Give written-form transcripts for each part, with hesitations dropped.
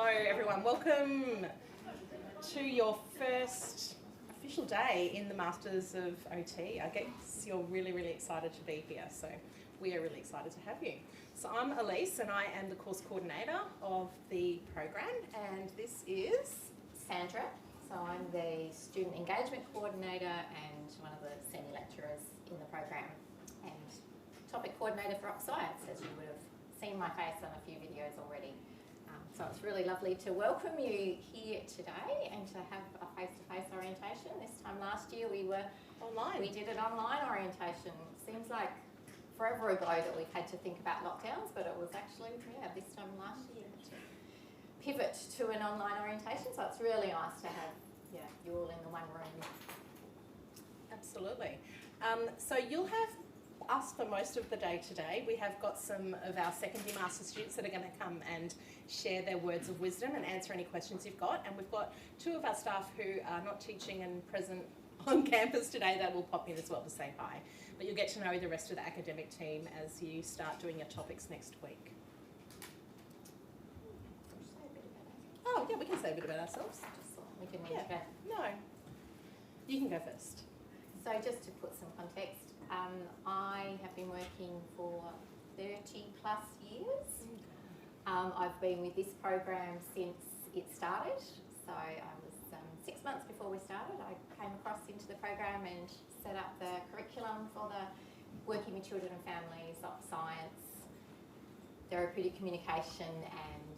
Hello everyone, welcome to your first official day in the Masters of OT. I guess you're really excited to be here, so we are really excited to have you. So I'm Elise and I am the course coordinator of the program, and this is Sandra. So I'm the student engagement coordinator and one of the senior lecturers in the program and topic coordinator for Oc Science, as you would have seen my face on a few videos already. So it's really lovely to welcome you here today and to have a face-to-face orientation. This time last year we were online. We did an online orientation. Seems like forever ago that we've had to think about lockdowns, but it was actually, this time last year to pivot to an online orientation. So it's really nice to have you all in the one room. Absolutely. So you'll have us for most of the day today. We have got some of our secondary master students that are going to come and share their words of wisdom and answer any questions you've got. And we've got two of our staff who are not teaching and present on campus today that will pop in as well to say hi. But you'll get to know the rest of the academic team as you start doing your topics next week. Oh yeah, we can say a bit about ourselves. Just thought we didn't need to go. No, you can go first. So just to put some context, I have been working for 30 plus years. I've been with this program since it started. So I was 6 months before we started. I came across into the program and set up the curriculum for the working with children and families, Oc Science, therapeutic communication, and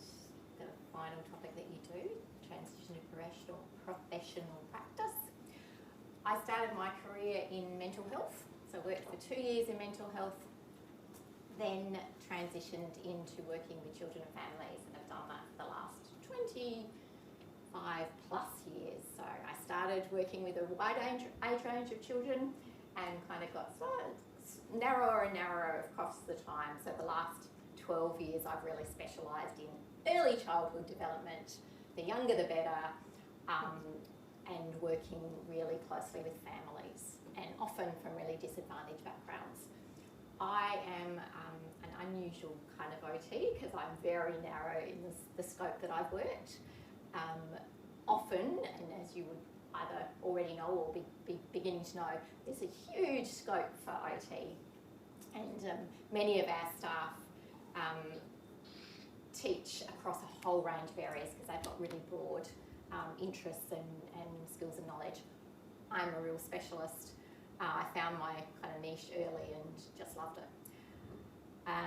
the final topic that you do, transition to professional practice. I started my career in mental health. So I worked for 2 years in mental health, then transitioned into working with children and families, and I've done that for the last 25 plus years. So I started working with a wide age range of children and kind of got narrower and narrower across the time. So the last 12 years I've really specialised in early childhood development, the younger the better, and working really closely with families, and often from really disadvantaged backgrounds. I am an unusual kind of OT because I'm very narrow in the scope that I've worked. Often, and as you would either already know or be beginning to know, there's a huge scope for OT, and many of our staff teach across a whole range of areas because they've got really broad interests and skills and knowledge. I'm a real specialist. I found my kind of niche early and just loved it. What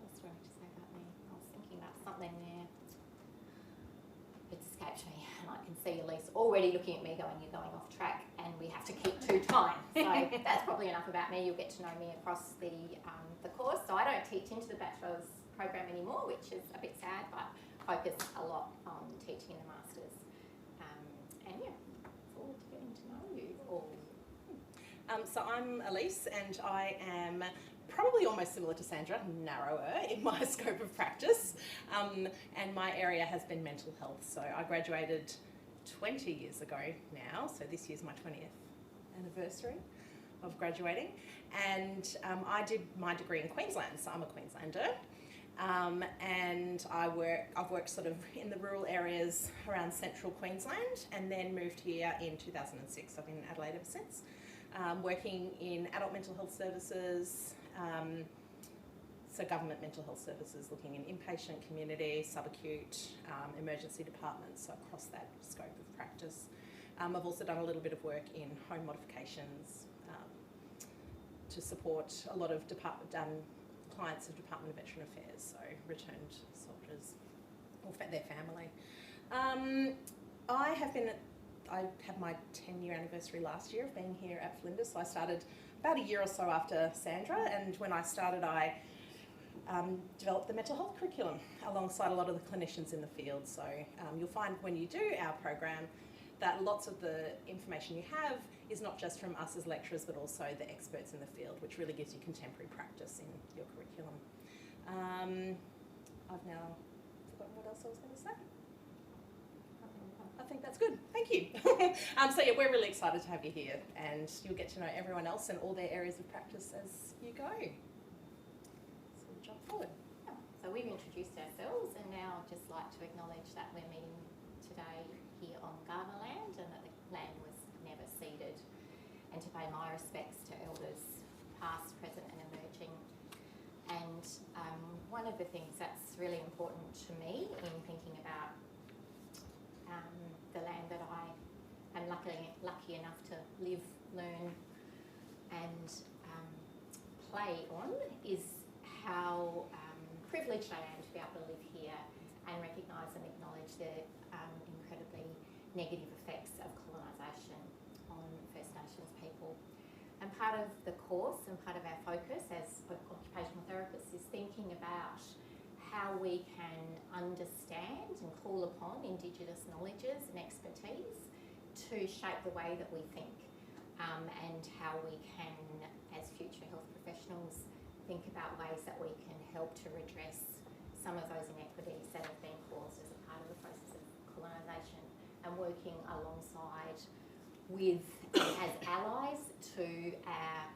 else do I have to say about me? I was thinking about something there. It's escaped me, and I can see Elise already looking at me going, you're going off track and we have to keep to time. So that's probably enough about me. You'll get to know me across the course. So I don't teach into the bachelor's program anymore, which is a bit sad, but focus a lot on teaching in the masters. And yeah, look forward to getting to know you all. So I'm Elise and I am probably almost similar to Sandra, narrower in my scope of practice, and my area has been mental health. So I graduated 20 years ago now, so this year's my 20th anniversary of graduating, and I did my degree in Queensland, so I'm a Queenslander. And I've worked sort of in the rural areas around central Queensland and then moved here in 2006. I've been in Adelaide ever since, working in adult mental health services, so government mental health services, looking in inpatient, community, subacute, emergency departments, so across that scope of practice. I've also done a little bit of work in home modifications to support a lot of clients of Department of Veteran Affairs, so returned soldiers or their family. I had my 10-year anniversary last year of being here at Flinders, so I started about a year or so after Sandra, and when I started I developed the mental health curriculum alongside a lot of the clinicians in the field. So you'll find when you do our program that lots of the information you have is not just from us as lecturers, but also the experts in the field, which really gives you contemporary practice in your curriculum. I've now forgotten what else I was going to say. I think that's good. Thank you. So yeah, we're really excited to have you here, and you'll get to know everyone else and all their areas of practice as you go. So we'll jump forward. So we've introduced ourselves, and now I'd just like to acknowledge that we're meeting today here on Garner land and that the land was never ceded, and to pay my respects to elders past, present and emerging. And one of the things that's really important to me in thinking about the land that I am lucky enough to live, learn and play on is how privileged I am to be able to live here and recognise and acknowledge the incredibly negative effects of colonisation on First Nations people. And part of the course and part of our focus as occupational therapists is thinking about how we can understand and call upon Indigenous knowledges and expertise to shape the way that we think, and how we can, as future health professionals, think about ways that we can help to redress some of those inequities that have been caused as a part of the process of colonisation, and working alongside with as allies to our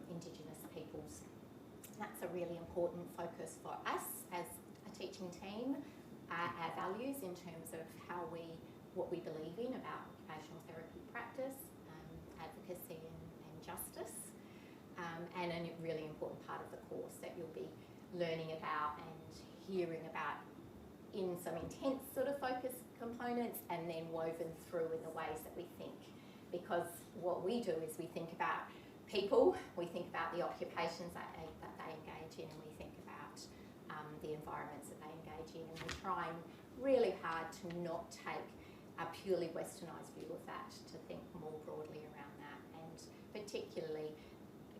Indigenous peoples. That's a really important focus for us as a teaching team, our values in terms of what we believe in about occupational therapy practice, advocacy and justice. And a really important part of the course that you'll be learning about and hearing about in some intense sort of focus components, and then woven through in the ways that we think. Because what we do is we think about people, we think about the occupations that they engage in, and we think about the environments that they engage in, and we're trying really hard to not take a purely westernised view of that, to think more broadly around that, and particularly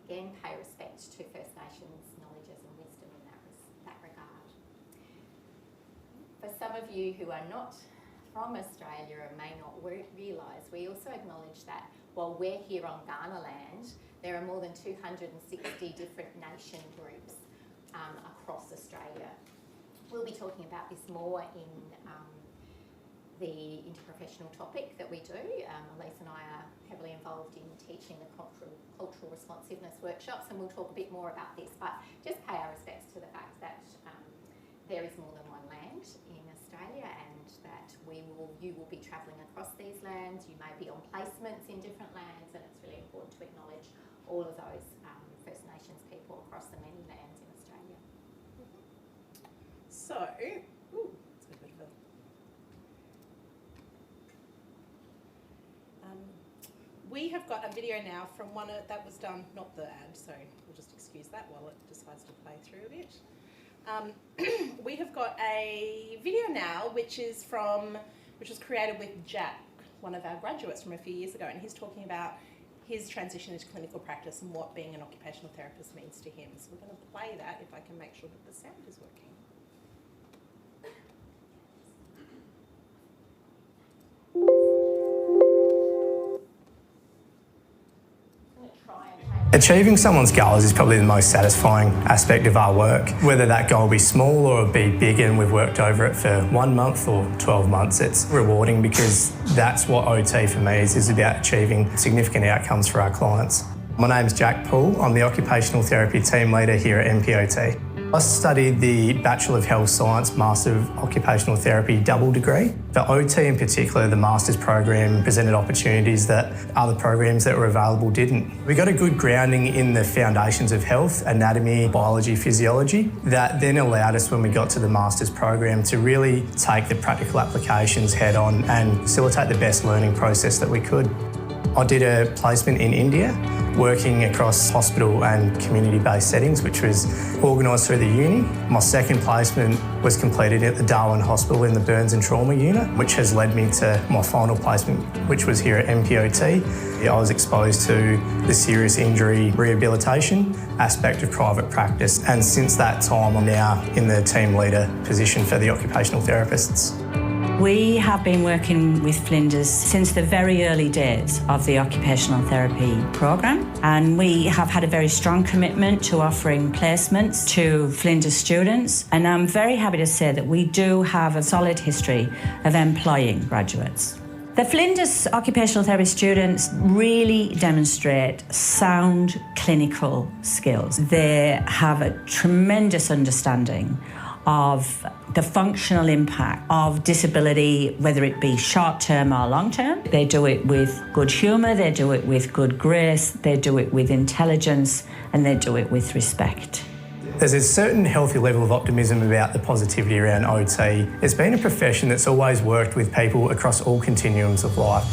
again pay respect to First Nations knowledges and wisdom in that regard. For some of you who are not from Australia and may not realise, we also acknowledge that while we're here on Garner land, there are more than 260 different nation groups across Australia. We'll be talking about this more in the interprofessional topic that we do. Elise and I are heavily involved in teaching the cultural responsiveness workshops, and we'll talk a bit more about this, but just pay our respects to the fact that there is more than one land in Australia, and that you will be travelling across these lands. You may be on placements in different lands, and it's really important to acknowledge all of those First Nations people across the many lands in Australia. So, let's go a bit of a... we have got a video now from that was done, not the ad, so we'll just excuse that while it decides to play through a bit. We have got a video now which was created with Jack, one of our graduates from a few years ago, and he's talking about his transition into clinical practice and what being an occupational therapist means to him. So we're going to play that if I can make sure that the sound is working. Achieving someone's goals is probably the most satisfying aspect of our work. Whether that goal be small or be big and we've worked over it for 1 month or 12 months, it's rewarding because that's what OT for me is about achieving significant outcomes for our clients. My name's Jack Poole. I'm the Occupational Therapy Team Leader here at MPOT. I studied the Bachelor of Health Science, Master of Occupational Therapy double degree. For OT in particular, the Master's program presented opportunities that other programs that were available didn't. We got a good grounding in the foundations of health, anatomy, biology, physiology, that then allowed us when we got to the Master's program to really take the practical applications head on and facilitate the best learning process that we could. I did a placement in India, working across hospital and community-based settings, which was organised through the uni. My second placement was completed at the Darwin Hospital in the Burns and Trauma Unit, which has led me to my final placement, which was here at MPOT. I was exposed to the serious injury rehabilitation aspect of private practice, and since that time I'm now in the team leader position for the occupational therapists. We have been working with Flinders since the very early days of the occupational therapy programme, and we have had a very strong commitment to offering placements to Flinders students, and I'm very happy to say that we do have a solid history of employing graduates. The Flinders occupational therapy students really demonstrate sound clinical skills. They have a tremendous understanding of the functional impact of disability, whether it be short-term or long-term. They do it with good humour, they do it with good grace, they do it with intelligence, and they do it with respect. There's a certain healthy level of optimism about the positivity around OT. It's been a profession that's always worked with people across all continuums of life.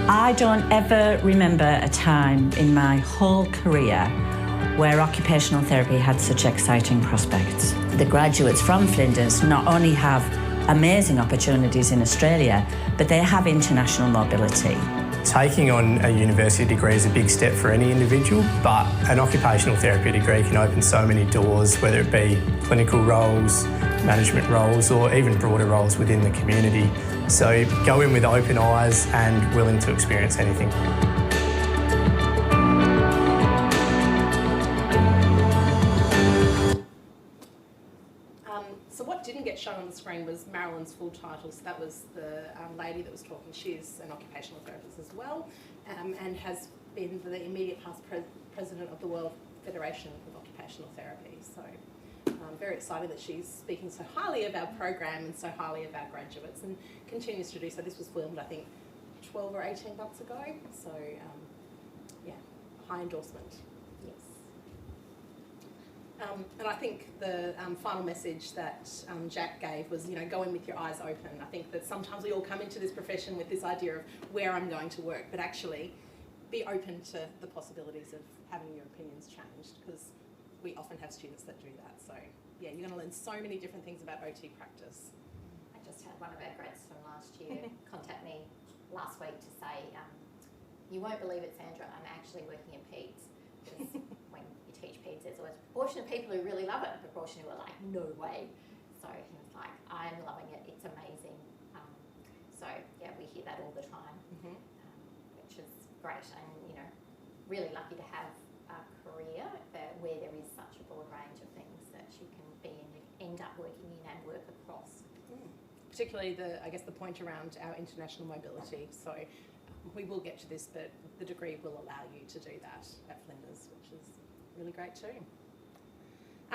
I don't ever remember a time in my whole career where occupational therapy had such exciting prospects. The graduates from Flinders not only have amazing opportunities in Australia, but they have international mobility. Taking on a university degree is a big step for any individual, but an occupational therapy degree can open so many doors, whether it be clinical roles, management roles, or even broader roles within the community. So go in with open eyes and willing to experience anything. So what didn't get shown on the screen was Marilyn's full title. So that was the lady that was talking. She's an occupational therapist as well, and has been the immediate past president of the World Federation of Occupational Therapy. So I'm very excited that she's speaking so highly of our program and so highly of our graduates, and continues to do so. This was filmed, I think, 12 or 18 months ago. So yeah, high endorsement. Yes. And I think the final message that Jack gave was, go in with your eyes open. I think that sometimes we all come into this profession with this idea of where I'm going to work, but actually be open to the possibilities of having your opinions changed, because we often have students that do that. So yeah, you're going to learn so many different things about OT practice. I just had one of our grads from last year contact me last week to say, you won't believe it, Sandra, I'm actually working in PEDS. When you teach PEDS, there's always a proportion of people who really love it and a proportion who are like, no way. So he was like, I'm loving it, it's amazing. So yeah, we hear that all the time, which is great, and really lucky to have a career where there is such a broad range of things that you can be in, end up working in and work across. Particularly the point around our international mobility. So we will get to this, but the degree will allow you to do that at Flinders, which is really great too.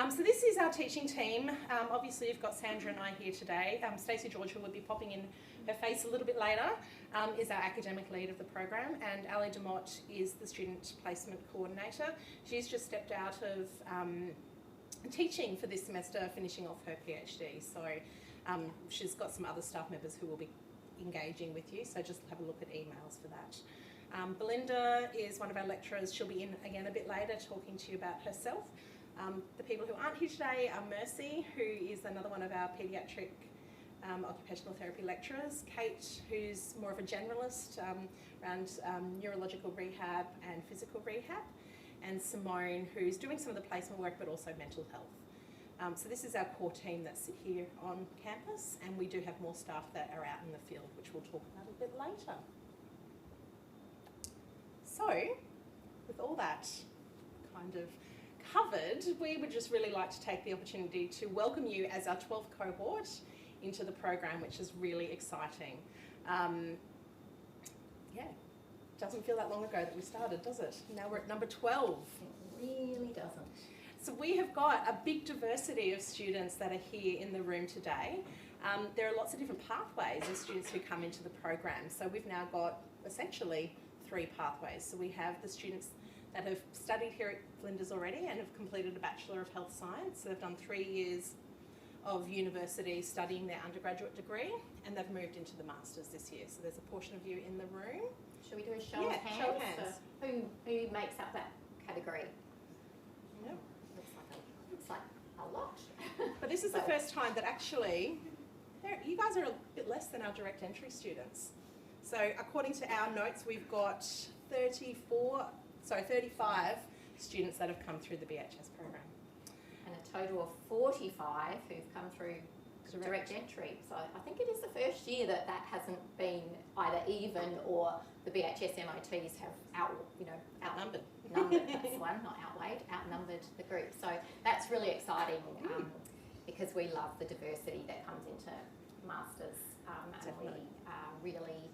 So this is our teaching team. Obviously you've got Sandra and I here today. Stacey George, who will be popping in her face a little bit later, is our academic lead of the program, and Ali Demotte is the student placement coordinator. She's just stepped out of teaching for this semester, finishing off her PhD. So she's got some other staff members who will be engaging with you, so just have a look at emails for that. Belinda is one of our lecturers. She'll be in again a bit later talking to you about herself. The people who aren't here today are Mercy, who is another one of our paediatric occupational therapy lecturers, Kate, who's more of a generalist around neurological rehab and physical rehab, and Simone, who's doing some of the placement work but also mental health. So this is our core team that's here on campus, and we do have more staff that are out in the field, which we'll talk about a bit later. So, with all that kind of covered, we would just really like to take the opportunity to welcome you as our 12th cohort into the program, which is really exciting. Yeah, doesn't feel that long ago that we started, does it? Now we're at number 12. It really doesn't. So we have got a big diversity of students that are here in the room today. There are lots of different pathways of students who come into the program. So we've now got essentially 3 pathways. So we have the students that have studied here at Flinders already and have completed a Bachelor of Health Science. So they've done 3 years of university studying their undergraduate degree, and they've moved into the Masters this year. So there's a portion of you in the room. Should we do a show of hands? Show of hands. So who makes up that category? Yep. Looks like a lot. But this is the first time that actually, you guys are a bit less than our direct entry students. So according to our notes, we've got 35 students that have come through the BHS program. And a total of 45 who've come through direct entry. So I think it is the first year that hasn't been either even, or the BHS MOTs have outnumbered. That's the one, not outnumbered the group. So that's really exciting because we love the diversity that comes into Masters, and we are really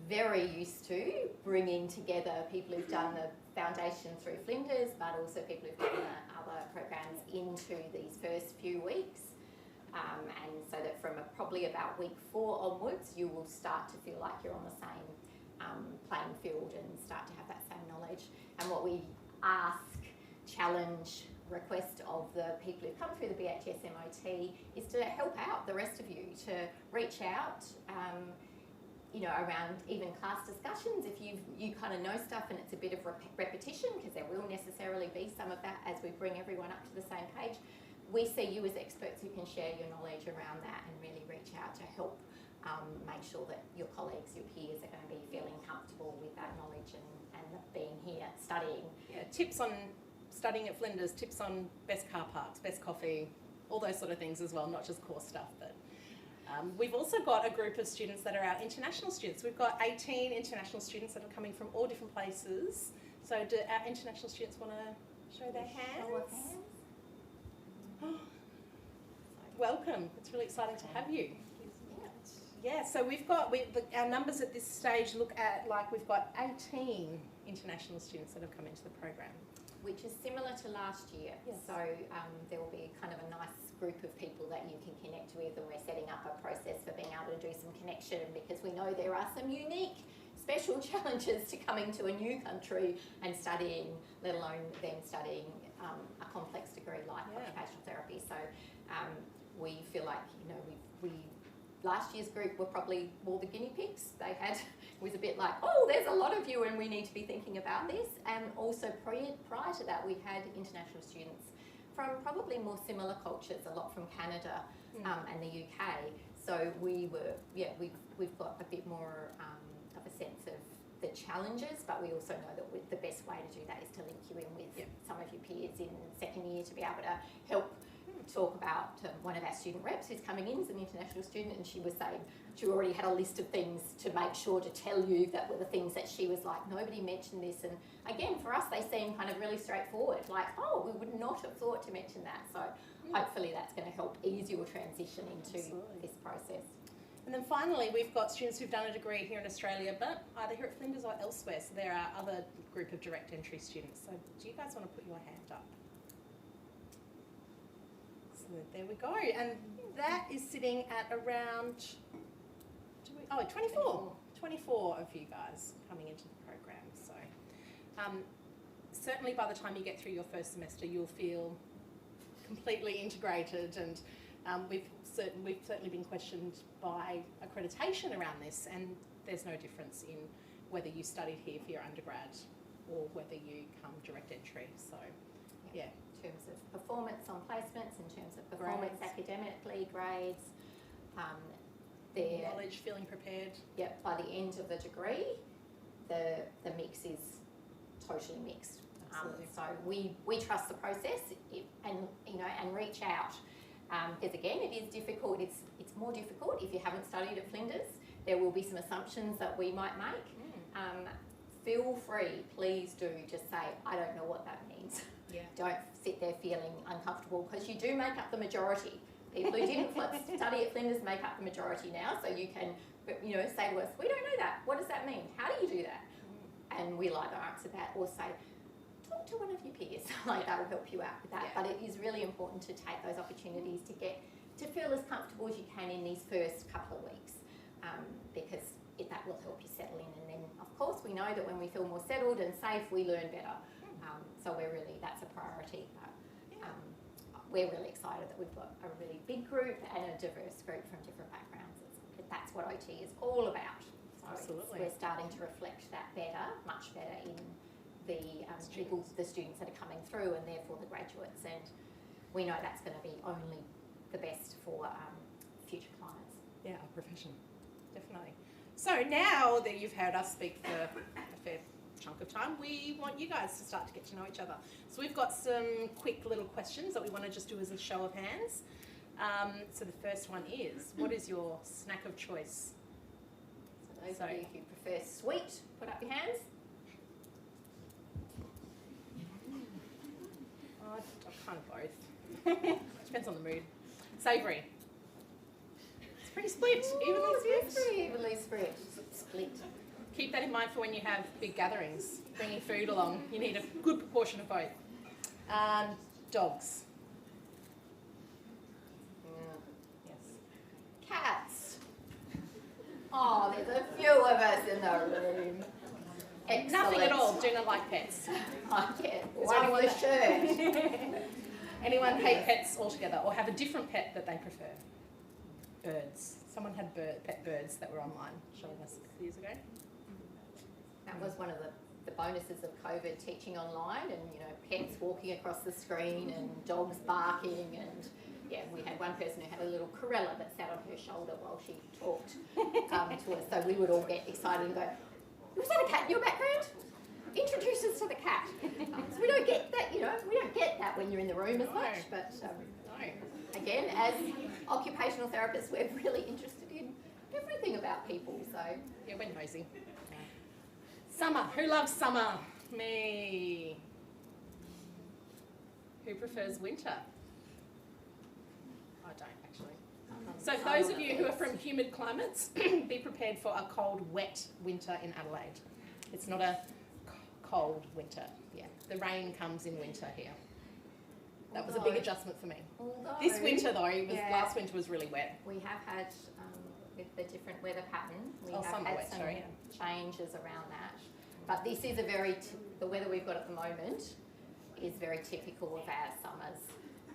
very used to bringing together people who've done the foundation through Flinders, but also people who've done the other programs into these first few weeks. And so that from probably about week 4 onwards, you will start to feel like you're on the same playing field and start to have that same knowledge. And what we ask, challenge, request of the people who come through the BHS MOT is to help out the rest of you, to reach out, around even class discussions. If you kind of know stuff and it's a bit of repetition, because there will necessarily be some of that as we bring everyone up to the same page, we see you as experts who can share your knowledge around that and really reach out to help make sure that your colleagues, your peers are going to be feeling comfortable with that knowledge and being here studying. Yeah, tips on studying at Flinders, tips on best car parks, best coffee, all those sort of things as well, not just course stuff. But we've also got a group of students that are our international students. We've got 18 international students that are coming from all different places. So do our international students want to show their hands? Show of hands. Welcome. It's really exciting to have you. Yeah, so we've got, our numbers at this stage look at like we've got 18 international students that have come into the program. Which is similar to last year. Yes. So there will be kind of a nice group of people that you can connect with, and we're setting up a process for being able to do some connection, because we know there are some unique special challenges to coming to a new country and studying, let alone them studying a complex degree like occupational therapy. So we feel like, we last year's group were probably more the guinea pigs. It was a bit like, oh, there's a lot of you and we need to be thinking about this. And also prior to that, we had international students from probably more similar cultures, a lot from Canada and the UK. So we've got a bit more of a sense of the challenges, but we also know that the best way to do that is to link you in with some of your peers in second year to be able to help talk about one of our student reps who's coming in as an international student, and she was saying she already had a list of things to make sure to tell you that were the things that she was like, nobody mentioned this. And again, for us, they seem kind of really straightforward, like, oh, we would not have thought to mention that. So hopefully that's going to help ease your transition into this process. And then finally, we've got students who've done a degree here in Australia, but either here at Flinders or elsewhere. So there are other group of direct entry students. So do you guys want to put your hand up? So there we go. And that is sitting at around 24 of you guys coming into the program. So certainly by the time you get through your first semester, you'll feel completely integrated, and we've certainly been questioned by accreditation around this, and there's no difference in whether you studied here for your undergrad or whether you come direct entry. So yeah. In terms of performance on placements, in terms of performance academically, grades, knowledge, feeling prepared. Yep, by the end of the degree, the mix is totally mixed. So we trust the process and reach out. Because again, it is difficult. It's more difficult if you haven't studied at Flinders. There will be some assumptions that we might make. Feel free, please do just say, I don't know what that means. Yeah. Don't sit there feeling uncomfortable, because you do make up the majority. People who didn't study at Flinders make up the majority now, so you can say to us, we don't know that. What does that mean? How do you do that? And we'll either answer that or say, talk to one of your peers. That will help you out with that. Yeah. But it is really important to take those opportunities to feel as comfortable as you can in these first couple of weeks, because that will help you settle in. And then, of course, we know that when we feel more settled and safe, we learn better. So that's a priority. But we're really excited that we've got a really big group and a diverse group from different backgrounds. That's what OT is all about. So absolutely. We're starting to reflect that much better in the students that are coming through, and therefore the graduates. And we know that's going to be only the best for future clients. Yeah, our profession, definitely. So now that you've heard us speak for a fair chunk of time, we want you guys to start to get to know each other. So we've got some quick little questions that we want to just do as a show of hands. So the first one is, what is your snack of choice? So those of you who prefer sweet, put up your hands. Kind of both. Depends on the mood. Savoury. It's pretty split. Evenly split. It's pretty evenly split. Keep that in mind for when you have big gatherings, bringing food along. You need a good proportion of both. Dogs. Yes. Cats. Oh, there's a few of us in the room. Excellent. Nothing at all. Do not like pets. I get Is there one on the shirt. Anyone hate pets altogether or have a different pet that they prefer? Birds. Someone had pet birds that were online showing us a few years ago. That was one of the bonuses of COVID, teaching online, and pets walking across the screen and dogs barking, and we had one person who had a little Corella that sat on her shoulder while she talked to us. So we would all get excited and go, "Was that a cat in your background? Introduce us to the cat." So we don't get that, we don't get that when you're in the room as much. But again, as occupational therapists, we're really interested in everything about people. So yeah, we're nosy. Summer. Who loves summer? Me. Who prefers winter? I don't actually. So for those of you who are from humid climates, be prepared for a cold, wet winter in Adelaide. It's not a cold winter. Yeah, the rain comes in winter here. That was a big adjustment for me. This winter though, last winter was really wet. We have had, with the different weather pattern, we have had some changes around that. But this is the weather we've got at the moment is very typical of our summers.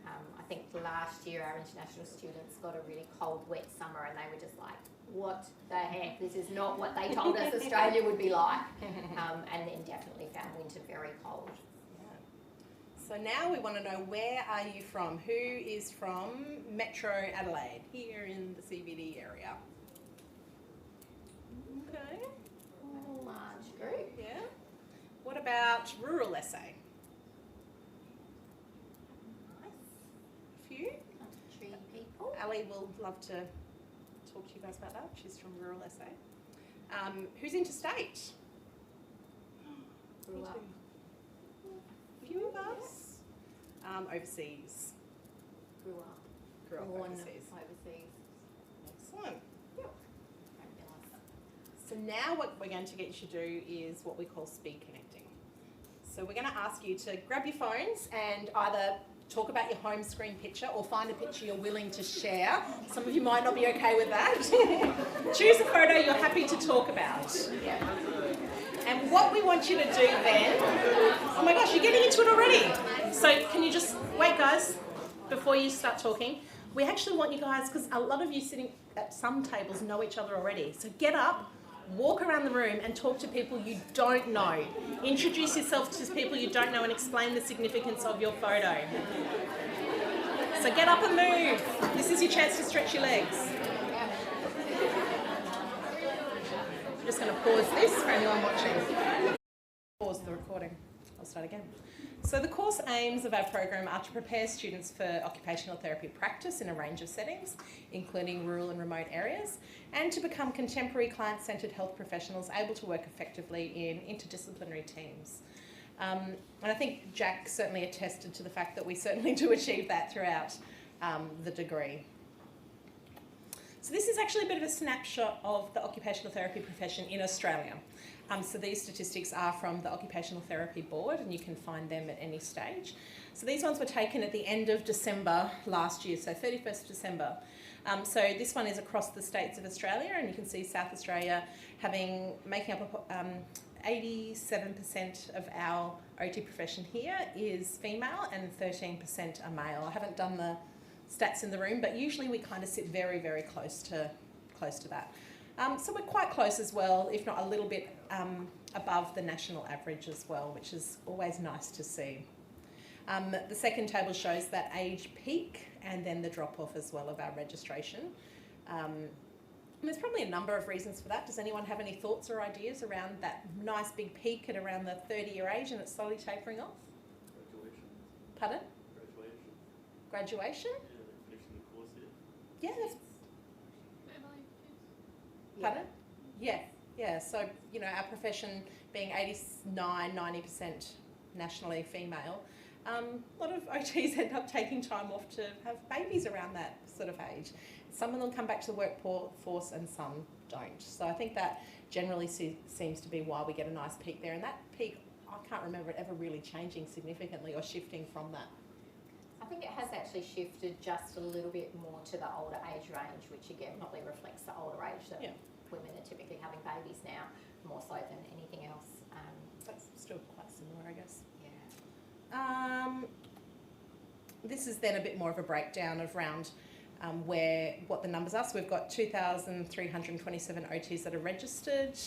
I think last year our international students got a really cold, wet summer, and they were just like, what the heck? This is not what they told us Australia would be like. And then definitely found winter very cold. So now we want to know, where are you from? Who is from Metro Adelaide, here in the CBD area? Okay. Large group. Yeah. What about rural SA? A few? Country people. Ali will love to talk to you guys about that. She's from rural SA. Who's interstate? Grew up. Few of us. Overseas. Grew up. Grew up Born overseas. overseas. Excellent. Yep. So now what we're going to get you to do is what we call speed connecting. So we're going to ask you to grab your phones and either talk about your home screen picture or find a picture you're willing to share. Some of you might not be okay with that. Choose a photo you're happy to talk about. And what we want you to do then, oh my gosh, you're getting into it already. So can you just, wait guys, before you start talking, we actually want you guys, because a lot of you sitting at some tables know each other already. So get up, walk around the room and talk to people you don't know. Introduce yourself to people you don't know and explain the significance of your photo. So get up and move. This is your chance to stretch your legs. I'm just going to pause this for anyone watching. Pause the recording. I'll start again. So the course aims of our program are to prepare students for occupational therapy practice in a range of settings, including rural and remote areas, and to become contemporary client-centred health professionals able to work effectively in interdisciplinary teams. And I think Jack certainly attested to the fact that we certainly do achieve that throughout the degree. So this is actually a bit of a snapshot of the occupational therapy profession in Australia. So these statistics are from the Occupational Therapy Board, and you can find them at any stage. So these ones were taken at the end of December last year, so 31st of December. So this one is across the states of Australia, and you can see South Australia making up 87% of our OT profession here is female and 13% are male. I haven't done the stats in the room, but usually we kind of sit very, very close to that. So we're quite close as well, if not a little bit above the national average as well, which is always nice to see. The second table shows that age peak and then the drop-off as well of our registration. And there's probably a number of reasons for that. Does anyone have any thoughts or ideas around that nice big peak at around the 30-year age and it's slowly tapering off? Graduation. Pardon? Graduation. Graduation? Yeah, finishing the course here. Yeah, that's... Pardon? Yeah. So, you know, our profession being 89-90% nationally female, a lot of OTs end up taking time off to have babies around that sort of age. Some of them come back to the workforce and some don't. So I think that generally seems to be why we get a nice peak there. And that peak, I can't remember it ever really changing significantly or shifting from that. I think it has actually shifted just a little bit more to the older age range, which again probably reflects the older age that women are typically having babies now, more so than anything else. That's still quite similar, I guess. Yeah. This is then a bit more of a breakdown of around what the numbers are. So we've got 2,327 OTs that are registered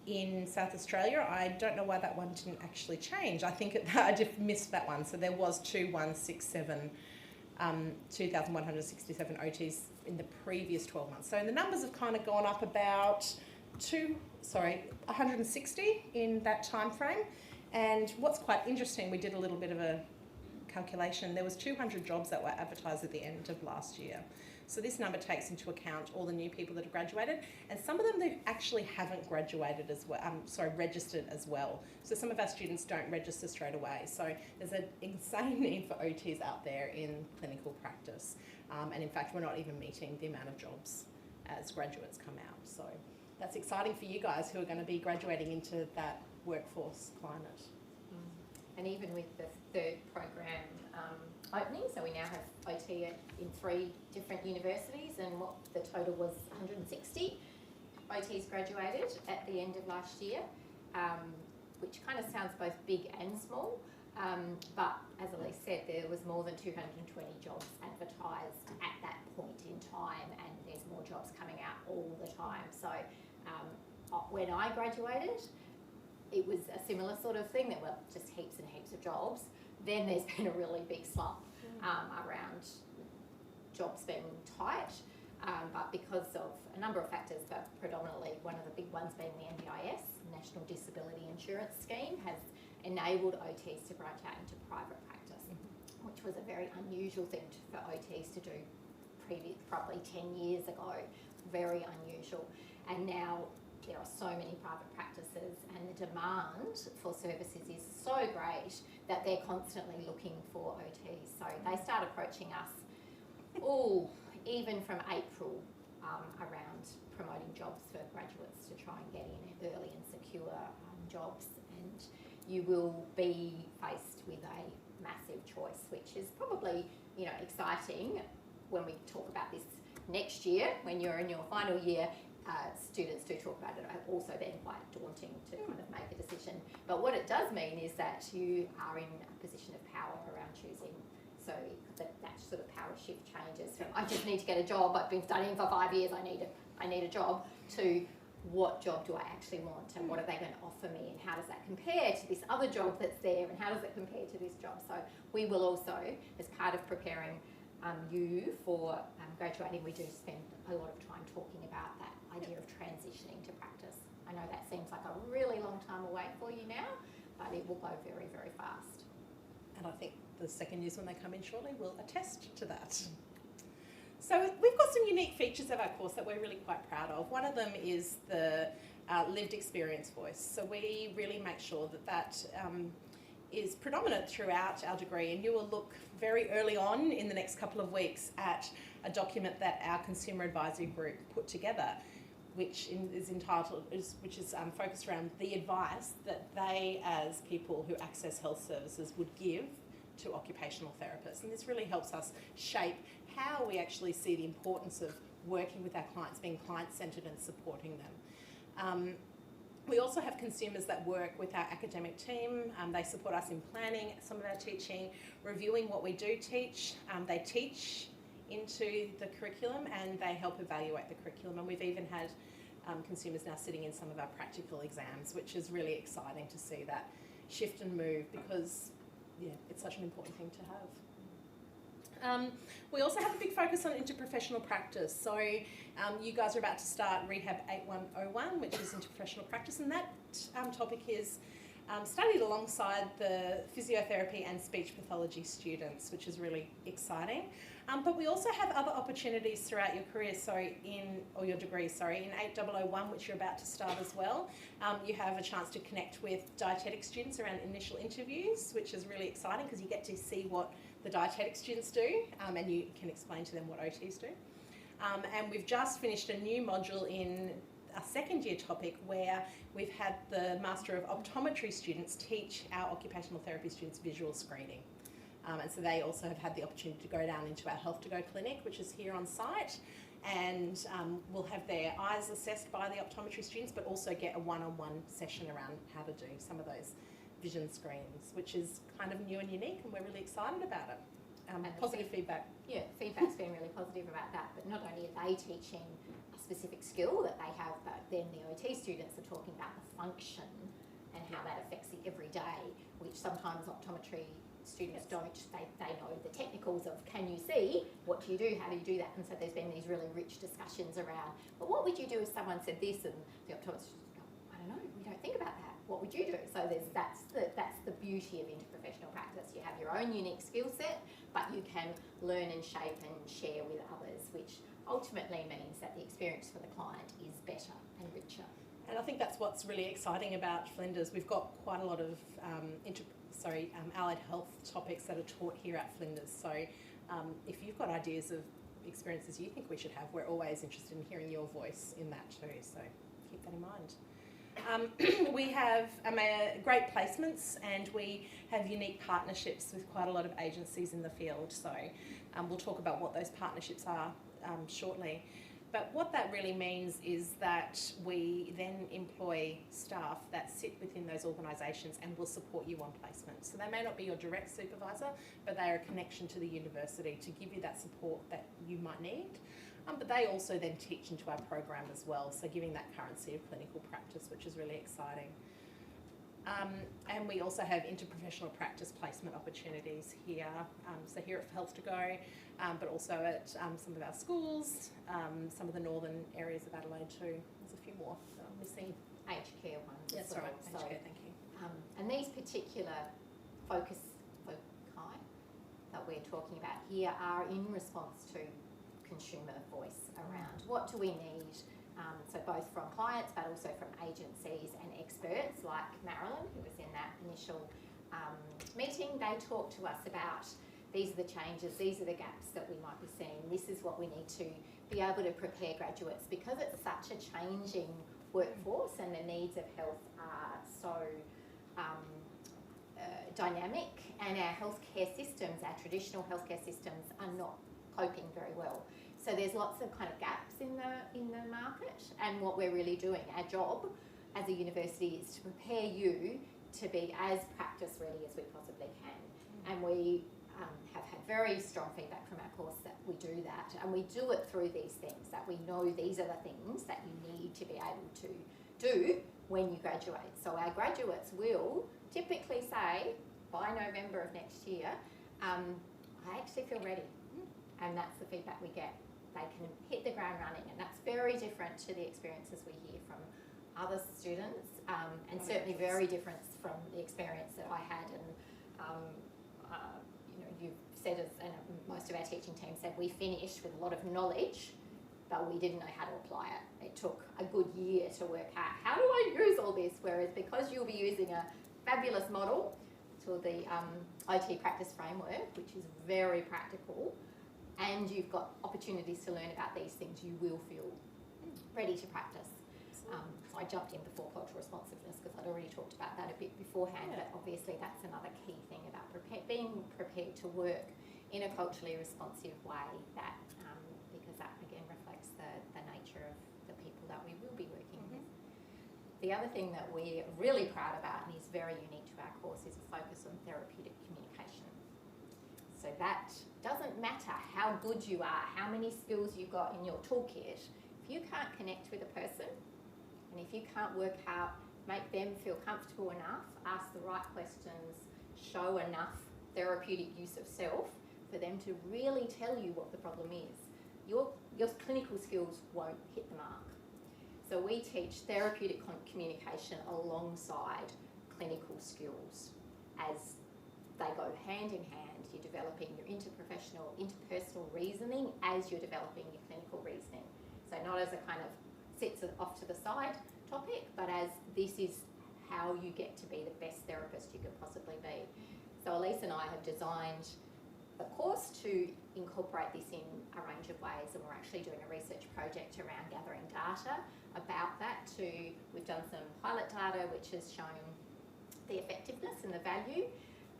in South Australia. I don't know why that one didn't actually change. I think I just missed that one. So there was 2,167 OTs in the previous 12 months. So the numbers have kind of gone up about 160 in that time frame. And what's quite interesting, we did a little bit of a calculation. There was 200 jobs that were advertised at the end of last year. So this number takes into account all the new people that have graduated, and some of them they actually haven't graduated as well. Registered as well. So some of our students don't register straight away. So there's an insane need for OTs out there in clinical practice, and in fact, we're not even meeting the amount of jobs as graduates come out. So that's exciting for you guys who are going to be graduating into that workforce climate. And even with the third program opening, so we now have OT in 3 different universities, and what the total was 160 OTs graduated at the end of last year, which kind of sounds both big and small, but as Elise said, there was more than 220 jobs advertised at that point in time, and there's more jobs coming out all the time. So when I graduated, it was a similar sort of thing. There were just heaps and heaps of jobs. Then there's been a really big slump around jobs being tight, but because of a number of factors, but predominantly one of the big ones being the NDIS, National Disability Insurance Scheme, has enabled OTs to branch out into private practice, which was a very unusual thing for OTs to do probably 10 years ago. Very unusual. And now there are so many private practices, and the demand for services is so great that they're constantly looking for OTs. So they start approaching us, even from April, around promoting jobs for graduates to try and get in early and secure jobs. And you will be faced with a massive choice, which is probably, exciting when we talk about this next year, when you're in your final year. Students do talk about it, also then quite daunting to kind of make a decision. But what it does mean is that you are in a position of power around choosing. So that sort of power shift changes from I just need to get a job, I've been studying for 5 years, I need a job, to what job do I actually want, and what are they going to offer me, and how does that compare to this other job that's there, and how does it compare to this job? So we will also, as part of preparing you for graduating, we do spend a lot of time talking about that idea of transitioning to practice. I know that seems like a really long time away for you now, but it will go very, very fast. And I think the second years when they come in shortly will attest to that. So we've got some unique features of our course that we're really quite proud of. One of them is the lived experience voice. So we really make sure that is predominant throughout our degree, and you will look very early on in the next couple of weeks at a document that our consumer advisory group put together, which is focused around the advice that they, as people who access health services, would give to occupational therapists. And this really helps us shape how we actually see the importance of working with our clients, being client-centred and supporting them. We also have consumers that work with our academic team. They support us in planning some of our teaching, reviewing what we do teach. They teach into the curriculum, and they help evaluate the curriculum. And we've even had consumers now sitting in some of our practical exams, which is really exciting to see that shift and move, because it's such an important thing to have. We also have a big focus on interprofessional practice. So you guys are about to start Rehab 8101, which is interprofessional practice, and that topic is studied alongside the physiotherapy and speech pathology students, which is really exciting. But we also have other opportunities throughout your career, your degree, in 8001, which you're about to start as well. You have a chance to connect with dietetic students around initial interviews, which is really exciting because you get to see what the dietetic students do, and you can explain to them what OTs do. And we've just finished a new module in a second year topic where we've had the Master of Optometry students teach our occupational therapy students visual screening. And so they also have had the opportunity to go down into our Health to Go clinic, which is here on site, and will have their eyes assessed by the optometry students, but also get a one-on-one session around how to do some of those vision screens, which is kind of new and unique, and we're really excited about it. Positive feedback. Yeah, feedback's been really positive about that, but not only are they teaching a specific skill that they have, but then the OT students are talking about the function and how that affects the everyday, which sometimes optometry students don't. They know the technicals of can you see, what do you do, how do you do that, and so there's been these really rich discussions around, but what would you do if someone said this, and the optometrist go, I don't know, we don't think about that, what would you do? So that's the beauty of interprofessional practice. You have your own unique skill set, but you can learn and shape and share with others, which ultimately means that the experience for the client is better and richer. And I think that's what's really exciting about Flinders. We've got quite a lot of allied health topics that are taught here at Flinders. So if you've got ideas of experiences you think we should have, we're always interested in hearing your voice in that too. So keep that in mind. We have great placements, and we have unique partnerships with quite a lot of agencies in the field. So we'll talk about what those partnerships are shortly. But what that really means is that we then employ staff that sit within those organisations and will support you on placement. So they may not be your direct supervisor, but they are a connection to the university to give you that support that you might need. But they also then teach into our program as well, so giving that currency of clinical practice, which is really exciting. And we also have interprofessional practice placement opportunities here. So here at Health to Go, but also at some of our schools, some of the northern areas of Adelaide too. There's a few more that I'm missing. Aged care ones. That's right, aged care, thank you. And these particular foci that we're talking about here are in response to consumer voice around what do we need, so both from clients but also from agencies and experts like Marilyn, who was in that initial meeting. They talked to us about these are the changes, these are the gaps that we might be seeing, this is what we need to be able to prepare graduates, because it's such a changing workforce and the needs of health are so dynamic, and our healthcare systems, our traditional healthcare systems are not coping very well. So there's lots of kind of gaps in the market, and what we're really doing, our job as a university, is to prepare you to be as practice ready as we possibly can. And we have had very strong feedback from our course that we do that, and we do it through these things, that we know these are the things that you need to be able to do when you graduate. So our graduates will typically say, by November of next year, I actually feel ready. And that's the feedback we get. They can hit the ground running, and that's very different to the experiences we hear from other students, and certainly very different from the experience that I had. And you've said, and most of our teaching team said, we finished with a lot of knowledge, but we didn't know how to apply it. It took a good year to work out, how do I use all this? Whereas because you'll be using a fabulous model to the OT practice framework, which is very practical, and you've got opportunities to learn about these things, you will feel ready to practice. I jumped in before cultural responsiveness because I'd already talked about that a bit beforehand, but obviously that's another key thing about being prepared to work in a culturally responsive way, that because that again reflects the nature of the people that we will be working with. The other thing that we're really proud about, and is very unique to our course, is a focus on therapeutic communication. So that doesn't matter how good you are, how many skills you've got in your toolkit, if you can't connect with a person, and if you can't work out, make them feel comfortable enough, ask the right questions, show enough therapeutic use of self for them to really tell you what the problem is, your clinical skills won't hit the mark. So we teach therapeutic communication alongside clinical skills as they go hand in hand. You're developing your interpersonal reasoning as you're developing your clinical reasoning. So not as a kind of sits off to the side topic, but as this is how you get to be the best therapist you could possibly be. So Elise and I have designed the course to incorporate this in a range of ways, and we're actually doing a research project around gathering data about that too. We've done some pilot data which has shown the effectiveness and the value,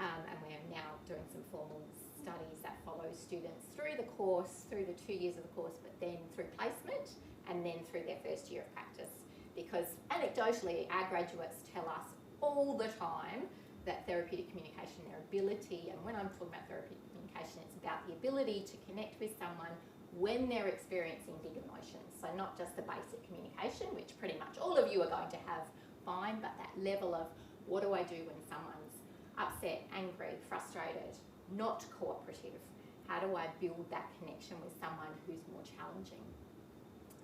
and we're now doing some formal studies that follow students through the course, through the 2 years of the course, but then through placement and then through their first year of practice. Because anecdotally, our graduates tell us all the time that therapeutic communication, their ability, and when I'm talking about therapeutic communication, it's about the ability to connect with someone when they're experiencing big emotions. So not just the basic communication, which pretty much all of you are going to have fine, but that level of what do I do when someone's upset, angry, frustrated, not cooperative? How do I build that connection with someone who's more challenging?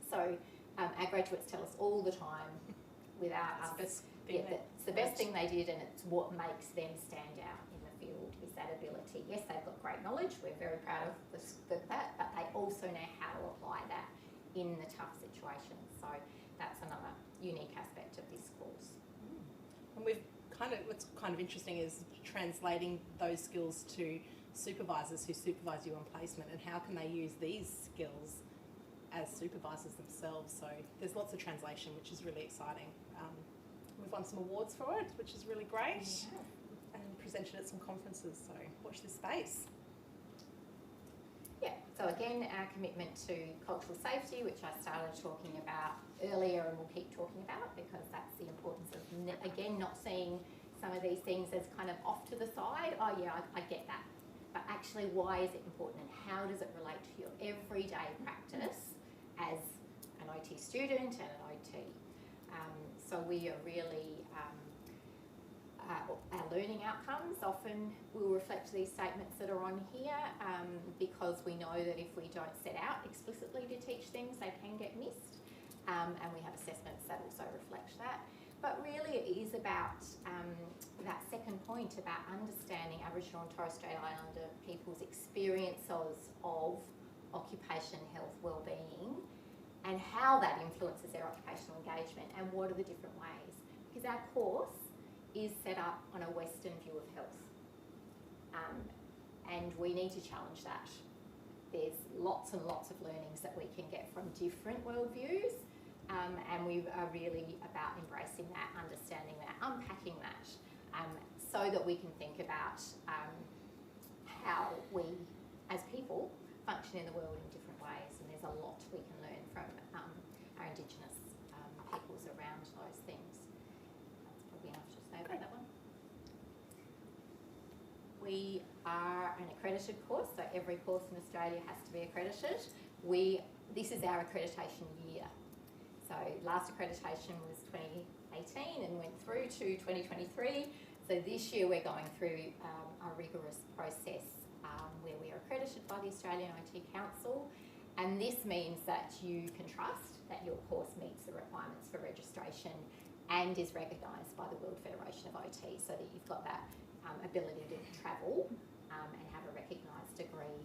So our graduates tell us all the time, without us, it's the best thing they did, and it's what makes them stand out in the field, is that ability. Yes, they've got great knowledge, we're very proud of that, but they also know how to apply that in the tough situations. So that's another unique aspect of this course. And what's kind of interesting is translating those skills to supervisors who supervise you on placement, and how can they use these skills as supervisors themselves. So there's lots of translation, which is really exciting. We've won some awards for it, which is really great, and presented at some conferences, so watch this space. Yeah, so again, our commitment to cultural safety, which I started talking about earlier and will keep talking about, because that's the importance of, again, not seeing some of these things as kind of off to the side. Oh yeah, I get that. But actually, why is it important, and how does it relate to your everyday practice as an OT student and an OT? So we are really, our learning outcomes often will reflect these statements that are on here, because we know that if we don't set out explicitly to teach things, they can get missed. And we have assessments that also reflect that. But really it is about that second point about understanding Aboriginal and Torres Strait Islander people's experiences of occupation, health, wellbeing, and how that influences their occupational engagement, and what are the different ways. Because our course is set up on a Western view of health, and we need to challenge that. There's lots and lots of learnings that we can get from different worldviews, and we are really about embracing that, understanding that, unpacking that, so that we can think about how we as people function in the world in different ways. And there's a lot we can learn from our Indigenous peoples around those things. That's probably enough to say about that one. We are an accredited course, so every course in Australia has to be accredited. This is our accreditation year. So last accreditation was 2018 and went through to 2023. So this year we're going through a rigorous process where we are accredited by the Australian OT Council, and this means that you can trust that your course meets the requirements for registration and is recognised by the World Federation of OT, so that you've got that ability to travel and have a recognised degree.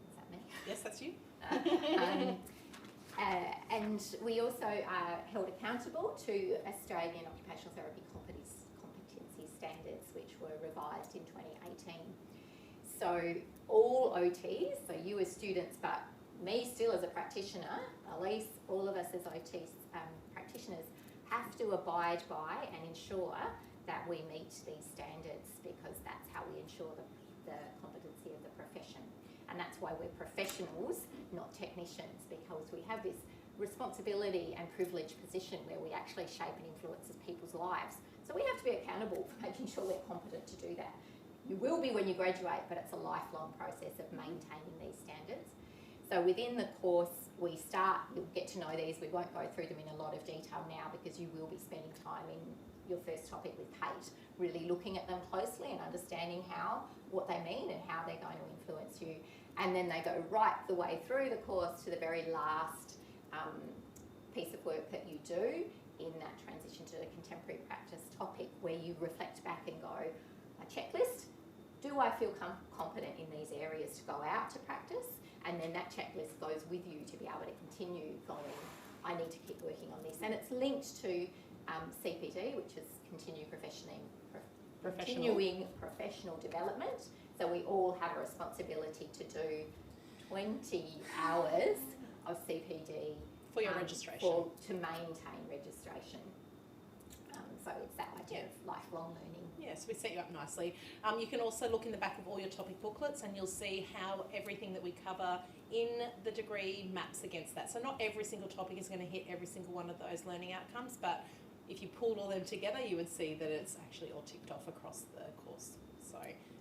Is that me? Yes, that's you. And we also are held accountable to Australian Occupational Therapy Competency Standards, which were revised in 2018. So all OTs, so you as students, but me still as a practitioner, Elise, all of us as OTs practitioners, have to abide by and ensure that we meet these standards, because that's how we ensure the competency of the profession. And that's why we're professionals, not technicians, because we have this responsibility and privileged position where we actually shape and influence people's lives. So we have to be accountable for making sure we're competent to do that. You will be when you graduate, but it's a lifelong process of maintaining these standards. So within the course, you'll get to know these. We won't go through them in a lot of detail now, because you will be spending time in your first topic with Kate, really looking at them closely and understanding what they mean and how they're going to influence you. And then they go right the way through the course to the very last piece of work that you do in that transition to the contemporary practice topic, where you reflect back and go, a checklist, do I feel competent in these areas to go out to practice? And then that checklist goes with you to be able to continue going, I need to keep working on this. And it's linked to CPD, which is continuing professional development. So we all have a responsibility to do 20 hours of CPD for your registration. To maintain registration. So it's that idea of lifelong learning. Yes, we set you up nicely. You can also look in the back of all your topic booklets and you'll see how everything that we cover in the degree maps against that. So not every single topic is going to hit every single one of those learning outcomes, but if you pulled all them together, you would see that it's actually all ticked off across the course. So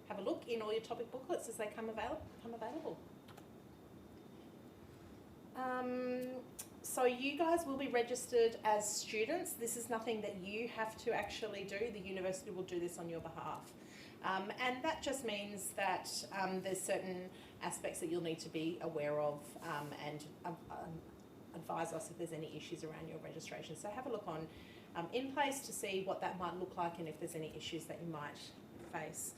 have a look in all your topic booklets as they come available. So you guys will be registered as students. This is nothing that you have to actually do. The university will do this on your behalf. And that just means that there's certain aspects that you'll need to be aware of and advise us if there's any issues around your registration. So have a look on In Place to see what that might look like and if there's any issues that you might face.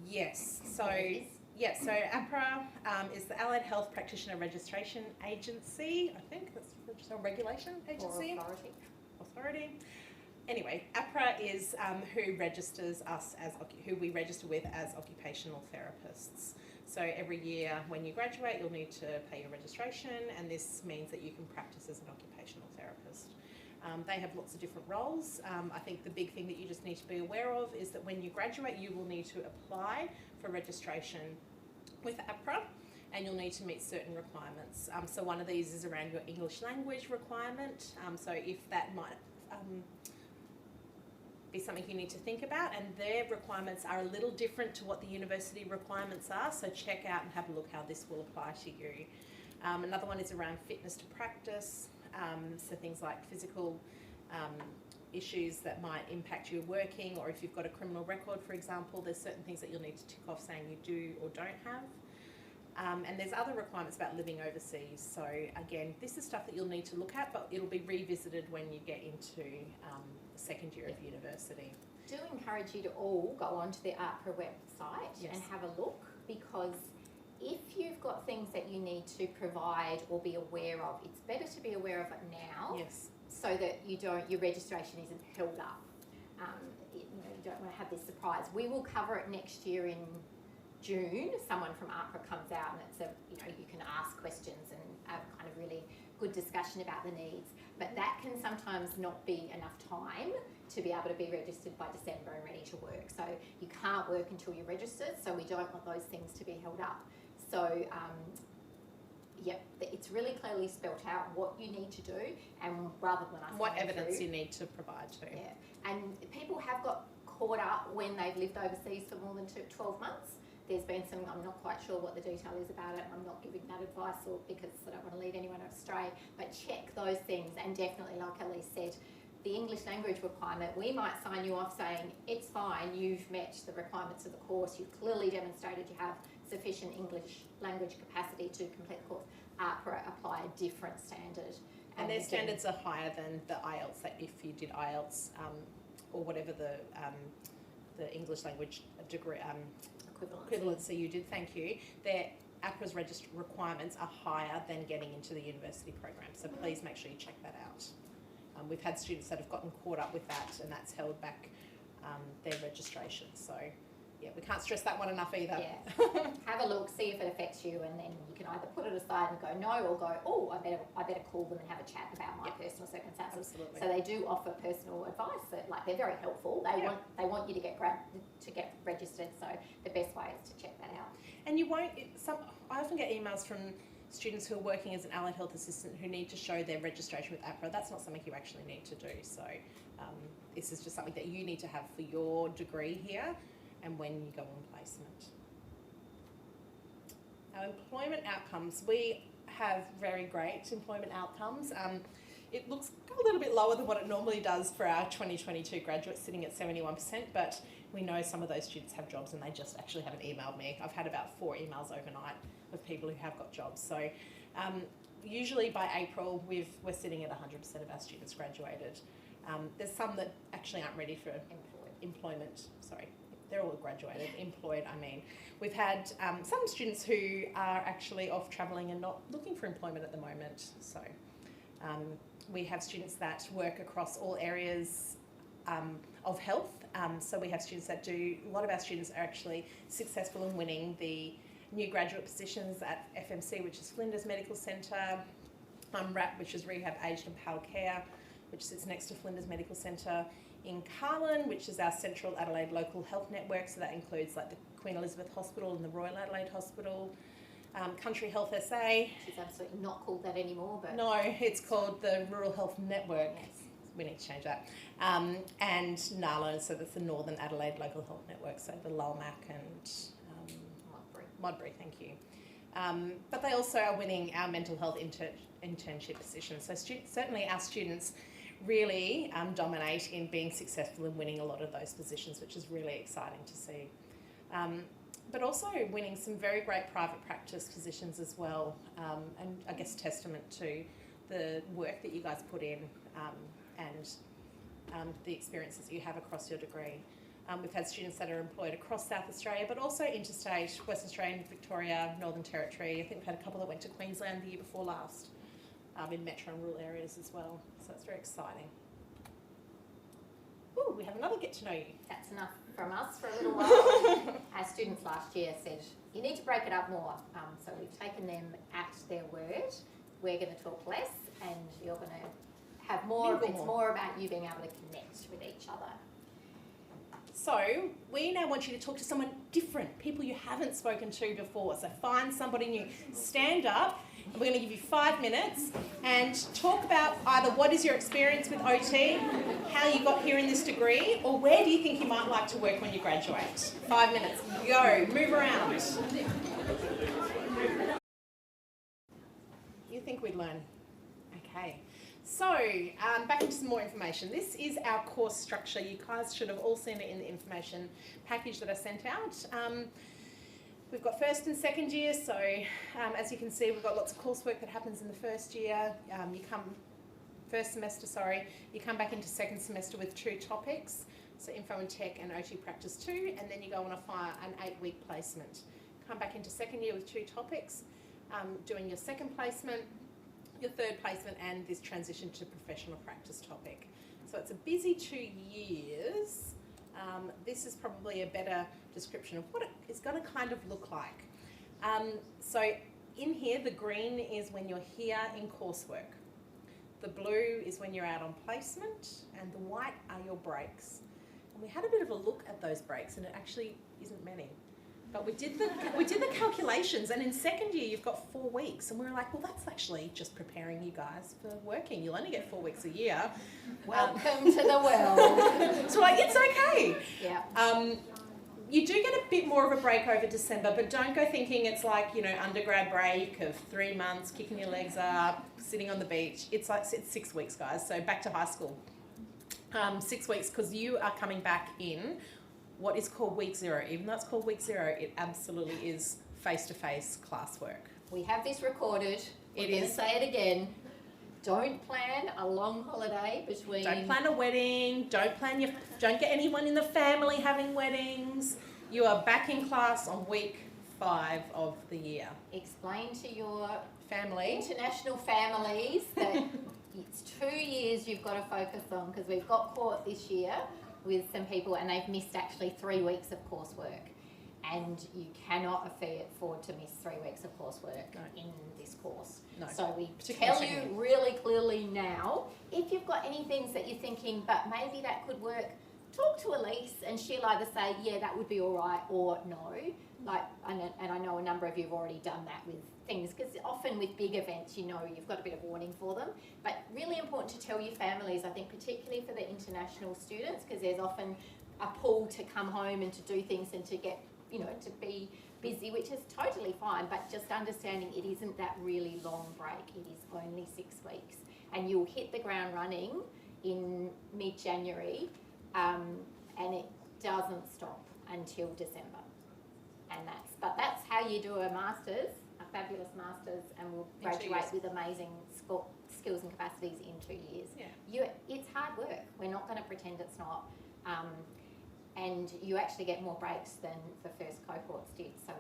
Yes, so APRA is the Allied Health Practitioner Registration Agency. I think that's a regulation agency. Or Authority. Anyway, APRA is who registers us as, who we register with as occupational therapists. So every year when you graduate, you'll need to pay your registration, and this means that you can practice as an occupational therapist. They have lots of different roles. I think the big thing that you just need to be aware of is that when you graduate, you will need to apply for registration with APRA, and you'll need to meet certain requirements. So one of these is around your English language requirement. So if that might be something you need to think about, and their requirements are a little different to what the university requirements are, so check out and have a look how this will apply to you. Another one is around fitness to practice, so things like physical issues that might impact you working, or if you've got a criminal record, for example, there's certain things that you'll need to tick off saying you do or don't have. And there's other requirements about living overseas. So again, this is stuff that you'll need to look at, but it'll be revisited when you get into the second year of university. Do encourage you to all go onto the APRA website and have a look, because if you've got things that you need to provide or be aware of, it's better to be aware of it now. Yes. So that your registration isn't held up. You don't want to have this surprise. We will cover it next year in June. Someone from APRA comes out and it's you can ask questions and have kind of really good discussion about the needs. But that can sometimes not be enough time to be able to be registered by December and ready to work. So you can't work until you're registered. So we don't want those things to be held up. So it's really clearly spelt out what you need to do, and rather than us what evidence you need to provide too. Yeah, and people have got caught up when they've lived overseas for more than 12 months. There's been some, I'm not quite sure what the detail is about it, and I'm not giving that advice because I don't want to lead anyone astray, but check those things. And definitely, like Elise said, the English language requirement, we might sign you off saying, it's fine, you've met the requirements of the course, you've clearly demonstrated you have sufficient English language capacity to complete the course. APRA apply a different standard. And their standards are higher than the IELTS, that if you did IELTS or whatever the English language degree equivalency you did, thank you, their APRA's requirements are higher than getting into the university program. So please make sure you check that out. We've had students that have gotten caught up with that, and that's held back their registration. So yeah, we can't stress that one enough either. Yeah. Have a look, see if it affects you, and then you can either put it aside and go no, or go, oh, I better call them and have a chat about my personal circumstances. Absolutely. So they do offer personal advice that, like, they're very helpful. They want you to get registered. So the best way is to check that out. And you won't. I often get emails from students who are working as an allied health assistant who need to show their registration with APRA. That's not something you actually need to do. So this is just something that you need to have for your degree here and when you go on placement. Our employment outcomes, we have very great employment outcomes. It looks a little bit lower than what it normally does for our 2022 graduates, sitting at 71%, but we know some of those students have jobs and they just actually haven't emailed me. I've had about 4 emails overnight of people who have got jobs. So usually by April, we're sitting at 100% of our students graduated. There's some that actually aren't ready for employment. Sorry, they're all graduated, employed, I mean. We've had some students who are actually off travelling and not looking for employment at the moment. So we have students that work across all areas of health. So we have students that do, a lot of our students are actually successful in winning the new graduate positions at FMC, which is Flinders Medical Centre, RAP, which is Rehab, Aged and Palliative Care, which sits next to Flinders Medical Centre in Carlin, which is our Central Adelaide Local Health Network. So that includes like the Queen Elizabeth Hospital and the Royal Adelaide Hospital, Country Health SA. Which is absolutely not called that anymore, but... No, it's called the Rural Health Network. Yes. We need to change that. And NALA, so that's the Northern Adelaide Local Health Network, so the LULMAC and Modbury, thank you. But they also are winning our mental health internship positions. So certainly our students really dominate in being successful in winning a lot of those positions, which is really exciting to see. But also winning some very great private practice positions as well, and I guess testament to the work that you guys put in and the experiences that you have across your degree. We've had students that are employed across South Australia, but also interstate, West Australia, Victoria, Northern Territory. I think we've had a couple that went to Queensland the year before last, in metro and rural areas as well. So that's very exciting. Ooh, we have another get to know you. That's enough from us for a little while. Our students last year said, you need to break it up more. So we've taken them at their word. We're going to talk less and you're going to have more. It's more about you being able to connect with each other. So we now want you to talk to someone different, people you haven't spoken to before. So find somebody new. Stand up, and we're going to give you 5 minutes and talk about either what is your experience with OT, how you got here in this degree, or where do you think you might like to work when you graduate. 5 minutes. Go. Move around. You think we'd learn? Okay. So, back into some more information. This is our course structure. You guys should have all seen it in the information package that I sent out. We've got first and second year, so as you can see, we've got lots of coursework that happens in the first year. First semester, you come back into second semester with 2 topics, so Info and Tech and OT Practice 2, and then you go on an 8-week placement. Come back into second year with 2 topics, doing your second placement, your third placement, and this transition to professional practice topic. So it's a busy 2 years. This is probably a better description of what it is going to kind of look like. So in here, the green is when you're here in coursework. The blue is when you're out on placement, and the white are your breaks. And we had a bit of a look at those breaks, and it actually isn't many. But we did the calculations, and in second year you've got 4 weeks, and we were like, well, that's actually just preparing you guys for working. You'll only get 4 weeks a year. Welcome to the world. So like, it's okay. Yeah. You do get a bit more of a break over December, but don't go thinking it's like, you know, undergrad break of 3 months, kicking your legs up, sitting on the beach. It's 6 weeks, guys. So back to high school. 6 weeks, because you are coming back in what is called week 0. Even though it's called week 0, it absolutely is face-to-face classwork. We have this recorded. We're going to say it again. Don't plan a long holiday between... Don't plan a wedding. Don't get anyone in the family having weddings. You are back in class on week 5 of the year. Explain to your family, international families, that it's 2 years you've got to focus on, because we've got caught this year with some people and they've missed actually 3 weeks of coursework, and you cannot afford to miss 3 weeks of coursework in this course. No. So we tell you really clearly now, if you've got any things that you're thinking, but maybe that could work, talk to Elise and she'll either say, yeah, that would be all right, or no. And I know a number of you have already done that with things, because often with big events, you know, you've got a bit of warning for them. But really important to tell your families, I think, particularly for the international students, because there's often a pull to come home and to do things and to get, you know, to be busy, which is totally fine, but just understanding it isn't that really long break. It is only 6 weeks, and you'll hit the ground running in mid-January, and it doesn't stop until December. And that's how you do a master's, a fabulous master's, and we'll graduate with amazing skills and capacities in 2 years. Yeah. It's hard work. We're not going to pretend it's not. And you actually get more breaks than the first cohorts did. So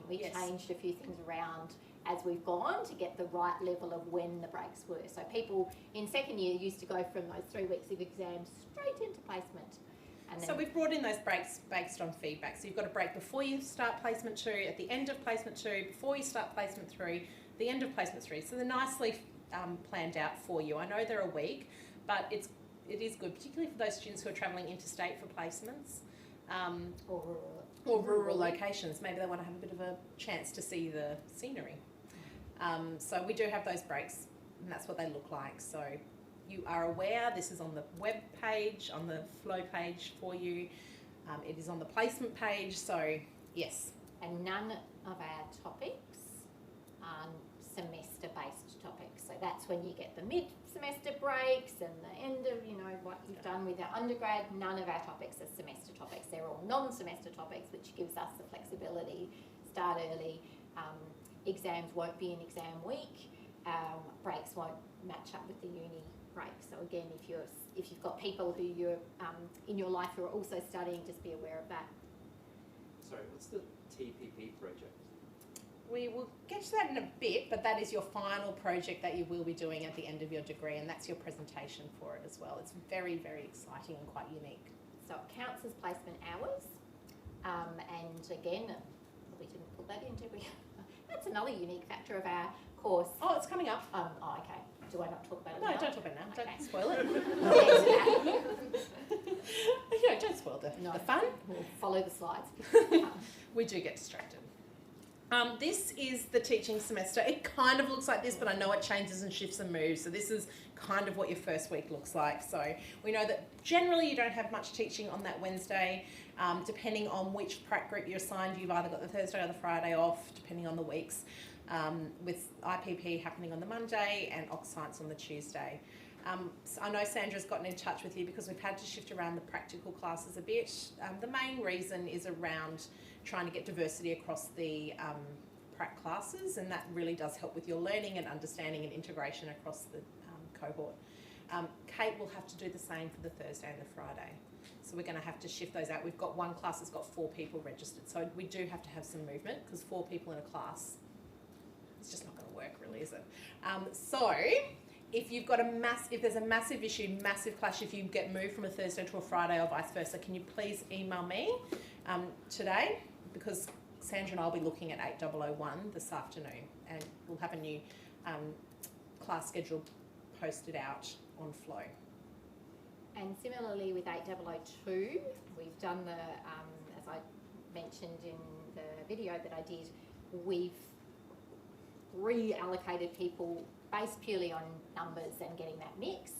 we changed a few things around as we've gone to get the right level of when the breaks were. So people in second year used to go from those 3 weeks of exams straight into placement. So we've brought in those breaks based on feedback. So you've got a break before you start placement 2, at the end of placement 2, before you start placement 3, the end of placement 3. So they're nicely planned out for you. I know they're a week, but it is good, particularly for those students who are travelling interstate for placements. Or rural locations. Maybe they want to have a bit of a chance to see the scenery. So we do have those breaks, and that's what they look like. So you are aware, this is on the web page, on the flow page for you. It is on the placement page, so yes. And none of our topics are semester-based topics. So that's when you get the mid-semester breaks and the end of, what you've done with our undergrad. None of our topics are semester topics. They're all non-semester topics, which gives us the flexibility. Start early. Exams won't be an exam week. Breaks won't match up with the uni break. So again, if you've got people who you're in your life who are also studying, just be aware of that. Sorry, what's the TPP project? We will get to that in a bit, but that is your final project that you will be doing at the end of your degree, and that's your presentation for it as well. It's very, very exciting and quite unique. So it counts as placement hours. And again, we didn't put that in, did we? That's another unique factor of our course. Oh, it's coming up. Okay. Do I not talk about it No, now? don't talk about it now. Okay. Don't spoil it. Don't spoil the fun. We'll follow the slides. We do get distracted. This is the teaching semester. It kind of looks like this, but I know it changes and shifts and moves. So this is kind of what your first week looks like. So we know that generally you don't have much teaching on that Wednesday. Depending on which prac group you're assigned, you've either got the Thursday or the Friday off, depending on the weeks, with IPP happening on the Monday and Oc Science on the Tuesday. So I know Sandra's gotten in touch with you because we've had to shift around the practical classes a bit. The main reason is around trying to get diversity across the prac classes, and that really does help with your learning and understanding and integration across the cohort. Kate will have to do the same for the Thursday and the Friday. So we're going to have to shift those out. We've got one class that's got 4 people registered, so we do have to have some movement because 4 people in a class, it's just not going to work really, is it? So if you've got if there's a massive issue, massive clash, if you get moved from a Thursday to a Friday or vice versa, can you please email me today? Because Sandra and I will be looking at 8001 this afternoon, and we'll have a new class schedule posted out on Flow. And similarly with 8002, we've done as I mentioned in the video that I did, we've reallocated people based purely on numbers and getting that mix.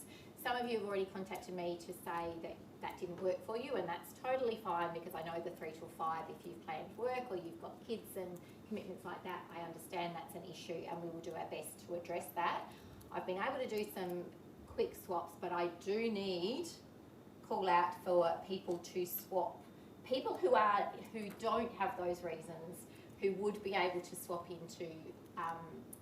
Some of you have already contacted me to say that that didn't work for you, and that's totally fine because I know the 3 till 5, if you've planned work or you've got kids and commitments like that, I understand that's an issue and we will do our best to address that. I've been able to do some quick swaps, but I do need call out for people to swap. People who don't have those reasons, who would be able to swap into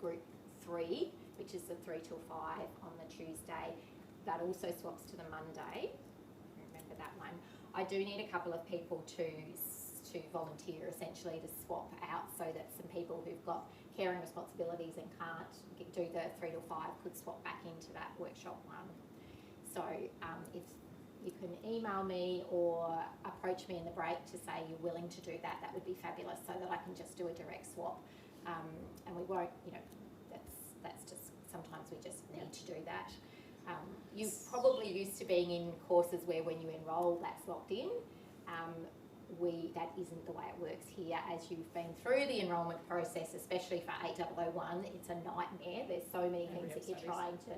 group 3, which is the 3 till 5 on the Tuesday. That also swaps to the Monday. Remember that one. I do need a couple of people to volunteer essentially to swap out so that some people who've got caring responsibilities and can't do the 3 till 5 could swap back into that workshop one. So if you can email me or approach me in the break to say you're willing to do that, that would be fabulous so that I can just do a direct swap. And we won't, that's just, sometimes we just need to do that. You're probably used to being in courses where when you enrol, that's locked in. That isn't the way it works here. As you've been through the enrolment process, especially for 8001, it's a nightmare. There's so many things that you're trying to,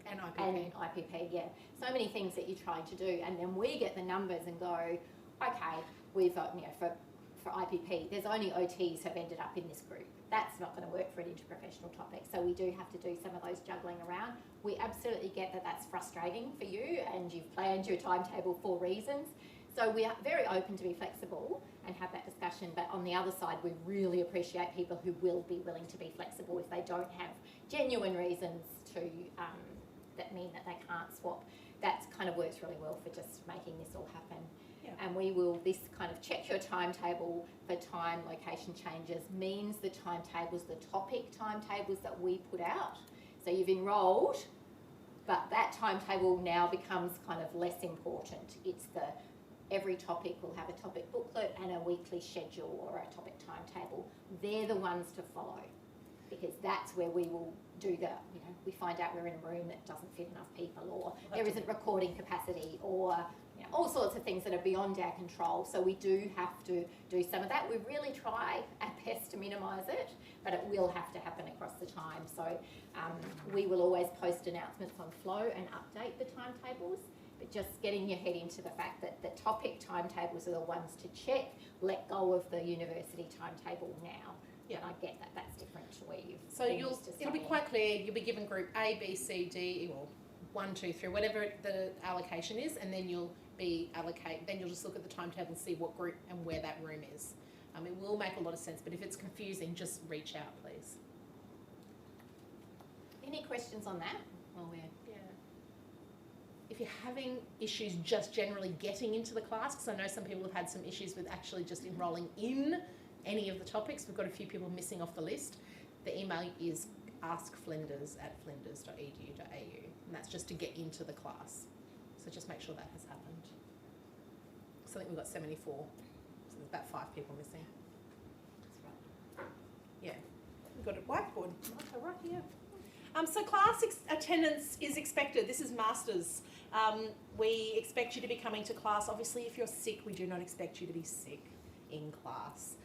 And IPP. And IPP, yeah. So many things that you're trying to do, and then we get the numbers and go, okay, we've got, for IPP, there's only OTs have ended up in this group. That's not going to work for an interprofessional topic. So we do have to do some of those juggling around. We absolutely get that that's frustrating for you and you've planned your timetable for reasons. So we are very open to be flexible and have that discussion. But on the other side, we really appreciate people who will be willing to be flexible if they don't have genuine reasons to that mean that they can't swap. That kind of works really well for just making this all happen. Yeah. And we will, this kind of check your timetable for time, location changes means the timetables, the topic timetables that we put out. So you've enrolled, but that timetable now becomes kind of less important. It's every topic will have a topic booklet and a weekly schedule or a topic timetable. They're the ones to follow because that's where we will do the, we find out we're in a room that doesn't fit enough people, or there isn't recording capacity, or all sorts of things that are beyond our control. So we do have to do some of that. We really try our best to minimise it, but it will have to happen across the time. So we will always post announcements on Flow and update the timetables, but just getting your head into the fact that the topic timetables are the ones to check, let go of the university timetable now. Yeah, and I get that that's different to where you've So it'll be quite clear. You'll be given group A, B, C, D, or 1, 2, 3, whatever the allocation is, and then you'll be allocate. Then you'll just look at the timetable and see what group and where that room is. It will make a lot of sense, but if it's confusing, just reach out, please. Any questions on that? Well, If you're having issues just generally getting into the class, because I know some people have had some issues with actually just enrolling in any of the topics. We've got a few people missing off the list. The email is askflinders@flinders.edu.au, and that's just to get into the class. So just make sure that has happened. So I think we've got 74, so there's about 5 people missing. that's right. Yeah, we've got a whiteboard marker right here. So class attendance is expected. This is masters. We expect you to be coming to class. Obviously, if you're sick, we do not expect you to be sick in class.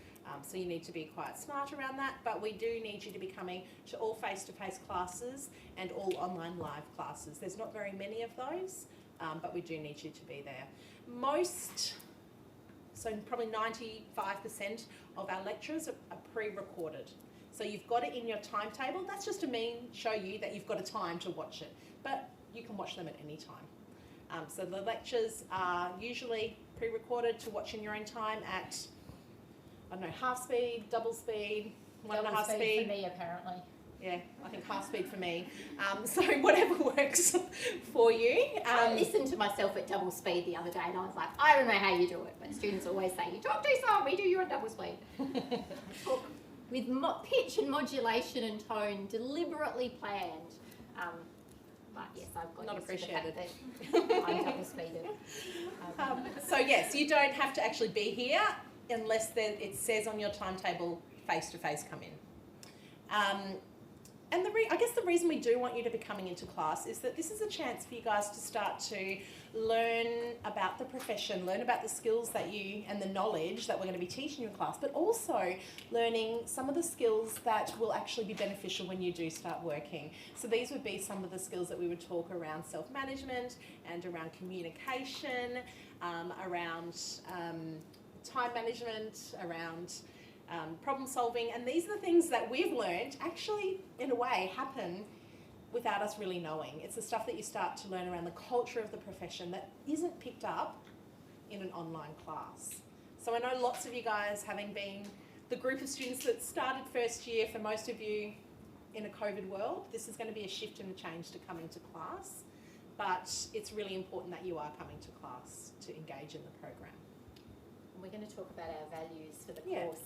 So you need to be quite smart around that, but we do need you to be coming to all face-to-face classes and all online live classes. There's not very many of those, but we do need you to be there. So probably 95% of our lectures are pre-recorded. So you've got it in your timetable. That's just to show you that you've got a time to watch it, but you can watch them at any time. So the lectures are usually pre-recorded to watch in your own time at, I don't know, half speed, double speed, 1.5 speed. For me, apparently. Yeah, I think half speed for me. So whatever works for you. I listened to myself at double speed the other day and I was like, I don't know how you do it, but students always say, you talk too slow, we do you at double speed. Talk with pitch and modulation and tone deliberately planned. But yes, I've got Not used appreciated. to the fact that I'm double speeded. So yes, you don't have to actually be here unless it says on your timetable face-to-face come in. And I guess the reason we do want you to be coming into class is that this is a chance for you guys to start to learn about the profession, learn about the skills and the knowledge that we're going to be teaching you in class, but also learning some of the skills that will actually be beneficial when you do start working. So these would be some of the skills that we would talk around self-management and around communication, around time management, around problem solving, and these are the things that we've learned actually in a way happen without us really knowing. It's the stuff that you start to learn around the culture of the profession that isn't picked up in an online class. So I know lots of you guys, having been the group of students that started first year, for most of you in a COVID world, this is going to be a shift and a change to coming to class, but it's really important that you are coming to class to engage in the program. And we're going to talk about our values for the course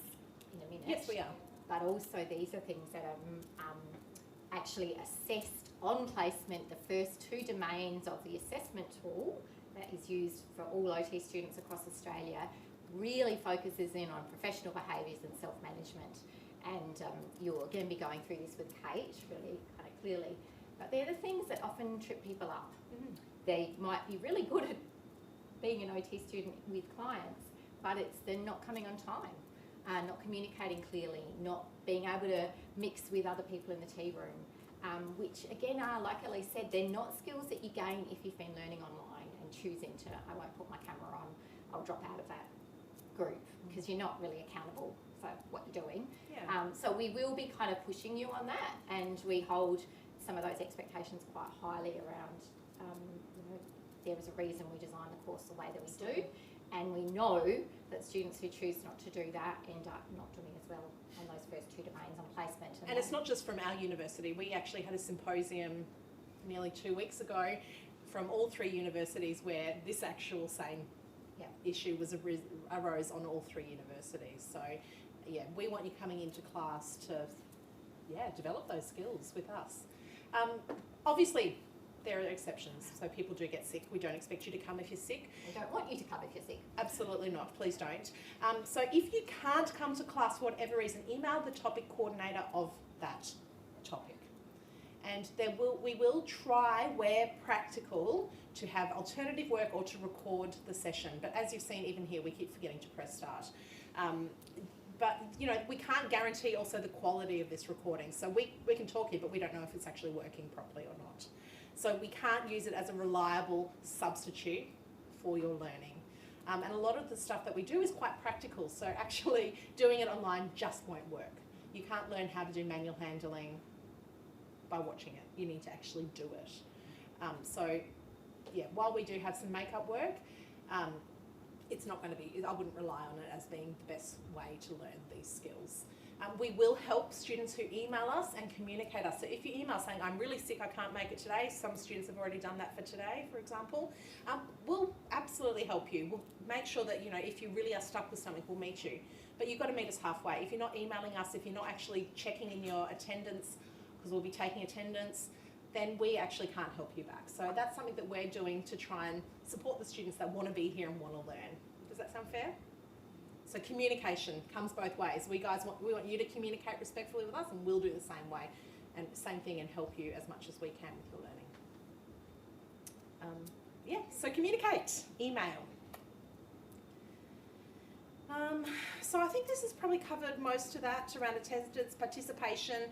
in a minute. Yes, we are. But also these are things that are actually assessed on placement. The first 2 domains of the assessment tool that is used for all OT students across Australia really focuses in on professional behaviours and self-management. And you're going to be going through this with Kate really kind of clearly. But they're the things that often trip people up. Mm-hmm. They might be really good at being an OT student with clients, but they're not coming on time. Not communicating clearly, not being able to mix with other people in the tea room, which again are, like Ellie said, they're not skills that you gain if you've been learning online and choosing to, I won't put my camera on, I'll drop out of that group, because you're not really accountable for what you're doing. Yeah. So we will be kind of pushing you on that, and we hold some of those expectations quite highly around, there is a reason we design the course the way that we do. And we know that students who choose not to do that end up not doing as well on those first 2 domains on placement. And it's not just from our university. We actually had a symposium nearly 2 weeks ago from all 3 universities where this actual same issue arose on all 3 universities. So yeah, we want you coming into class to develop those skills with us. Obviously, there are exceptions, so people do get sick. We don't expect you to come if you're sick. We don't want you to come if you're sick. Absolutely not, please don't. So if you can't come to class for whatever reason, email the topic coordinator of that topic. And we will try, where practical, to have alternative work or to record the session. But as you've seen, even here, we keep forgetting to press start. But you know, we can't guarantee also the quality of this recording. So we can talk here, but we don't know if it's actually working properly or not. So we can't use it as a reliable substitute for your learning. And a lot of the stuff that we do is quite practical. So actually doing it online just won't work. You can't learn how to do manual handling by watching it. You need to actually do it. So yeah, while we do have some makeup work, it's not going to be, I wouldn't rely on it as being the best way to learn these skills. We will help students who email us and communicate us. So if you email saying, I'm really sick, I can't make it today, some students have already done that for today, for example, we'll absolutely help you. We'll make sure that, you know, if you really are stuck with something, we'll meet you. But you've got to meet us halfway. If you're not emailing us, if you're not actually checking in your attendance, because we'll be taking attendance, then we actually can't help you back. So that's something that we're doing to try and support the students that want to be here and want to learn. Does that sound fair? So communication comes both ways. We want you to communicate respectfully with us, and we'll do the same way, and same thing, and help you as much as we can with your learning. Yeah, so communicate, email. So I think this has probably covered most of that around attendance, participation.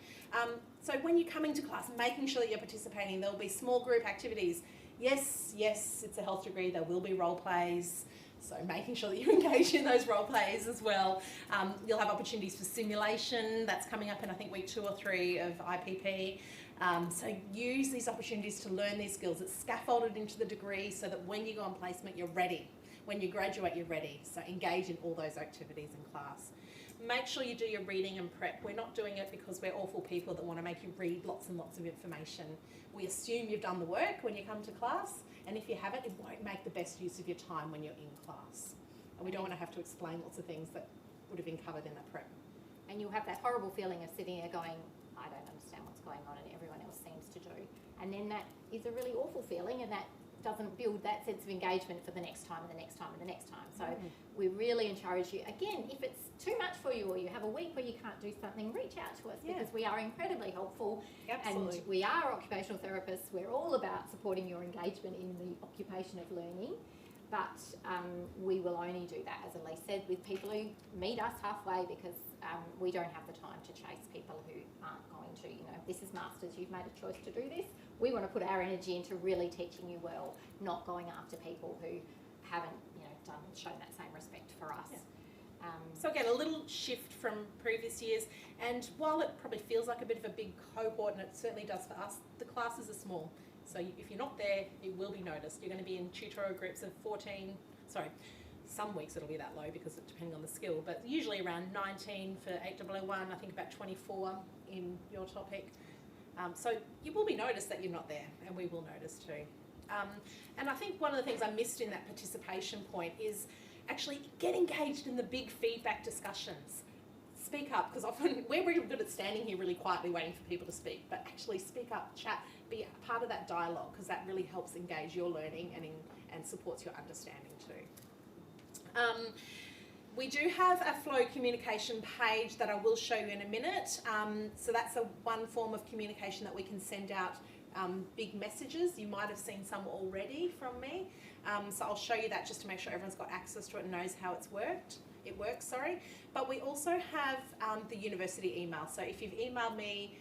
So when you're coming to class, making sure that you're participating, there will be small group activities. Yes, it's a health degree, there will be role plays. So making sure that you engage in those role plays as well. You'll have opportunities for simulation. That's coming up in, I think, week 2 or 3 of IPP. So use these opportunities to learn these skills. It's scaffolded into the degree so that when you go on placement, you're ready. When you graduate, you're ready. So engage in all those activities in class. Make sure you do your reading and prep. We're not doing it because we're awful people that want to make you read lots and lots of information. We assume you've done the work when you come to class, and if you haven't, it won't make the best use of your time when you're in class. And we don't want to have to explain lots of things that would have been covered in that prep. And you'll have that horrible feeling of sitting there going, I don't understand what's going on, and everyone else seems to do. And then that is a really awful feeling, and that doesn't build that sense of engagement for the next time and the next time and the next time. So we really encourage you, again, if it's too much for you or you have a week where you can't do something, reach out to us, because we are incredibly helpful. Absolutely. And we are occupational therapists. We're all about supporting your engagement in the occupation of learning. But we will only do that, as Elise said, with people who meet us halfway, because we don't have the time to chase people who aren't going to. You know, this is masters, you've made a choice to do this. We want to put our energy into really teaching you well, not going after people who haven't, you know, shown that same respect for us. Yeah. So again, a little shift from previous years, and while it probably feels like a bit of a big cohort, and it certainly does for us, the classes are small. So if you're not there, it will be noticed. You're going to be in tutorial groups of 14, some weeks it'll be that low because it's depending on the skill, but usually around 19 for 8001, I think about 24 in your topic. So you will be noticed that you're not there, and we will notice too. And I think one of the things I missed in that participation point is actually get engaged in the big feedback discussions. Speak up, because often we're really good at standing here really quietly waiting for people to speak, but actually speak up, chat, be a part of that dialogue, because that really helps engage your learning and supports your understanding too. We do have a flow communication page that I will show you in a minute. So that's one form of communication that we can send out big messages. You might have seen some already from me. So I'll show you that just to make sure everyone's got access to it and knows how it works. But we also have the university email. So if you've emailed me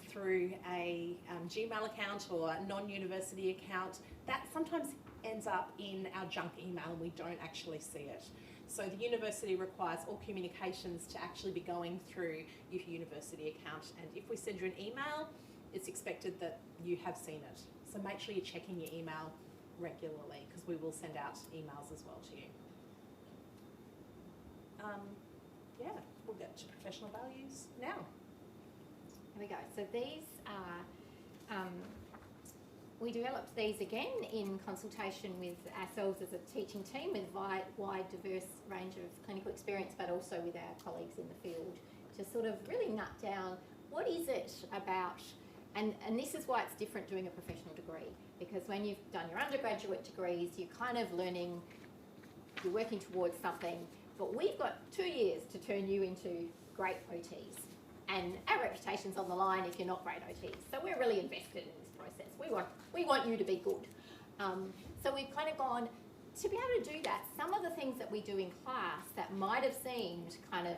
through a Gmail account or a non-university account, that sometimes ends up in our junk email and we don't actually see it. So the university requires all communications to actually be going through your university account, and if we send you an email, it's expected that you have seen it. So make sure you're checking your email regularly, because we will send out emails as well to you. We'll get to professional values now. Here we go. So these are, we developed these again in consultation with ourselves as a teaching team with wide diverse range of clinical experience, but also with our colleagues in the field, to sort of really nut down what is it about, and this is why it's different doing a professional degree, because when you've done your undergraduate degrees, you're kind of learning, you're working towards something, but we've got 2 years to turn you into great OTs. and our reputation's on the line if you're not great OTs. So we're really invested in this process. We want you to be good. So we've kind of gone, to be able to do that, some of the things that we do in class that might have seemed kind of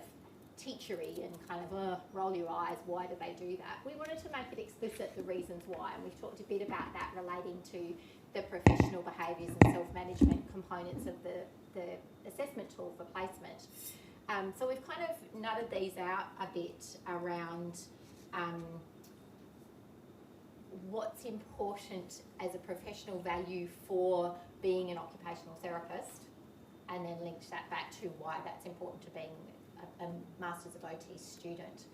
teachery and kind of, roll your eyes, why do they do that? We wanted to make it explicit the reasons why, and we've talked a bit about that relating to the professional behaviours and self-management components of the assessment tool for placement. So we've kind of nutted these out a bit around what's important as a professional value for being an occupational therapist, and then linked that back to why that's important to being a Masters of OT student.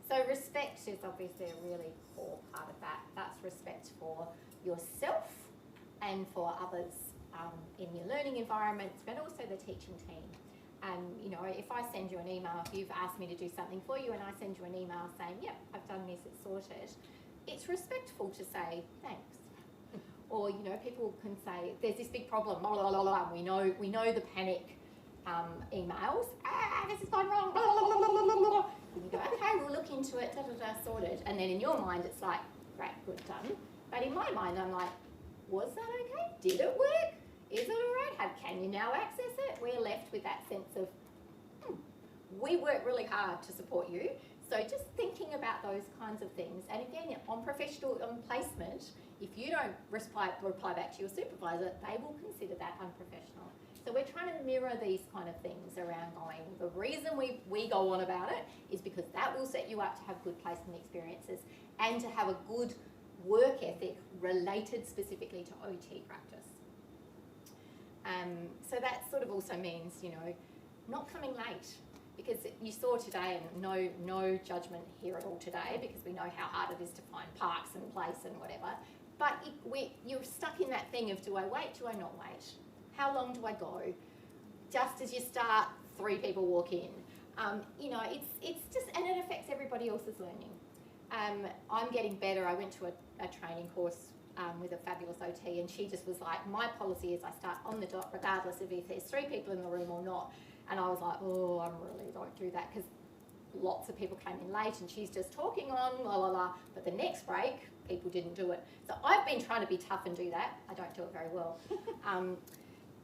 So respect is obviously a really core part of that. That's respect for yourself and for others in your learning environments, but also the teaching team. You know, if I send you an email, if you've asked me to do something for you and I send you an email saying, yep, I've done this, it's sorted, it's respectful to say thanks. Or, you know, people can say, there's this big problem, blah, blah, blah, blah. We know the panic emails, this has gone wrong, blah, blah, blah, blah, blah, blah. And you go, okay, we'll look into it, da, da, da, sorted. And then in your mind, it's like, great, good, done. But in my mind, I'm like, was that okay? Did it work? Is it all right? Can you now access it? We're left with that sense of, we work really hard to support you. So just thinking about those kinds of things. And again, on placement, if you don't reply back to your supervisor, they will consider that unprofessional. So we're trying to mirror these kind of things around going, the reason we go on about it is because that will set you up to have good placement experiences and to have a good work ethic related specifically to OT practice. So that sort of also means, you know, not coming late, because you saw today, and no judgment here at all today, because we know how hard it is to find parks and place and whatever, but you're stuck in that thing of, do I wait, do I not wait? How long do I go? Just as you start, 3 people walk in. You know, it's just, and it affects everybody else's learning. I'm getting better. I went to a training course with a fabulous OT, and she just was like, my policy is I start on the dot regardless of if there's 3 people in the room or not. And I was like, oh, I really don't do that, because lots of people came in late and she's just talking on, la la la, but the next break, people didn't do it. So I've been trying to be tough and do that. I don't do it very well.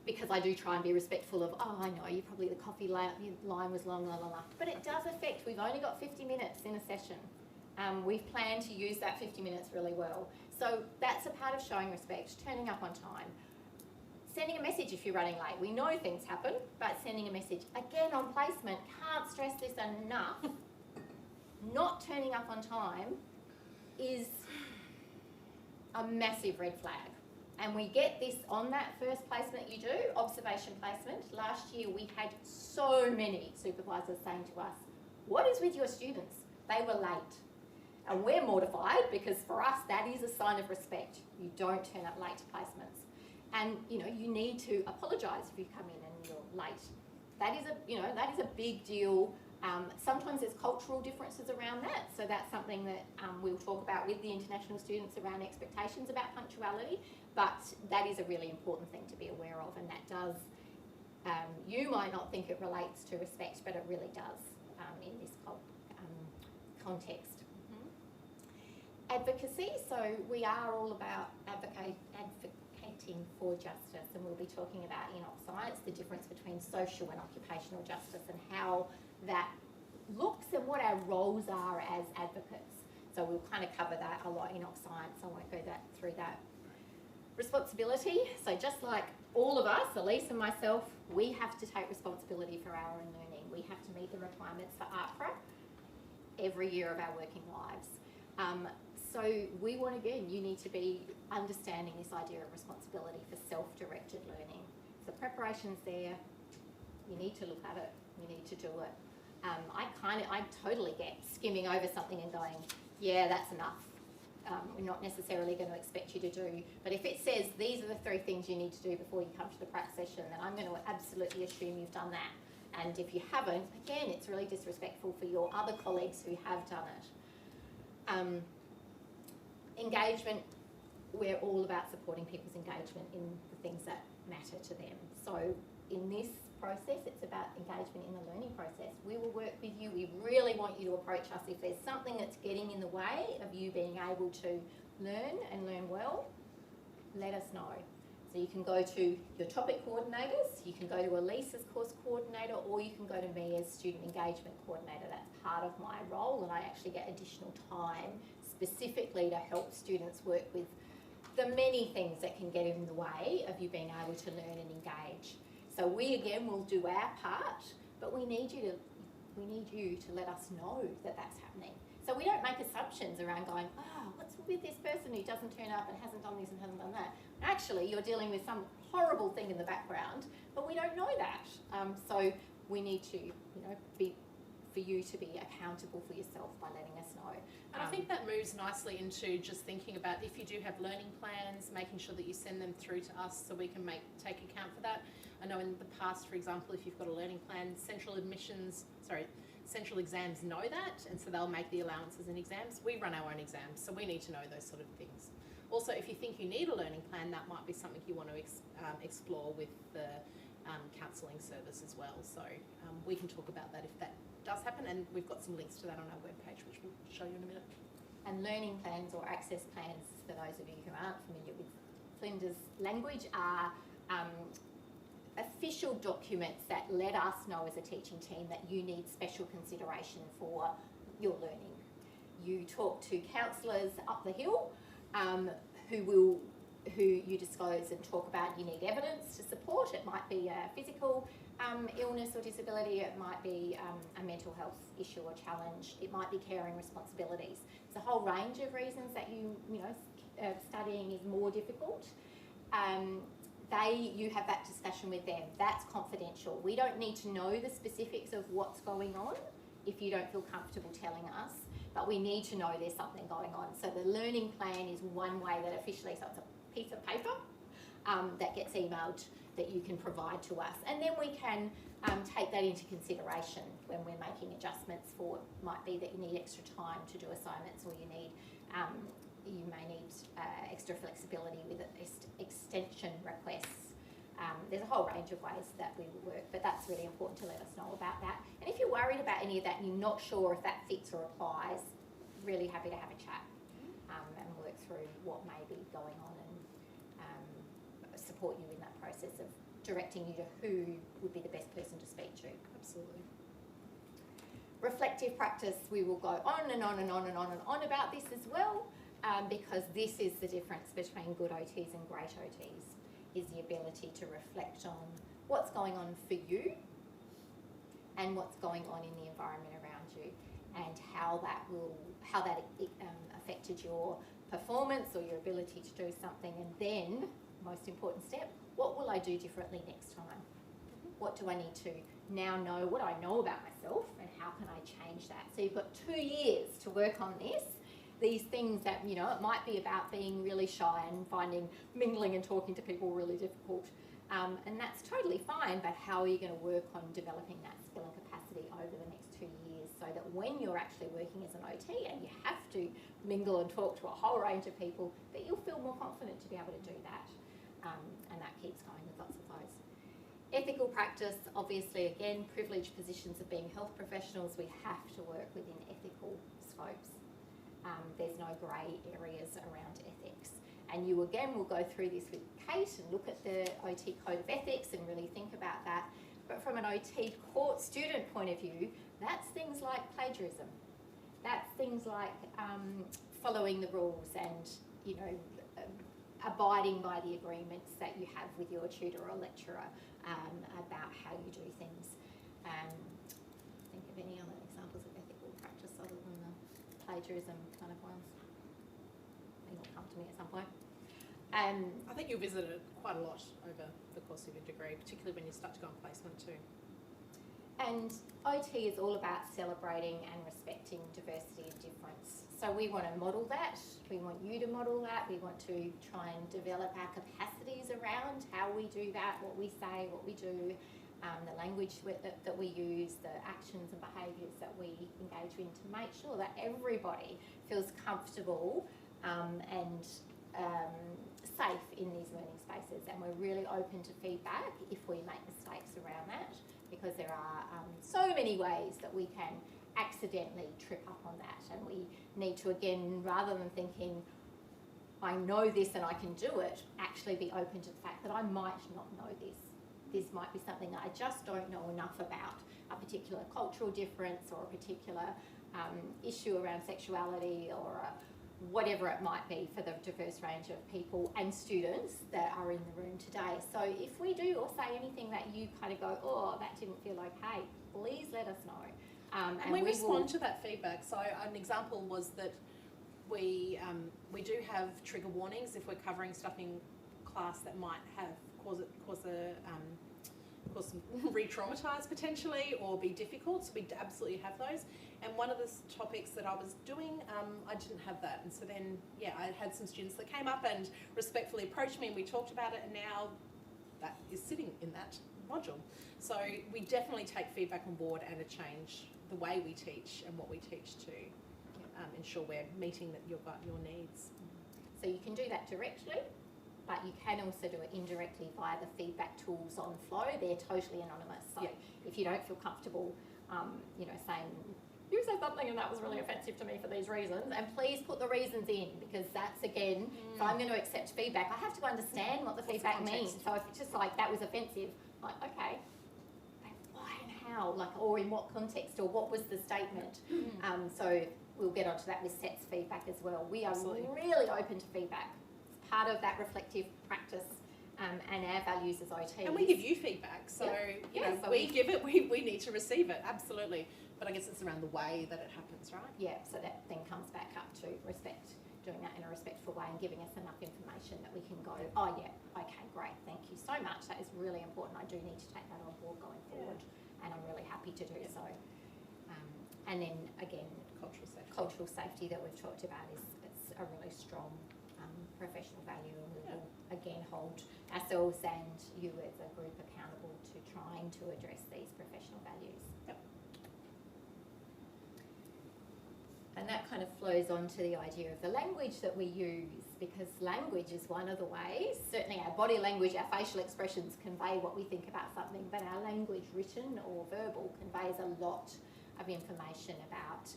Because I do try and be respectful of, oh, I know, you probably, the coffee line was long, la la la. But it does affect, we've only got 50 minutes in a session. We've planned to use that 50 minutes really well. So that's a part of showing respect, turning up on time. Sending a message if you're running late. We know things happen, but sending a message. Again, on placement, can't stress this enough. Not turning up on time is a massive red flag. And we get this on that first placement you do, observation placement. Last year we had so many supervisors saying to us, what is with your students? They were late. And we're mortified, because for us that is a sign of respect. You don't turn up late to placements. And you know, you need to apologise if you come in and you're late. That is a big deal. Sometimes there's cultural differences around that, so that's something that we'll talk about with the international students around expectations about punctuality. But that is a really important thing to be aware of, and that does. You might not think it relates to respect, but it really does in this context. Advocacy. So we are all about advocating for justice, and we'll be talking about in Oc Science the difference between social and occupational justice and how that looks and what our roles are as advocates. So we'll kind of cover that a lot in Oc Science. I won't go through that. Responsibility. So just like all of us, Elise and myself, we have to take responsibility for our own learning. We have to meet the requirements for ARPRA every year of our working lives. So we want, again, you need to be understanding this idea of responsibility for self-directed learning. So preparation's there, you need to look at it, you need to do it. I totally get skimming over something and going, yeah, that's enough. We're not necessarily going to expect you to do, but if it says these are the 3 things you need to do before you come to the prac session, then I'm going to absolutely assume you've done that. And if you haven't, again, it's really disrespectful for your other colleagues who have done it. Engagement, we're all about supporting people's engagement in the things that matter to them. So in this process, it's about engagement in the learning process. We will work with you. We really want you to approach us if there's something that's getting in the way of you being able to learn and learn well. Let us know. So you can go to your topic coordinators, you can go to Elise's course coordinator, or you can go to me as student engagement coordinator. That's part of my role, and I actually get additional time specifically to help students work with the many things that can get in the way of you being able to learn and engage. So we again will do our part, but we need you to let us know that that's happening. So we don't make assumptions around going, oh, what's with this person who doesn't turn up and hasn't done this and hasn't done that. Actually, you're dealing with some horrible thing in the background, but we don't know that. So we need to, for you to be accountable for yourself by letting us know. And I think that moves nicely into just thinking about if you do have learning plans, making sure that you send them through to us so we can take account for that. I know in the past, for example, if you've got a learning plan, central exams know that, and so they'll make the allowances in exams. We run our own exams, so we need to know those sort of things. Also, if you think you need a learning plan, that might be something you want to explore with the counselling service as well. So we can talk about that if that does happen, and we've got some links to that on our webpage, which we'll show you in a minute. And learning plans or access plans, for those of you who aren't familiar with Flinders language, are official documents that let us know as a teaching team that you need special consideration for your learning. You talk to counsellors up the hill who you disclose and talk about you need evidence to support. It might be a physical illness or disability, it might be a mental health issue or challenge, it might be caring responsibilities. There's a whole range of reasons that studying is more difficult. You have that discussion with them. That's confidential. We don't need to know the specifics of what's going on if you don't feel comfortable telling us, but we need to know there's something going on. So the learning plan is one way that officially, so it's a piece of paper that gets emailed that you can provide to us. And then we can take that into consideration when we're making adjustments for, it might be that you need extra time to do assignments, or you may need extra flexibility with extension requests. There's a whole range of ways that we will work, but that's really important to let us know about that. And if you're worried about any of that and you're not sure if that fits or applies, really happy to have a chat and work through what may be going on and support you in that process of directing you to who would be the best person to speak to. Absolutely. Reflective practice, we will go on and on and on and on and on about this as well. Because this is the difference between good OTs and great OTs, is the ability to reflect on what's going on for you and what's going on in the environment around you, and how that affected your performance or your ability to do something. And then, most important step, what will I do differently next time? What do I need to now know what I know about myself, and how can I change that? So you've got 2 years to work on this. These things that, it might be about being really shy and finding mingling and talking to people really difficult. And that's totally fine, but how are you going to work on developing that skill and capacity over the next 2 years, so that when you're actually working as an OT and you have to mingle and talk to a whole range of people, that you'll feel more confident to be able to do that. And that keeps going with lots of those. Ethical practice, obviously, again, privileged positions of being health professionals, we have to work within ethical scopes. There's no grey areas around ethics. And you again will go through this with Kate and look at the OT Code of Ethics and really think about that. But from an OT court student point of view, that's things like plagiarism. That's things like following the rules and, abiding by the agreements that you have with your tutor or lecturer about how you do things. Think of any other examples of ethical practice other than the plagiarism kind of ones. They will come to me at some point. I think you visited it quite a lot over the course of your degree, particularly when you start to go on placement too. And OT is all about celebrating and respecting diversity and difference. So we want to model that. We want you to model that. We want to try and develop our capacities around how we do that, what we say, what we do, the language that we use, the actions and behaviours that we engage in, to make sure that everybody feels comfortable and safe in these learning spaces, and we're really open to feedback if we make mistakes around that, because there are so many ways that we can accidentally trip up on that, and we need to, again, rather than thinking I know this and I can do it, actually be open to the fact that I might not know this. This might be something that I just don't know enough about, a particular cultural difference or a particular issue around sexuality or whatever it might be for the diverse range of people and students that are in the room today. So if we do or say anything that you kind of go, oh, that didn't feel okay, please let us know. And we respond to that feedback. So an example was that we do have trigger warnings if we're covering stuff in class that might have cause some re-traumatise potentially or be difficult. So we absolutely have those. And one of the topics that I was doing, I didn't have that. And so then, yeah, I had some students that came up and respectfully approached me and we talked about it, and now that is sitting in that module. So we definitely take feedback on board and change the way we teach and what we teach to ensure we're meeting your needs. So you can do that directly, but you can also do it indirectly via the feedback tools on Flow. They're totally anonymous. So if you don't feel comfortable, saying, you said something and that was really offensive to me for these reasons, and please put the reasons in, because that's, again, if I'm going to accept feedback, I have to understand what the feedback means. So if it's just like, that was offensive, like, okay, why and how, or in what context, or what was the statement? So we'll get onto that with SET's feedback as well. We are really open to feedback. It's part of that reflective practice and our values as OTs. And we give you feedback, so we give it, we need to receive it, absolutely. But I guess it's around the way that it happens, right? Yeah, so that then comes back up to doing that in a respectful way and giving us enough information that we can go, oh yeah, okay, great, thank you so much. That is really important. I do need to take that on board going forward, and I'm really happy to do so. And then again, cultural safety that we've talked about it's a really strong professional value, and we will again hold ourselves and you as a group accountable to trying to address these professional values. Yep. And that kind of flows on to the idea of the language that we use, because language is one of the ways, certainly our body language, our facial expressions convey what we think about something, but our language, written or verbal, conveys a lot of information about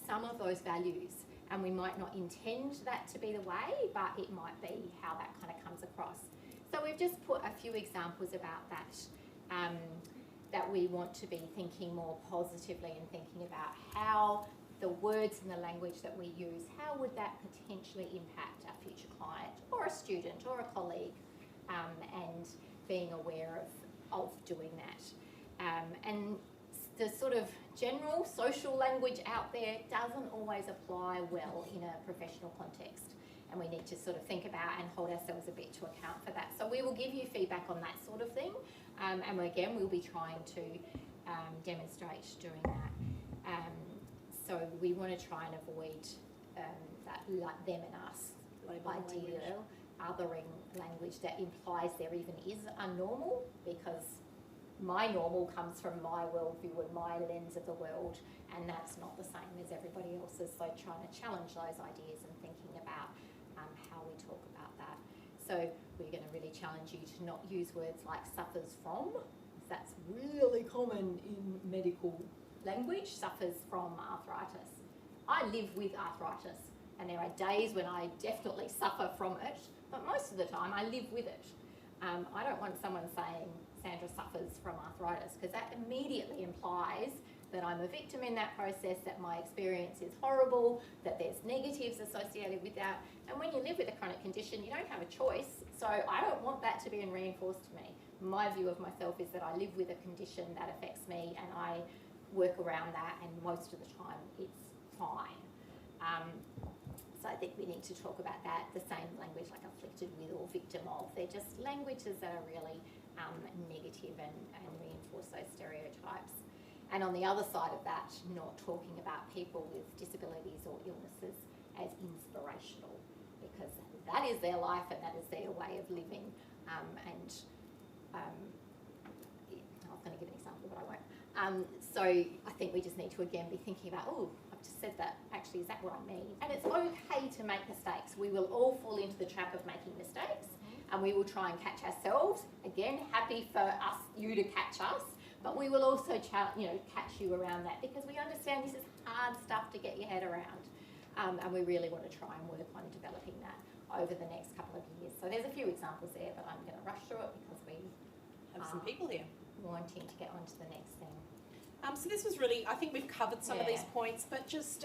some of those values. And we might not intend that to be the way, but it might be how that kind of comes across. So we've just put a few examples about that, that we want to be thinking more positively and thinking about how the words and the language that we use, how would that potentially impact a future client or a student or a colleague, and being aware of doing that. And the sort of general social language out there doesn't always apply well in a professional context, and we need to sort of think about and hold ourselves a bit to account for that. So we will give you feedback on that sort of thing, and again we'll be trying to demonstrate doing that. So we want to try and avoid that like them and us idea, othering language that implies there even is a normal, because my normal comes from my worldview and my lens of the world, and that's not the same as everybody else's. So trying to challenge those ideas and thinking about how we talk about that. So we're going to really challenge you to not use words like suffers from. That's really common in medical language, suffers from arthritis. I live with arthritis, and there are days when I definitely suffer from it, but most of the time I live with it. I don't want someone saying Sandra suffers from arthritis, because that immediately implies that I'm a victim in that process, that my experience is horrible, that there's negatives associated with that. And when you live with a chronic condition, you don't have a choice. So I don't want that to be reinforced to me. My view of myself is that I live with a condition that affects me, and I work around that, and most of the time it's fine. So I think we need to talk about that, the same language like afflicted with or victim of. They're just languages that are really negative and reinforce those stereotypes. And on the other side of that, not talking about people with disabilities or illnesses as inspirational, because that is their life and that is their way of living. I was going to give an example, but I won't. So I think we just need to again be thinking about, oh, I've just said that, actually, is that what I mean? And it's okay to make mistakes. We will all fall into the trap of making mistakes, and we will try and catch ourselves. Again, happy for you to catch us, but we will also catch you around that, because we understand this is hard stuff to get your head around, and we really want to try and work on developing that over the next couple of years. So there's a few examples there, but I'm going to rush through it because we Have some people here. wanting to get on to the next thing. So this was really, I think we've covered some of these Yeah. points, but just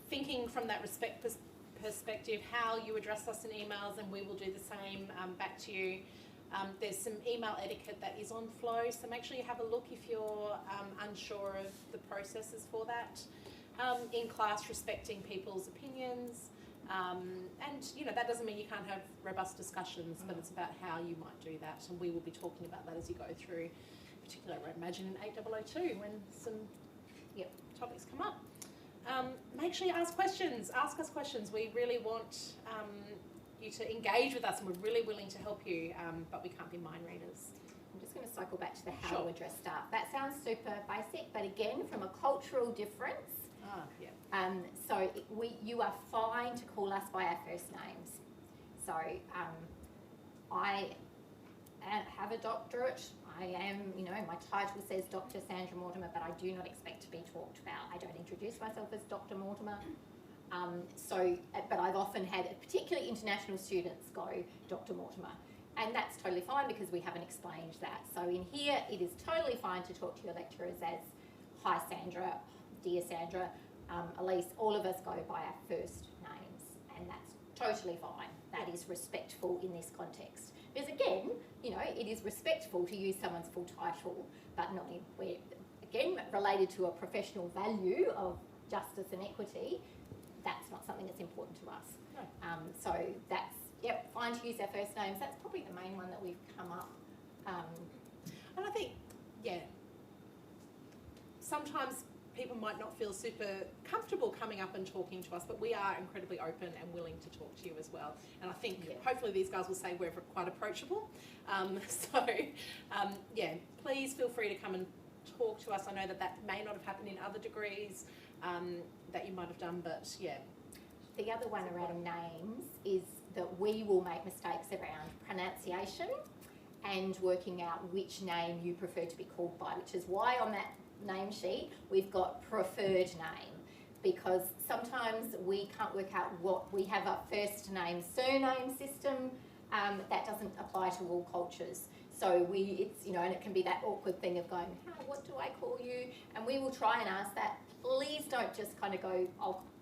thinking from that perspective, how you address us in emails, and we will do the same back to you. There's some email etiquette that is on Flow, so make sure you have a look if you're unsure of the processes for that. In class, respecting people's opinions, and that doesn't mean you can't have robust discussions, but it's about how you might do that, and we will be talking about that as you go through, particularly I imagine in 8002 when some topics come up. Make sure you ask questions. Ask us questions. We really want you to engage with us, and we're really willing to help you, but we can't be mind readers. I'm just going to cycle back to the how Sure. to address staff. That sounds super basic, but again, from a cultural difference, you are fine to call us by our first names. So I have a doctorate. I am, my title says Dr. Sandra Mortimer, but I do not expect to be talked about. I don't introduce myself as Dr. Mortimer. But I've often had, particularly international students, go Dr. Mortimer. And that's totally fine because we haven't explained that. So in here, it is totally fine to talk to your lecturers as, hi Sandra, dear Sandra, Elise, all of us go by our first names, and that's totally fine. That is respectful in this context. Because again, it is respectful to use someone's full title, but not where, again, related to a professional value of justice and equity, that's not something that's important to us. No. So that's, fine to use our first names. That's probably the main one that we've come up. And I think, sometimes people might not feel super comfortable coming up and talking to us, but we are incredibly open and willing to talk to you as well. And I think hopefully these guys will say we're quite approachable. Please feel free to come and talk to us. I know that may not have happened in other degrees that you might have done, but The other one around names is that we will make mistakes around pronunciation and working out which name you prefer to be called by, which is why on that name sheet we've got preferred name, because sometimes we can't work out what we have a first name surname system that doesn't apply to all cultures. So and it can be that awkward thing of going, what do I call you? And we will try and ask that. Please don't just kind of go,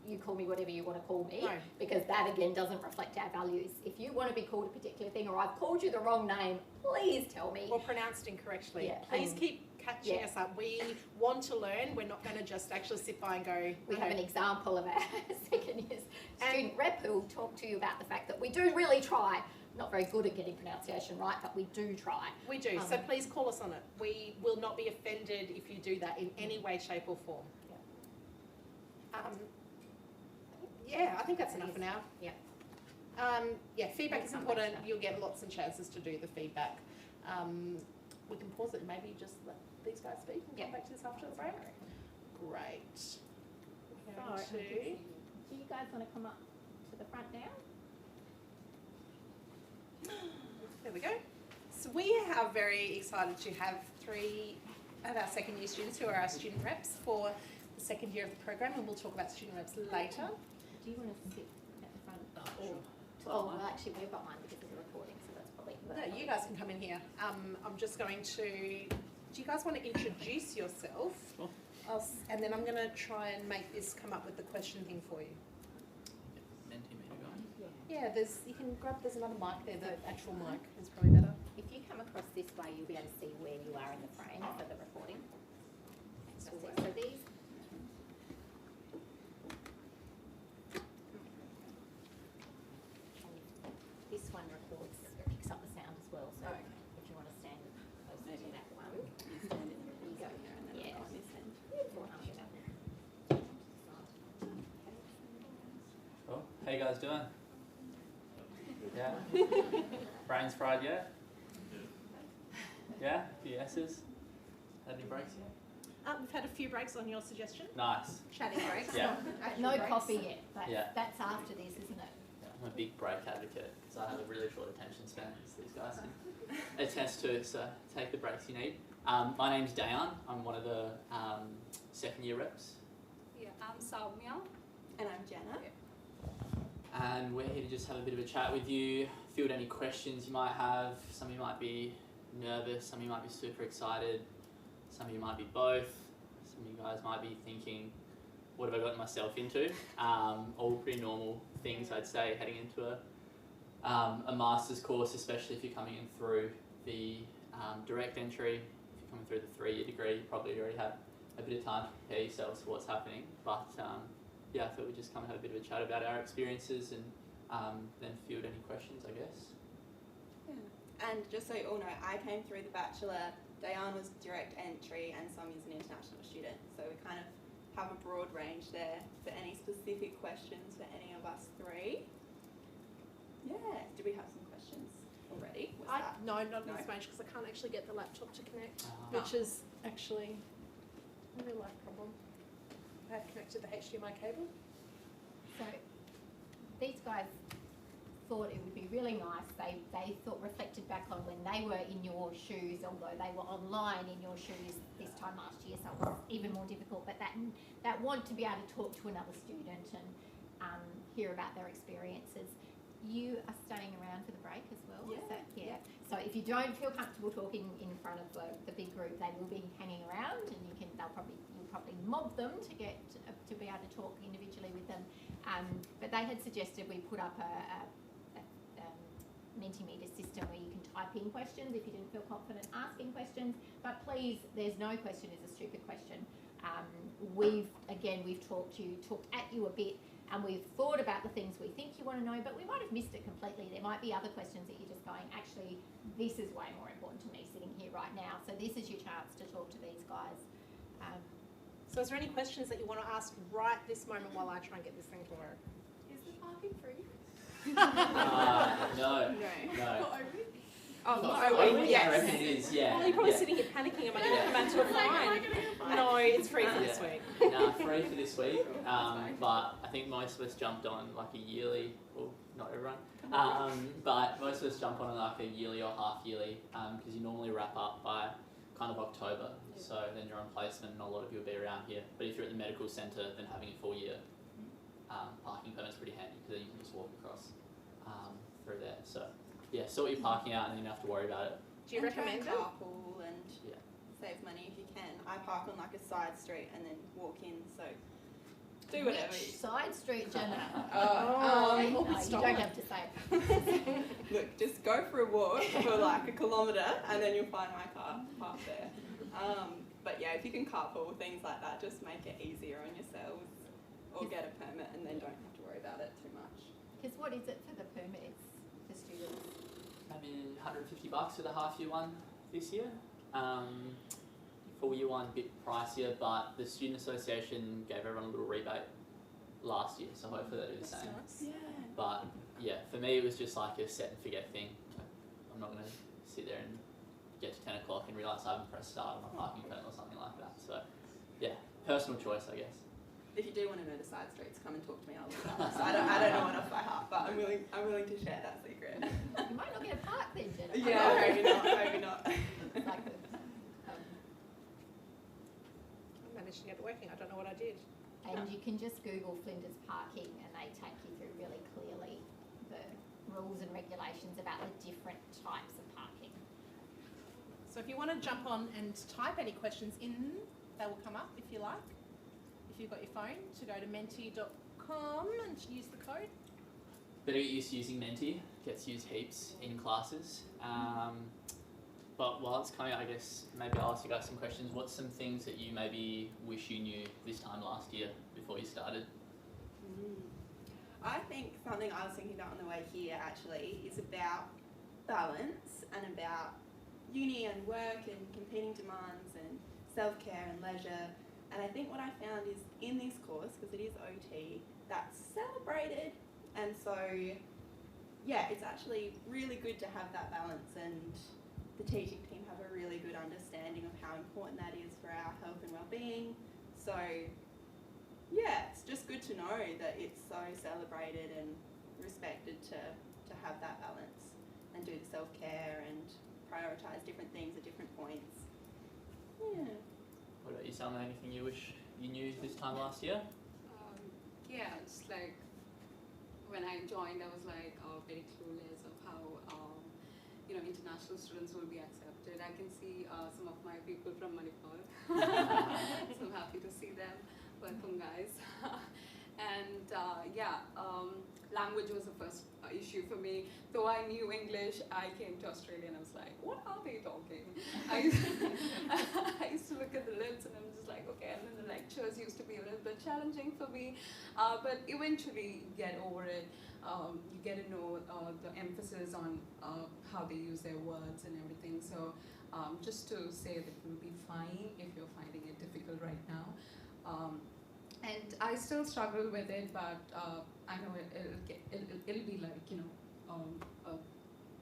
you call me whatever you want to call me, because that again doesn't reflect our values. If you want to be called a particular thing, or I've called you the wrong name, please tell me. or pronounced incorrectly. Yeah, Please and- keep catching us up. We want to learn. We're not going to just actually sit by and go. We have an example of our second year's student rep who will talk to you about the fact that we do really try. Not very good at getting pronunciation right, but we do try. We do, so please call us on it. We will not be offended if you do that in any way, shape or form. I think that's enough for now. Feedback is important. You'll get lots of chances to do the feedback. We can pause it and maybe just let these guys speak and come back to this after the break. Great. Do you guys want to come up to the front now? There we go. So we are very excited to have 3 of our second year students who are our student reps for the second year of the program, and we'll talk about student reps later. Do you want to sit at the front? Well, actually, we've got mine because of the recording, so that's probably... No, you guys can come in here. I'm just going to... Do you guys want to introduce yourself? And then I'm going to try and make this come up with the question thing for you. Yeah, you can grab, there's another mic there, the actual mic is probably better. If you come across this way, you'll be able to see where you are in the frame for the recording. So these... This one records, picks up the sound as well, so if you want to stand closer to that one. You go here and then on this end. Cool. How you guys doing? Yeah? Brains fried yet? Yeah? A few S's? Had any breaks yet? We've had a few breaks on your suggestion. Nice. Chatting breaks. Yeah. Actual No breaks. coffee yet. Yeah. That's after this, isn't it? Yeah, I'm a big break advocate because I have a really short attention span, as these guys can attest to, so take the breaks you need. My name's Dayan. I'm one of the second year reps. Yeah, I'm Saumya. And I'm Jenna. And we're here to just have a bit of a chat with you, field any questions you might have. Some of you might be nervous, some of you might be super excited, some of you might be both, some of you guys might be thinking, what have I gotten myself into? All pretty normal things, I'd say, heading into a master's course, especially if you're coming in through the direct entry. If you're coming through the 3-year degree, you probably already have a bit of time to prepare yourselves for what's happening. But yeah, I thought we'd just come and have a bit of a chat about our experiences and then field any questions, I guess. Yeah. And just so you all know, I came through the Bachelor, Dayan was direct entry, and Saumya's an international student. So we kind of have a broad range there for any specific questions for any of us three. Yeah. Do we have some questions already? No, not No. in this range because I can't actually get the laptop to connect, Ah. which is actually a real life problem. I have connected the HDMI cable. So these guys thought it would be really nice. They thought, reflected back on when they were in your shoes, although they were online in your shoes this time last year, so it was even more difficult. But that want to be able to talk to another student and hear about their experiences. You are staying around for the break as well. Yeah. Is that, yeah. So if you don't feel comfortable talking in front of the big group, they will be hanging around, and you'll probably mob them to get to be able to talk individually with them. But they had suggested we put up a Mentimeter system where you can type in questions if you didn't feel confident asking questions. But please, there's no question is a stupid question. We've talked at you a bit, and we've thought about the things we think you want to know, but we might have missed it completely. There might be other questions that you're just going, actually, this is way more important to me sitting here right now. So this is your chance to talk to these guys. So is there any questions that you want to ask right this moment while I try and get this thing to work? Is the parking free? No. No. Oh, I yes. reckon it is, yeah. Well, you're probably yeah. sitting here panicking, am I going to come out to a fine? No, it's free for this week. No, free for this week. But I think most of us jumped on like a yearly, well, not everyone, but most of us jump on like a yearly or half yearly because you normally wrap up by kind of October. Yeah. So then you're on placement and a lot of you will be around here. But if you're at the medical centre, then having a full year parking permit's pretty handy because then you can just walk across through there. So yeah, sort your parking out and then you don't have to worry about it. Do you recommend it? Carpool and Yeah. save money if you can. I park on like a side street and then walk in, so do whatever. Which side street, Jenna? Oh, No, you stop. don't have to say it. Look, just go for a walk for like a kilometre and then you'll find my car parked there. But yeah, if you can carpool, things like that, just make it easier on yourselves or get a permit and then don't have to worry about it too much. Because what is it for the permits for students? Maybe $150 for the half year one this year. Full year one a bit pricier, but the Student Association gave everyone a little rebate last year, so hopefully they do the That's same. nice. Yeah. But yeah, for me it was just like a set and forget thing. I'm not going to sit there and get to 10 o'clock and realise I haven't pressed start on my parking permit or something like that. So yeah, personal choice, I guess. If you do want to know the side streets, come and talk to me. I'll look it up. So I don't know it off by heart, but I'm willing to share that secret. You might not get a park then, Jenna. Yeah, maybe not. Maybe not. It's like the, I managed to get it working. I don't know what I did. and you can just Google Flinders parking and they take you through really clearly the rules and regulations about the different types of parking. So if you want to jump on and type any questions in, they will come up if you like. If you've got your phone, to go to menti.com and use the code. Better get used to using Menti. Gets used heaps in classes. But while it's coming out, I guess maybe I'll ask you guys some questions. What's some things that you maybe wish you knew this time last year before you started? I think something I was thinking about on the way here actually is about balance and about uni and work and competing demands and self-care and leisure. And I think what I found is in this course, because it is OT, that's celebrated. And so, yeah, it's actually really good to have that balance, and the teaching team have a really good understanding of how important that is for our health and well well-being. So yeah, it's just good to know that it's so celebrated and respected to have that balance and do the self-care and prioritise different things at different points. Yeah. What about you, Salma? Anything you wish you knew this time last year? Yeah, it's like when I joined, I was like very clueless of how international students will be accepted. I can see some of my people from Manipur, so I'm happy to see them. Welcome, guys. And language was the first issue for me. Though I knew English, I came to Australia and I was like, what are they talking? I used to look at the lips and I'm just like, okay, and then the lectures used to be a little bit challenging for me, but eventually you get over it. You get to know the emphasis on how they use their words and everything. So just to say that you'll be fine if you're finding it difficult right now. And I still struggle with it, but I know it'll be like,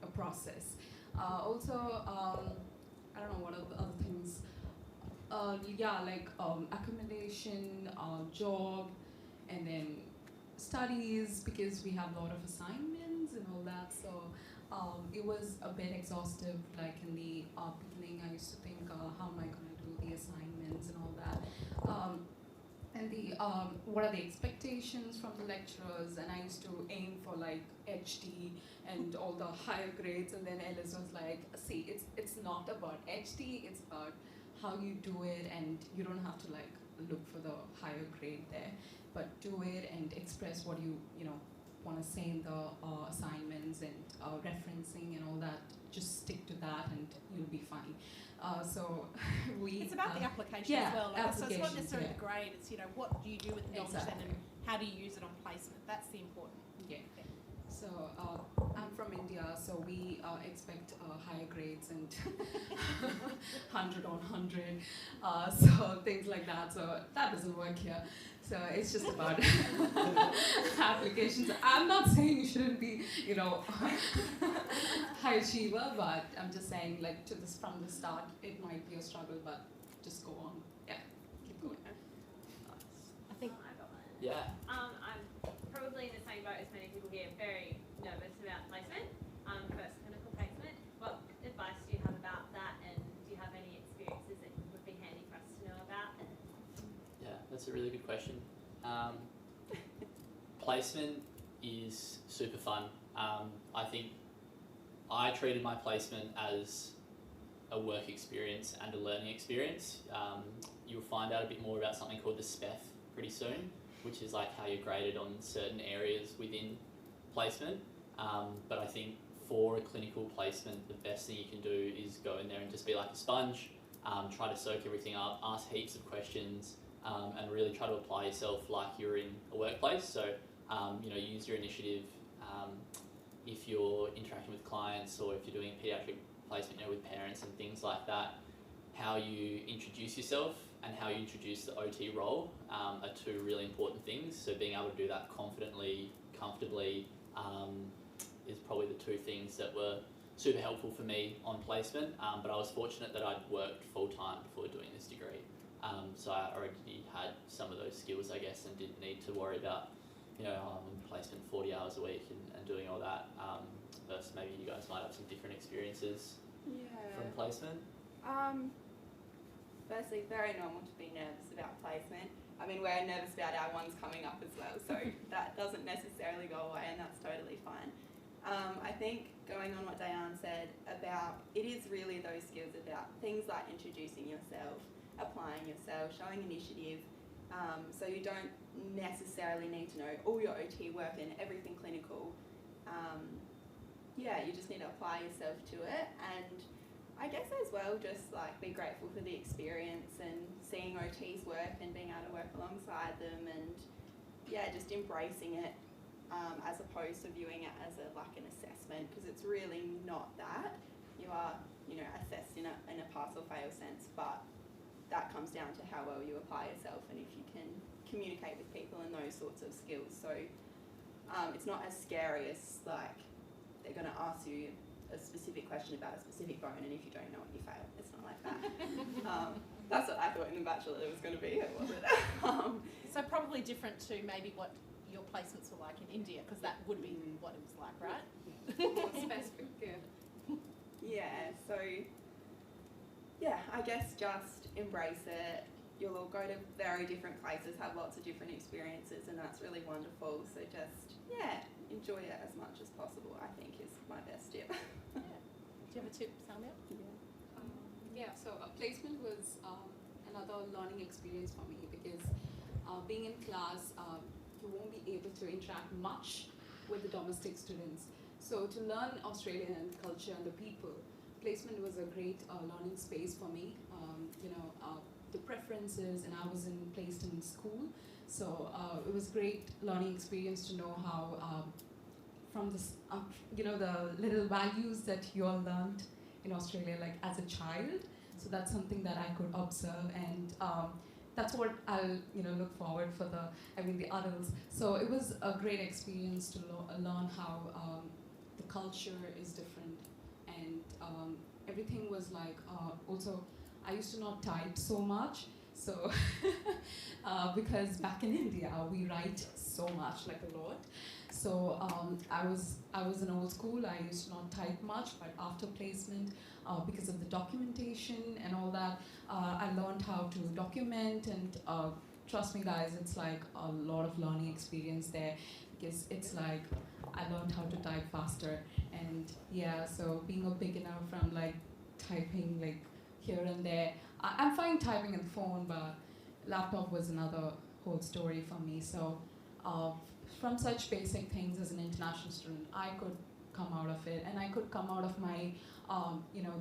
a process. Also, I don't know what are the other things. Accommodation, job, and then studies, because we have a lot of assignments and all that. So it was a bit exhaustive. Like in the beginning, I used to think, how am I going to do the assignments and all that. And the what are the expectations from the lecturers, and I used to aim for like HD and all the higher grades, and then Ellis was like, see, it's not about HD, it's about how you do it, and you don't have to like look for the higher grade there, but do it and express what you want to say in the assignments and referencing and all that. Just stick to that and you'll be fine. It's about the application as well. So it's not necessarily the grade. It's what do you do with the knowledge then, and how do you use it on placement? That's the important. Yeah. So I'm from India, so we expect higher grades and 100 on 100, so things like that. So that doesn't work here. So it's just about applications. I'm not saying you shouldn't be, high achiever, but I'm just saying, like, from the start, it might be a struggle, but just go on. Yeah, keep going. Nice. I think I got one. Yeah. I'm probably in the same boat as many people here, very nervous about placement, first clinical placement. What advice do you have about that, and do you have any experiences that would be handy for us to know about? Yeah, that's a really good question. Placement is super fun. I think I treated my placement as a work experience and a learning experience. You'll find out a bit more about something called the SPEF pretty soon, which is like how you're graded on certain areas within placement. But I think for a clinical placement, the best thing you can do is go in there and just be like a sponge, try to soak everything up, ask heaps of questions, and really try to apply yourself like you're in a workplace. So, use your initiative if you're interacting with clients, or if you're doing paediatric placement with parents and things like that. How you introduce yourself and how you introduce the OT role are two really important things. So being able to do that confidently, comfortably, is probably the two things that were super helpful for me on placement. But I was fortunate that I'd worked full-time before doing this degree. So I already had some of those skills, I guess, and didn't need to worry about, placement 40 hours a week and doing all that. Versus maybe you guys might have some different experiences from placement. Firstly, very normal to be nervous about placement. I mean, we're nervous about our ones coming up as well, so that doesn't necessarily go away, and that's totally fine. I think going on what Diane said about, it is really those skills about things like introducing yourself, applying yourself, showing initiative. So you don't necessarily need to know all your OT work and everything clinical. You just need to apply yourself to it, and I guess as well, just like be grateful for the experience and seeing OTs work and being able to work alongside them, and just embracing it as opposed to viewing it as an assessment, because it's really not that. You are assessed in a pass or fail sense, but that comes down to how well you apply yourself and if you can communicate with people and those sorts of skills. So it's not as scary as like they're going to ask you a specific question about a specific bone, and if you don't know it, you fail. It's not like that. That's what I thought in the Bachelor it was going to be, it wasn't. So probably different to maybe what your placements were like in India, because that would be what it was like, right? More specific, yeah. Yeah, so yeah, I guess just embrace it. You'll all go to very different places, have lots of different experiences, and that's really wonderful. So just, yeah, enjoy it as much as possible, I think, is my best tip. Yeah. Do you have a tip, Salmia? Yeah, so a placement was another learning experience for me because being in class, you won't be able to interact much with the domestic students. So to learn Australian culture and the people, placement was a great learning space for me. The preferences, and I was placed in school, so it was great learning experience to know how from this, the little values that you all learned in Australia, like as a child. So that's something that I could observe, and that's what I'll look forward for the adults. So it was a great experience to learn how the culture is different, and everything was like also. I used to not type so much, so because back in India we write so much, like a lot. So I was in old school. I used to not type much, but after placement, because of the documentation and all that, I learned how to document. And trust me, guys, it's like a lot of learning experience there, because it's like I learned how to type faster. And yeah, so being a beginner from like typing like here and there, I'm fine typing on the phone, but laptop was another whole story for me. So from such basic things as an international student, I could come out of it, and I could come out of my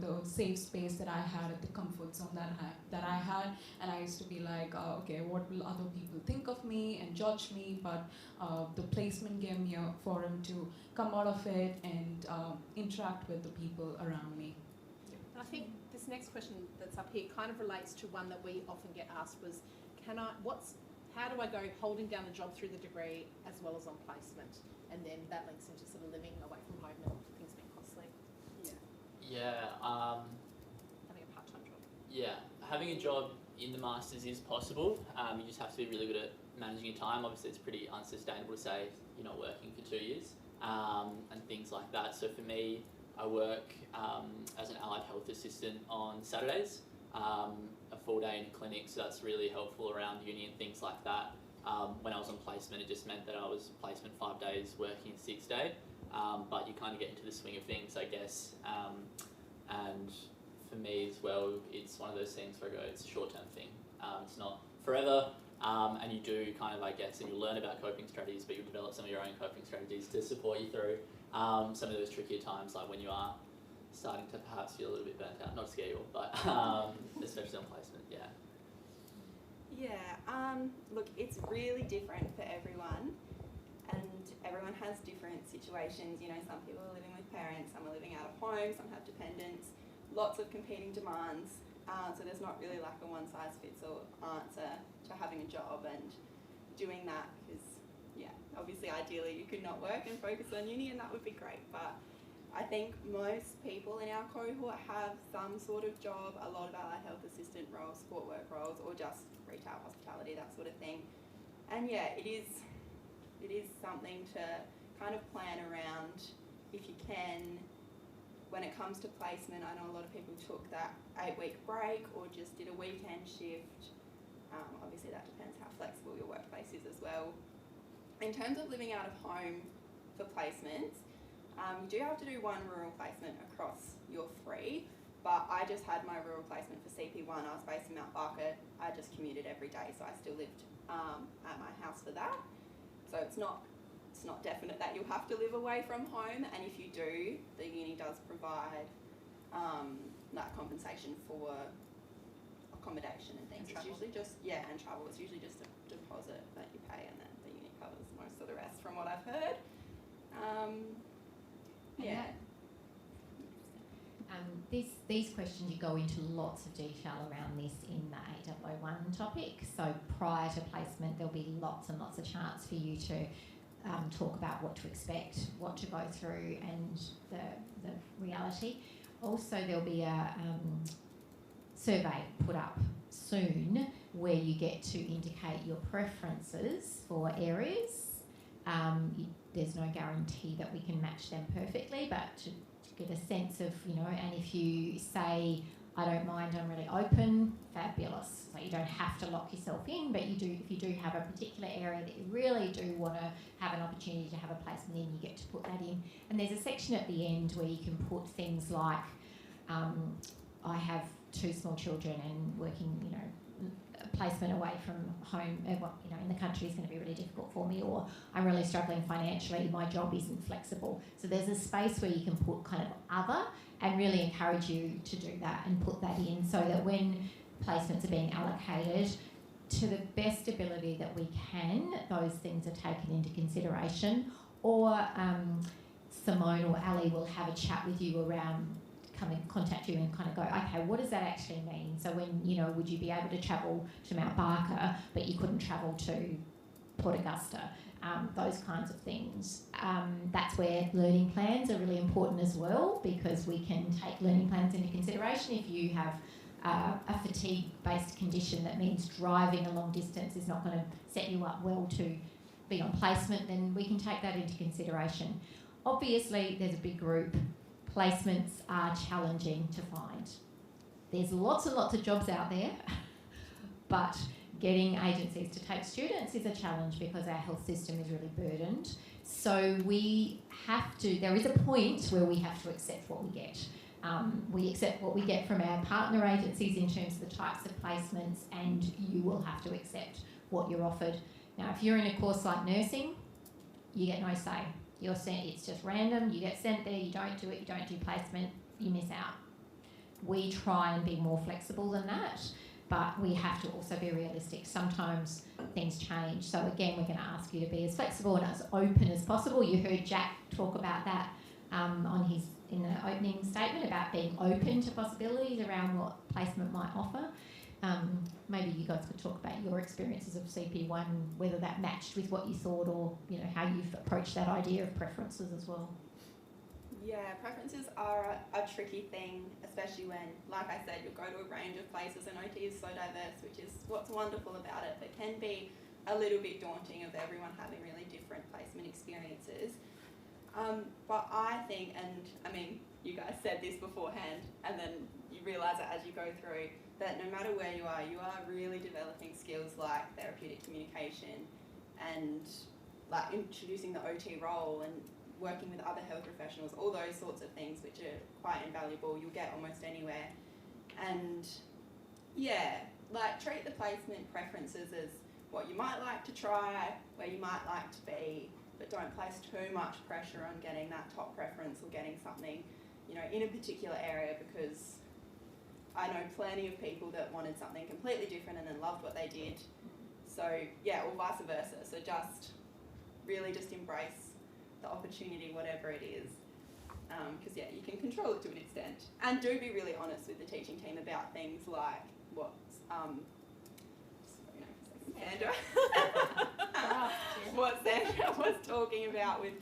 the safe space that I had, at the comfort zone that I had, and I used to be like, okay, what will other people think of me and judge me? But the placement gave me a forum to come out of it and interact with the people around me. I think this next question that's up here kind of relates to one that we often get asked was, how do I go holding down a job through the degree as well as on placement? And then that links into sort of living away from home and things being costly. Yeah. Having a part-time job. Yeah, having a job in the Masters is possible. You just have to be really good at managing your time. Obviously, it's pretty unsustainable to say you're not working for 2 years and things like that. So for me, I work as an allied health assistant on Saturdays, a full day in a clinic, so that's really helpful around uni and things like that. When I was on placement, it just meant that I was placement 5 days, working 6 day, but you kind of get into the swing of things, I guess. And for me as well, it's one of those things where I go, it's a short-term thing. It's not forever, and you do kind of, I guess, and you'll learn about coping strategies, but you'll develop some of your own coping strategies to support you through some of those trickier times, like when you are starting to perhaps feel a little bit burnt out. Not to scare you all, but especially on placement, yeah. Yeah, look, it's really different for everyone, and everyone has different situations. Some people are living with parents, some are living out of home, some have dependents, lots of competing demands. So there's not really like a one-size-fits-all answer to having a job and doing that, because, yeah, obviously ideally you could not work and focus on uni, and that would be great, but I think most people in our cohort have some sort of job, a lot of allied health assistant roles, support work roles, or just retail, hospitality, that sort of thing. And yeah, it is something to kind of plan around if you can. When it comes to placement, I know a lot of people took that 8-week break or just did a weekend shift. Obviously that depends how flexible your workplace is as well. In terms of living out of home for placements, you do have to do one rural placement across your 3, but I just had my rural placement for CP1. I was based in Mount Barker. I just commuted every day, so I still lived at my house for that. So it's not definite that you'll have to live away from home, and if you do, the uni does provide that compensation for accommodation and things. It's usually just, and travel. It's usually just a deposit that you pay, and then the uni covers most of the rest, from what I've heard. Yeah. These questions, you go into lots of detail around this in the 8001 topic. So prior to placement, there'll be lots and lots of chance for you to talk about what to expect, what to go through, and the reality. Also, there'll be a survey put up soon where you get to indicate your preferences for areas. There's no guarantee that we can match them perfectly, but to get a sense of, and if you say, I don't mind, I'm really open, fabulous. So you don't have to lock yourself in, but if you do have a particular area that you really do want to have an opportunity to have a placement in, you get to put that in. And there's a section at the end where you can put things like, I have 2 small children and working, a placement away from home, in the country is going to be really difficult for me, or I'm really struggling financially, my job isn't flexible. So there's a space where you can put kind of other, and really encourage you to do that and put that in, so that when placements are being allocated, to the best ability that we can, those things are taken into consideration. Or Simone or Ali will have a chat with you around, come and contact you and kind of go, okay, what does that actually mean? So when, would you be able to travel to Mount Barker, but you couldn't travel to Port Augusta? Those kinds of things. That's where learning plans are really important as well, because we can take learning plans into consideration. If you have a fatigue-based condition that means driving a long distance is not going to set you up well to be on placement, then we can take that into consideration. Obviously, there's a big group. Placements are challenging to find. There's lots and lots of jobs out there, but getting agencies to take students is a challenge because our health system is really burdened. So there is a point where we have to accept what we get. We accept what we get from our partner agencies in terms of the types of placements, and you will have to accept what you're offered. Now, if you're in a course like nursing, you get no say. You're sent, it's just random, you get sent there, you don't do it, you don't do placement, you miss out. We try and be more flexible than that, but we have to also be realistic. Sometimes things change. So again, we're going to ask you to be as flexible and as open as possible. You heard Jack talk about that in the opening statement about being open to possibilities around what placement might offer. Maybe you guys could talk about your experiences of CP1, whether that matched with what you thought, or how you've approached that idea of preferences as well. Yeah, preferences are a tricky thing, especially when, like I said, you'll go to a range of places, and OT is so diverse, which is what's wonderful about it, but can be a little bit daunting of everyone having really different placement experiences. But I think, and I mean, you guys said this beforehand, and then you realise it as you go through, that no matter where you are really developing skills like therapeutic communication and like introducing the OT role and working with other health professionals, all those sorts of things which are quite invaluable, you'll get almost anywhere. And yeah, like treat the placement preferences as what you might like to try, where you might like to be, but don't place too much pressure on getting that top preference or getting something, in a particular area, because I know plenty of people that wanted something completely different and then loved what they did. So yeah, or vice versa. So just really just embrace the opportunity, whatever it is. Because yeah, you can control it to an extent. And do be really honest with the teaching team about things like what Sandra was talking about with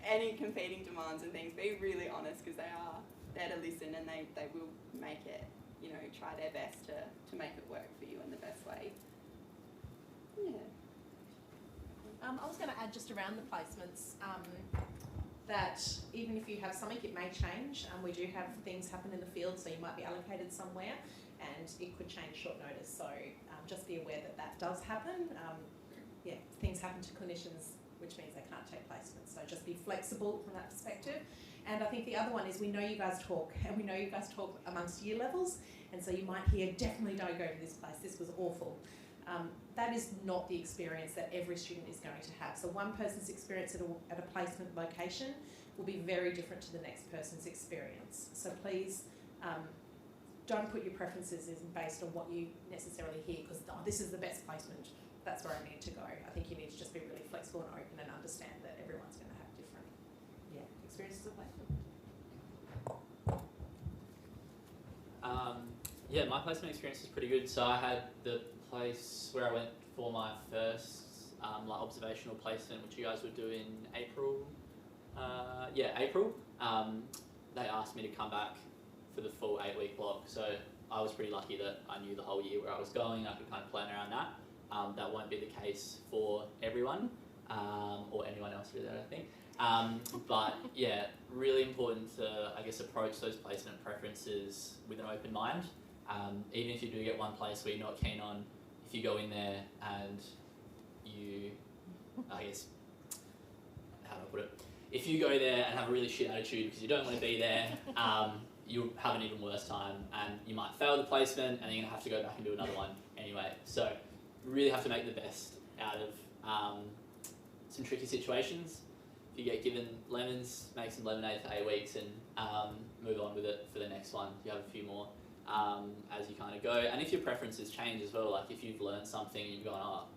any competing demands and things. Be really honest, because they are there to listen, and they will make it, try their best to make it work for you in the best way. Yeah. I was going to add just around the placements that even if you have something, it may change. We do have things happen in the field, so you might be allocated somewhere and it could change short notice. So just be aware that does happen. Things happen to clinicians, which means they can't take placements. So just be flexible from that perspective. And I think the other one is, we know you guys talk, and we know you guys talk amongst year levels, and so you might hear, definitely don't go to this place, this was awful. That is not the experience that every student is going to have. So one person's experience at a placement location will be very different to the next person's experience. So please don't put your preferences in based on what you necessarily hear, because this is the best placement, that's where I need to go. I think you need to just be really flexible and open and understand that everyone's going to have different experiences of placement. My placement experience is pretty good. So I had the place where I went for my first observational placement, which you guys would do in April. April. They asked me to come back for the full 8-week block. So I was pretty lucky that I knew the whole year where I was going. I could kind of plan around that. That won't be the case for everyone, or anyone else really, I don't think. But yeah, really important to, I guess, approach those placement preferences with an open mind. Even if you do get one place where you're not keen on, if you go in there and you, I guess, how do I put it? If you go there and have a really shit attitude because you don't want to be there, you'll have an even worse time, and you might fail the placement and you're going to have to go back and do another one anyway. So really have to make the best out of some tricky situations. If you get given lemons, make some lemonade for 8 weeks and move on with it for the next one. You have a few more as you kind of go. And if your preferences change as well, like if you've learned something and you've gone, oh,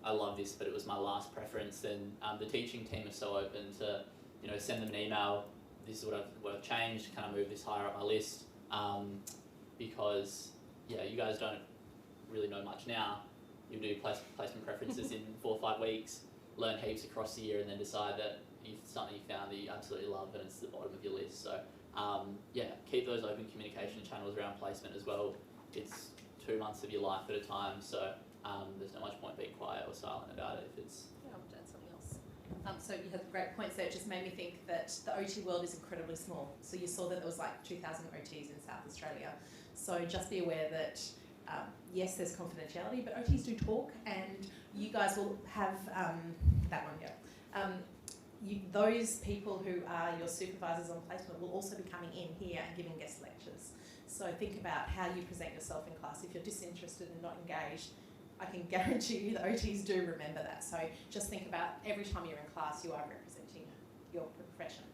I love this, but it was my last preference, then the teaching team is so open to, you know, send them an email. This is what I've changed. Can I move this higher up my list? Because yeah, you guys don't really know much now. You'll do placement preferences in 4 or 5 weeks, learn heaps across the year, and then decide that it's something you found that you absolutely love and it's the bottom of your list. So yeah, keep those open communication channels around placement as well. It's 2 months of your life at a time, so there's not much point being quiet or silent about it if it's... Yeah, I want to add something else. So you had great points there. It just made me think that the OT world is incredibly small. So you saw that there was like 2,000 OTs in South Australia. So just be aware that yes, there's confidentiality, but OTs do talk, and you guys will have that one, yeah. Those people who are your supervisors on placement will also be coming in here and giving guest lectures. So think about how you present yourself in class. If you're disinterested and not engaged, I can guarantee you the OTs do remember that. So just think about every time you're in class, you are representing your profession.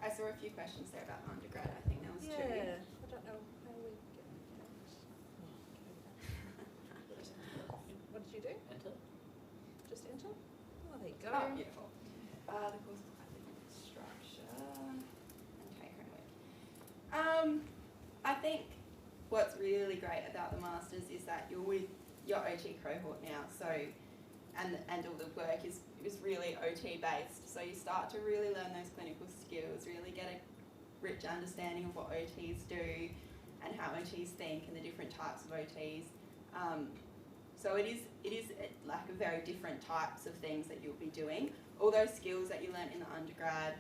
I saw a few questions there about undergrad. I think that was two. I don't know how we get What did you do? Enter. Just enter? Oh, there you go. Oh, beautiful. The course structure and take home work. I think what's really great about the Masters is that you're with your OT cohort now, so and all the work is really OT based. So you start to really learn those clinical skills, really get a rich understanding of what OTs do and how OTs think and the different types of OTs. So it is like a very different types of things that you'll be doing. All those skills that you learnt in the undergrad,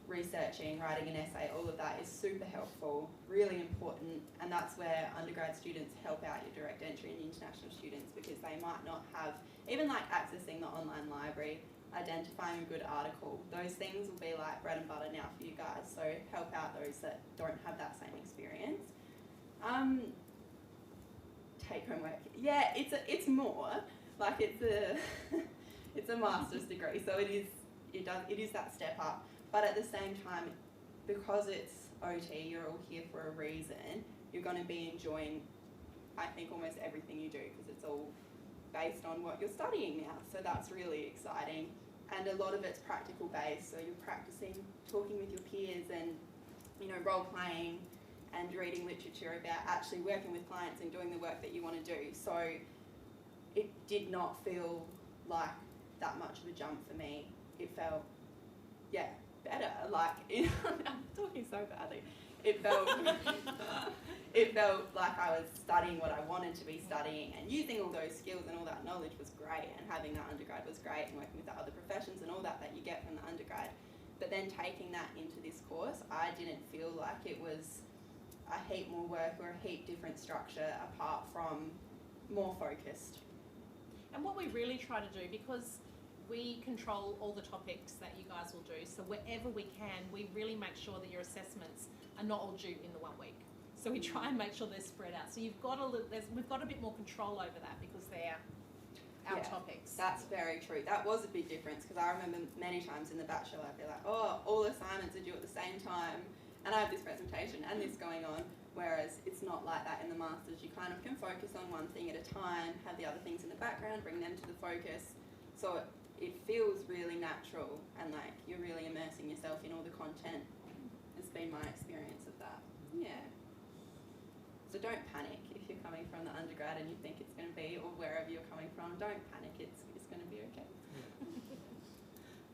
researching, writing an essay, all of that is super helpful, really important, and that's where undergrad students help out your direct entry and international students, because they might not have, even like accessing the online library, identifying a good article, those things will be like bread and butter now for you guys, so help out those that don't have that same experience. Take home work. Yeah, it's more like it's a master's degree, so it is that step up. But at the same time, because it's OT, you're all here for a reason. You're going to be enjoying, I think, almost everything you do, because it's all based on what you're studying now. So that's really exciting, and a lot of it's practical based. So you're practicing talking with your peers and, you know, role playing and reading literature about actually working with clients and doing the work that you want to do. So it did not feel like that much of a jump for me. It felt, yeah, better. Like, I'm talking so badly. It felt like I was studying what I wanted to be studying, and using all those skills and all that knowledge was great, and having that undergrad was great, and working with the other professions and all that you get from the undergrad. But then taking that into this course, I didn't feel like it was a heap more work or a heap different structure apart from more focused. And what we really try to do, because we control all the topics that you guys will do, so wherever we can, we really make sure that your assessments are not all due in the 1 week. So we try and make sure they're spread out. So we've got a bit more control over that, because they're our topics. That's very true. That was a big difference, because I remember many times in the bachelor I'd be like, oh, all assignments are due at the same time, and I have this presentation and this going on, whereas it's not like that in the Masters. You kind of can focus on one thing at a time, have the other things in the background, bring them to the focus. So it feels really natural, and like you're really immersing yourself in all the content. Has been my experience of that. Yeah. So don't panic if you're coming from the undergrad and you think it's going to be, or wherever you're coming from, don't panic, it's going to be okay.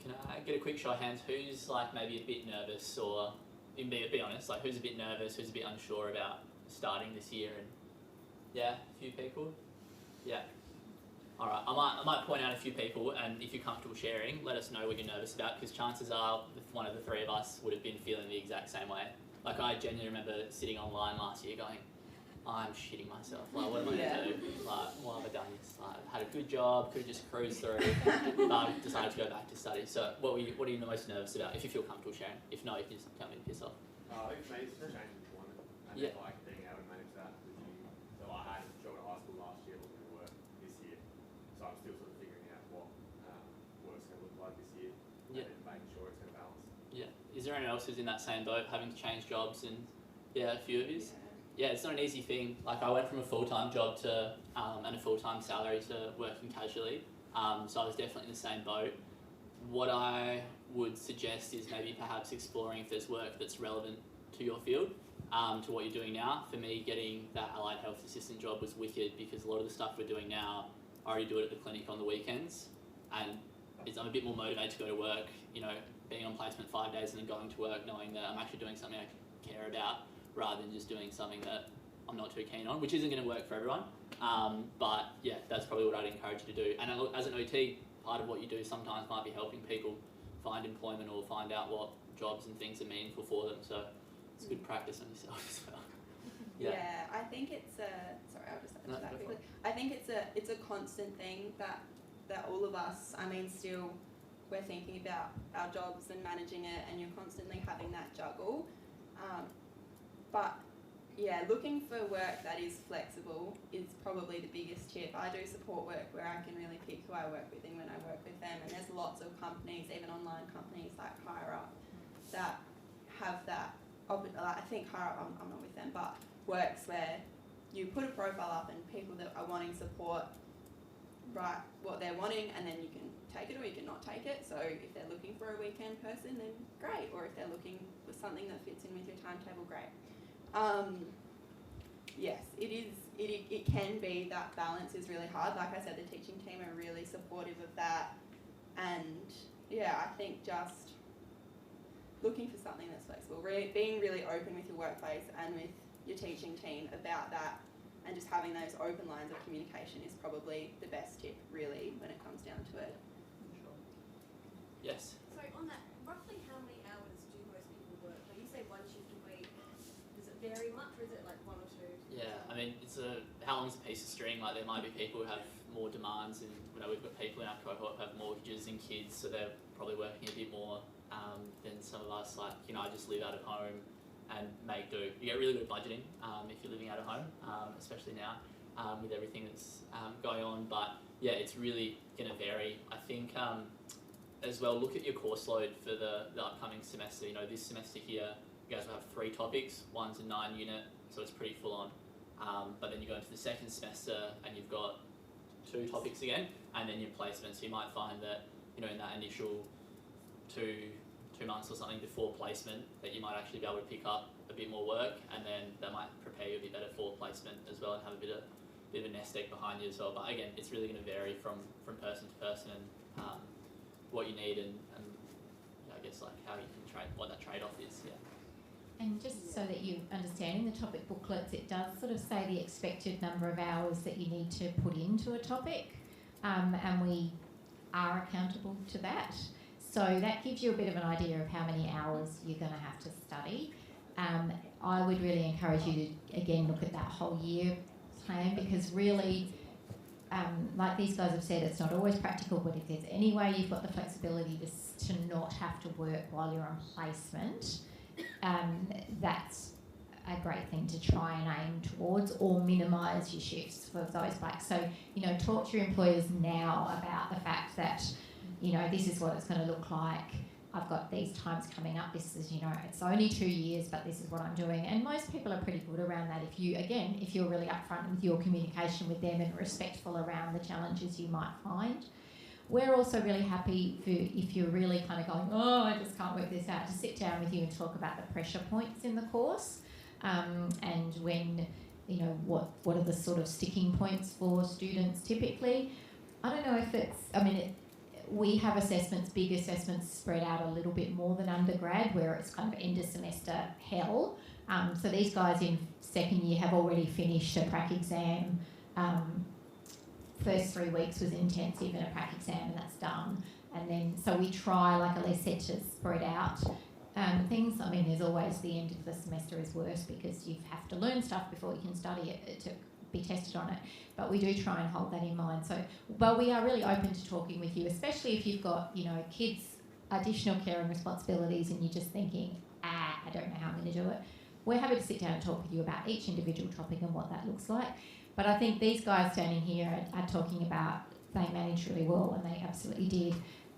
Can I get a quick show of hands? Who's like maybe a bit nervous or be honest, like who's a bit nervous, who's a bit unsure about starting this year? And yeah, a few people. Yeah. All right. I might point out a few people, and if you're comfortable sharing, let us know what you're nervous about, because chances are one of the three of us would have been feeling the exact same way. Like I genuinely remember sitting online last year going, I'm shitting myself. Like, what am I going to do? Like, why have I done this? Like, I've had a good job, could have just cruised through, but I decided to go back to study. So what are you the most nervous about, if you feel comfortable sharing? If not, you can just tell me yourself. I think for me, it's change of employment and Yeah. like being able to manage that with you. So I had a job at high school last year, looking at work this year. So I'm still sort of figuring out what work's going to look like this year, Yeah. and making sure it's going to balance. Yeah. Is there anyone else who's in that same boat, having to change jobs? And yeah, a few of you. Yeah, it's not an easy thing. Like I went from a full-time job to and a full-time salary to working casually. So I was definitely in the same boat. What I would suggest is maybe perhaps exploring if there's work that's relevant to your field, to what you're doing now. For me, getting that allied health assistant job was wicked, because a lot of the stuff we're doing now, I already do it at the clinic on the weekends, and I'm a bit more motivated to go to work, you know, being on placement 5 days and then going to work knowing that I'm actually doing something I care about, rather than just doing something that I'm not too keen on, which isn't going to work for everyone. But yeah, that's probably what I'd encourage you to do. And as an OT, part of what you do sometimes might be helping people find employment or find out what jobs and things are meaningful for them. So it's good practice on yourself as well. Yeah, I think it's sorry, I'll just add to that quickly. I think it's a constant thing that all of us, I mean, still we're thinking about our jobs and managing it, and you're constantly having that juggle. But yeah, looking for work that is flexible is probably the biggest tip. I do support work where I can really pick who I work with and when I work with them, and there's lots of companies, even online companies like Higher Up, that have that. I think Higher Up, I'm not with them, but works where you put a profile up and people that are wanting support write what they're wanting, and then you can take it or you can not take it. So if they're looking for a weekend person, then great, or if they're looking for something that fits in with your timetable, great. Yes, it can be that balance is really hard. Like I said, the teaching team are really supportive of that, and yeah, I think just looking for something that's flexible, being really open with your workplace and with your teaching team about that, and just having those open lines of communication is probably the best tip, really, when it comes down to it. Sure. Yes. So on that, roughly how many hours do most people work? Like you say 1 shift a week. Does it vary much, or is it like 1 or 2? Yeah, I mean, how long's a piece of string? Like there might be people who have more demands, and you know, we've got people in our cohort who have mortgages and kids, so they're probably working a bit more than some of us. Like, you know, I just live out of home and make do. You get really good budgeting if you're living out of home, especially now with everything that's going on. But yeah, it's really going to vary. I think as well, look at your course load for the upcoming semester. You know, this semester here, you guys will have 3 topics. One's a 9-unit, so it's pretty full on. But then you go into the second semester and you've got 2 topics again, and then your placement. So you might find that, you know, in that initial two months or something before placement, that you might actually be able to pick up a bit more work, and then that might prepare you a bit better for placement as well, and have a bit of a nest egg behind you as well. But again, it's really going to vary from person to person, and what you need, and I guess like how you can what that trade-off is. Yeah. And just so that you understand, in the topic booklets, it does sort of say the expected number of hours that you need to put into a topic, and we are accountable to that. So that gives you a bit of an idea of how many hours you're going to have to study. I would really encourage you to, again, look at that whole year plan, because really, like these guys have said, it's not always practical, but if there's any way you've got the flexibility to not have to work while you're on placement, that's a great thing to try and aim towards, or minimise your shifts for those blacks. So, you know, talk to your employers now about the fact that, you know, this is what it's going to look like. I've got these times coming up. This is, you know, it's only 2 years, but this is what I'm doing. And most people are pretty good around that. If you're really upfront with your communication with them and respectful around the challenges you might find. We're also really happy if you're really kind of going, oh, I just can't work this out, to sit down with you and talk about the pressure points in the course, and when, you know, what are the sort of sticking points for students typically. I don't know if it's, I mean, we have assessments, big assessments spread out a little bit more than undergrad, where it's kind of end of semester hell. So these guys in second year have already finished a prac exam. First 3 weeks was intensive and a prac exam, and that's done. And then, so we try, like Elise said, to spread out things. I mean, there's always the end of the semester is worse because you have to learn stuff before you can study it to be tested on it. But we do try and hold that in mind. So, well, we are really open to talking with you, especially if you've got, you know, kids, additional care and responsibilities, and you're just thinking, I don't know how I'm going to do it. We're happy to sit down and talk with you about each individual topic and what that looks like. But I think these guys standing here are talking about they managed really well, and they absolutely did.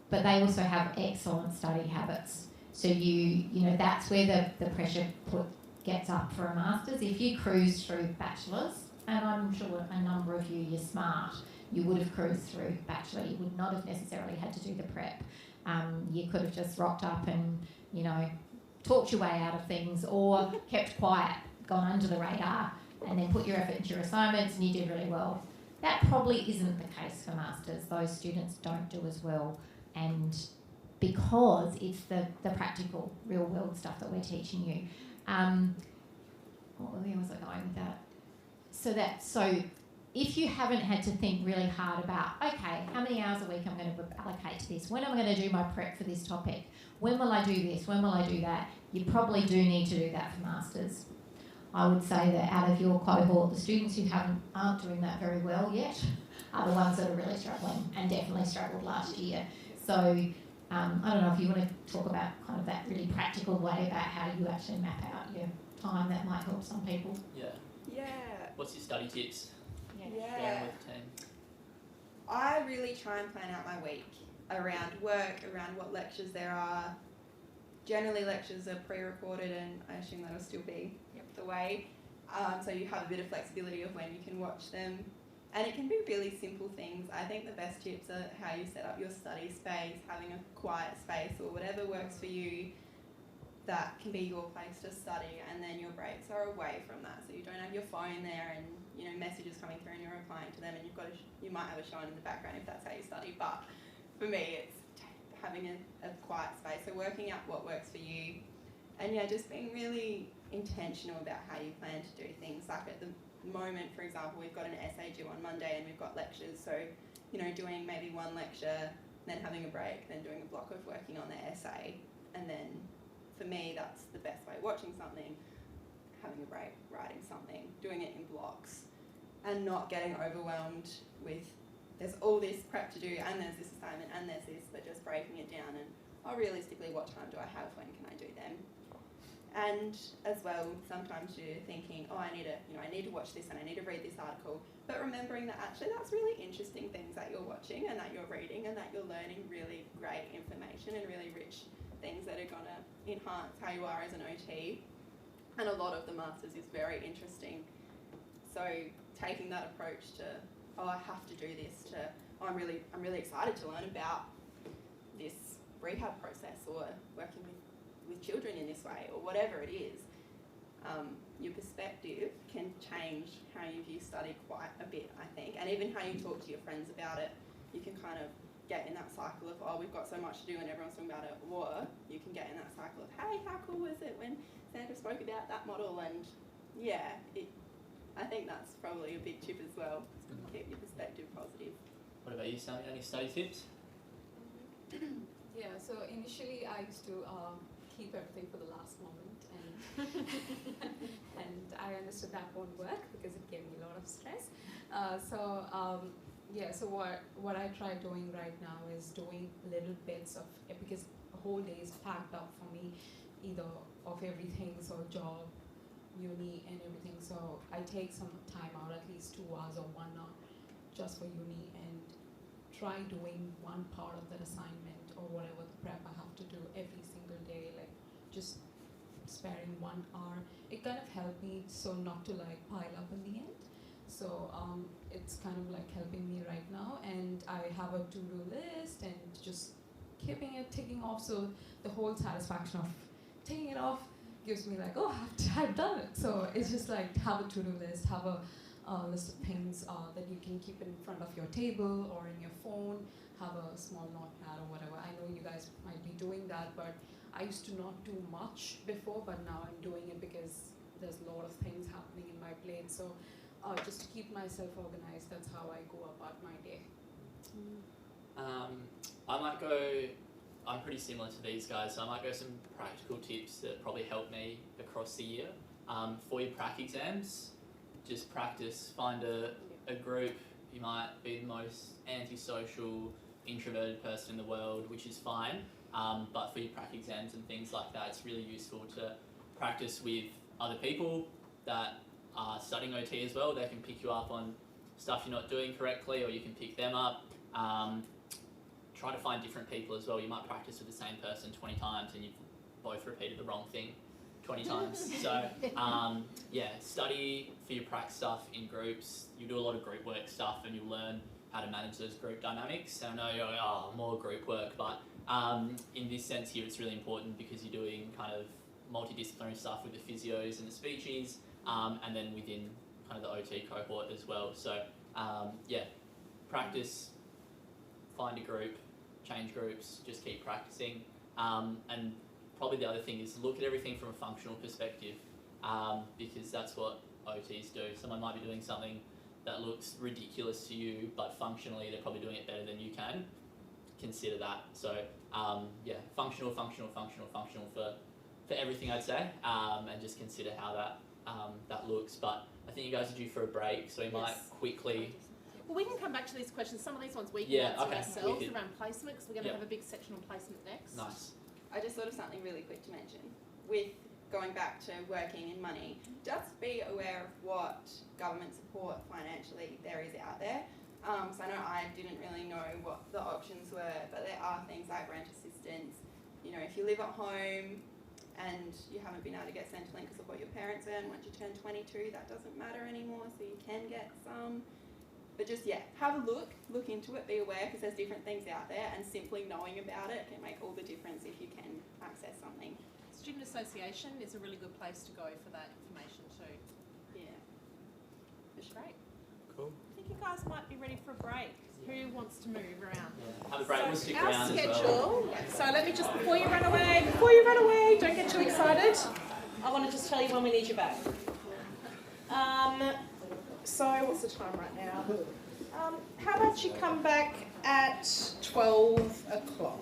But they also have excellent study habits. So you know, that's where the pressure gets up for a master's. If you cruise through bachelors, and I'm sure a number of you, you're smart, you would have cruised through bachelor. You would not have necessarily had to do the prep. You could have just rocked up and, you know, talked your way out of things, or kept quiet, gone under the radar, and then put your effort into your assignments and you did really well. That probably isn't the case for masters. Those students don't do as well, and because it's the practical, real world stuff that we're teaching you. Where was I going with that? So if you haven't had to think really hard about, okay, how many hours a week I'm going to allocate to this? When am I going to do my prep for this topic? When will I do this? When will I do that? You probably do need to do that for masters. I would say that out of your cohort, the students who aren't doing that very well yet are the ones that are really struggling, and definitely struggled last year. So I don't know if you want to talk about kind of that really practical way about how you actually map out your time. That might help some people. Yeah. Yeah. What's your study tips? Yeah. Sharing with the team. I really try and plan out my week around work, around what lectures there are. Generally, lectures are pre-recorded, and I assume that'll still be the way. So you have a bit of flexibility of when you can watch them. And it can be really simple things. I think the best tips are how you set up your study space, having a quiet space or whatever works for you. That can be your place to study, and then your breaks are away from that. So you don't have your phone there and, you know, messages coming through and you're replying to them, and you might have a show in the background if that's how you study. But for me, it's having a quiet space. So working out what works for you, and yeah, just being really intentional about how you plan to do things. Like at the moment, for example, we've got an essay due on Monday and we've got lectures. So, you know, doing maybe one lecture, then having a break, then doing a block of working on the essay, and then for me, that's the best way. Watching something, having a break, writing something, doing it in blocks, and not getting overwhelmed with there's all this prep to do, and there's this assignment, and there's this, but just breaking it down and, realistically, what time do I have? When can I do them? And as well, sometimes you're thinking, I need to watch this and I need to read this article, but remembering that actually that's really interesting things that you're watching and that you're reading and that you're learning really great information and really rich things that are going to enhance how you are as an OT. And a lot of the masters is very interesting. So taking that approach to, I have to do this, to, I'm really excited to learn about this rehab process or working with children in this way or whatever it is. Your perspective can change how you view study quite a bit, I think, and even how you talk to your friends about it. You can kind of get in that cycle of, we've got so much to do and everyone's talking about it, or you can get in that cycle of, hey, how cool was it when Sandra spoke about that model? And yeah, I think that's probably a big tip as well, to keep your perspective positive. What about you, Sammy? Any study tips? Yeah, so initially I used to keep everything for the last moment, and and I understood that won't work because it gave me a lot of stress. So what I try doing right now is doing little bits of, because a whole day is packed up for me, either of everything, so job, uni and everything. So I take some time out, at least 2 hours or 1 hour just for uni, and try doing one part of that assignment or whatever the prep I have to do every single day, like just sparing 1 hour. It kind of helped me so not to like pile up in the end. So it's kind of like helping me right now, and I have a to-do list and just keeping it ticking off. So the whole satisfaction of ticking it off gives me like, I've done it. So it's just like have a to-do list, have a list of things that you can keep in front of your table or in your phone, have a small notepad or whatever. I know you guys might be doing that, but I used to not do much before, but now I'm doing it because there's a lot of things happening in my plate. So just to keep myself organized, that's how I go about my day. I might go, I'm pretty similar to these guys, so I might go some practical tips that probably help me across the year. For your prac exams, just practice, find a group. You might be the most antisocial, introverted person in the world, which is fine, but for your prac exams and things like that, it's really useful to practice with other people that are studying OT as well. They can pick you up on stuff you're not doing correctly, or you can pick them up. Try to find different people as well. You might practice with the same person 20 times and you've both repeated the wrong thing 20 times. So yeah, study for your prac stuff in groups. You do a lot of group work stuff and you'll learn how to manage those group dynamics. So I know you're like, oh, more group work, but in this sense here it's really important because you're doing kind of multidisciplinary stuff with the physios and the speechies, and then within kind of the OT cohort as well. So yeah, practice, find a group, change groups, just keep practicing. And probably the other thing is look at everything from a functional perspective, because that's what OTs do. Someone might be doing something that looks ridiculous to you, but functionally they're probably doing it better than you can. Consider that. So yeah, functional for everything, I'd say, and just consider how that looks. But I think you guys are due for a break, so we might quickly. Well, we can come back to these questions. Some of these ones we can answer ourselves around placement, because we're going to have a big section on placement next. Nice. I just thought of something really quick to mention. With going back to working and money, just be aware of what government support financially there is out there. So I know I didn't really know what the options were, but there are things like rent assistance. You know, if you live at home and you haven't been able to get Centrelink because of what your parents earn, once you turn 22, that doesn't matter anymore, so you can get some. But just, yeah, have a look into it, be aware, because there's different things out there, and simply knowing about it can make all the difference if you can access something. Student Association is a really good place to go for that information too. Yeah. That's great. Cool. I think you guys might be ready for a break. Who wants to move around? Yeah. Have a break, we'll stick our around schedule, as well. so let me just, before you run away, don't get too excited. I want to just tell you when we need you back. So what's the time right now? How about you come back at 12 o'clock?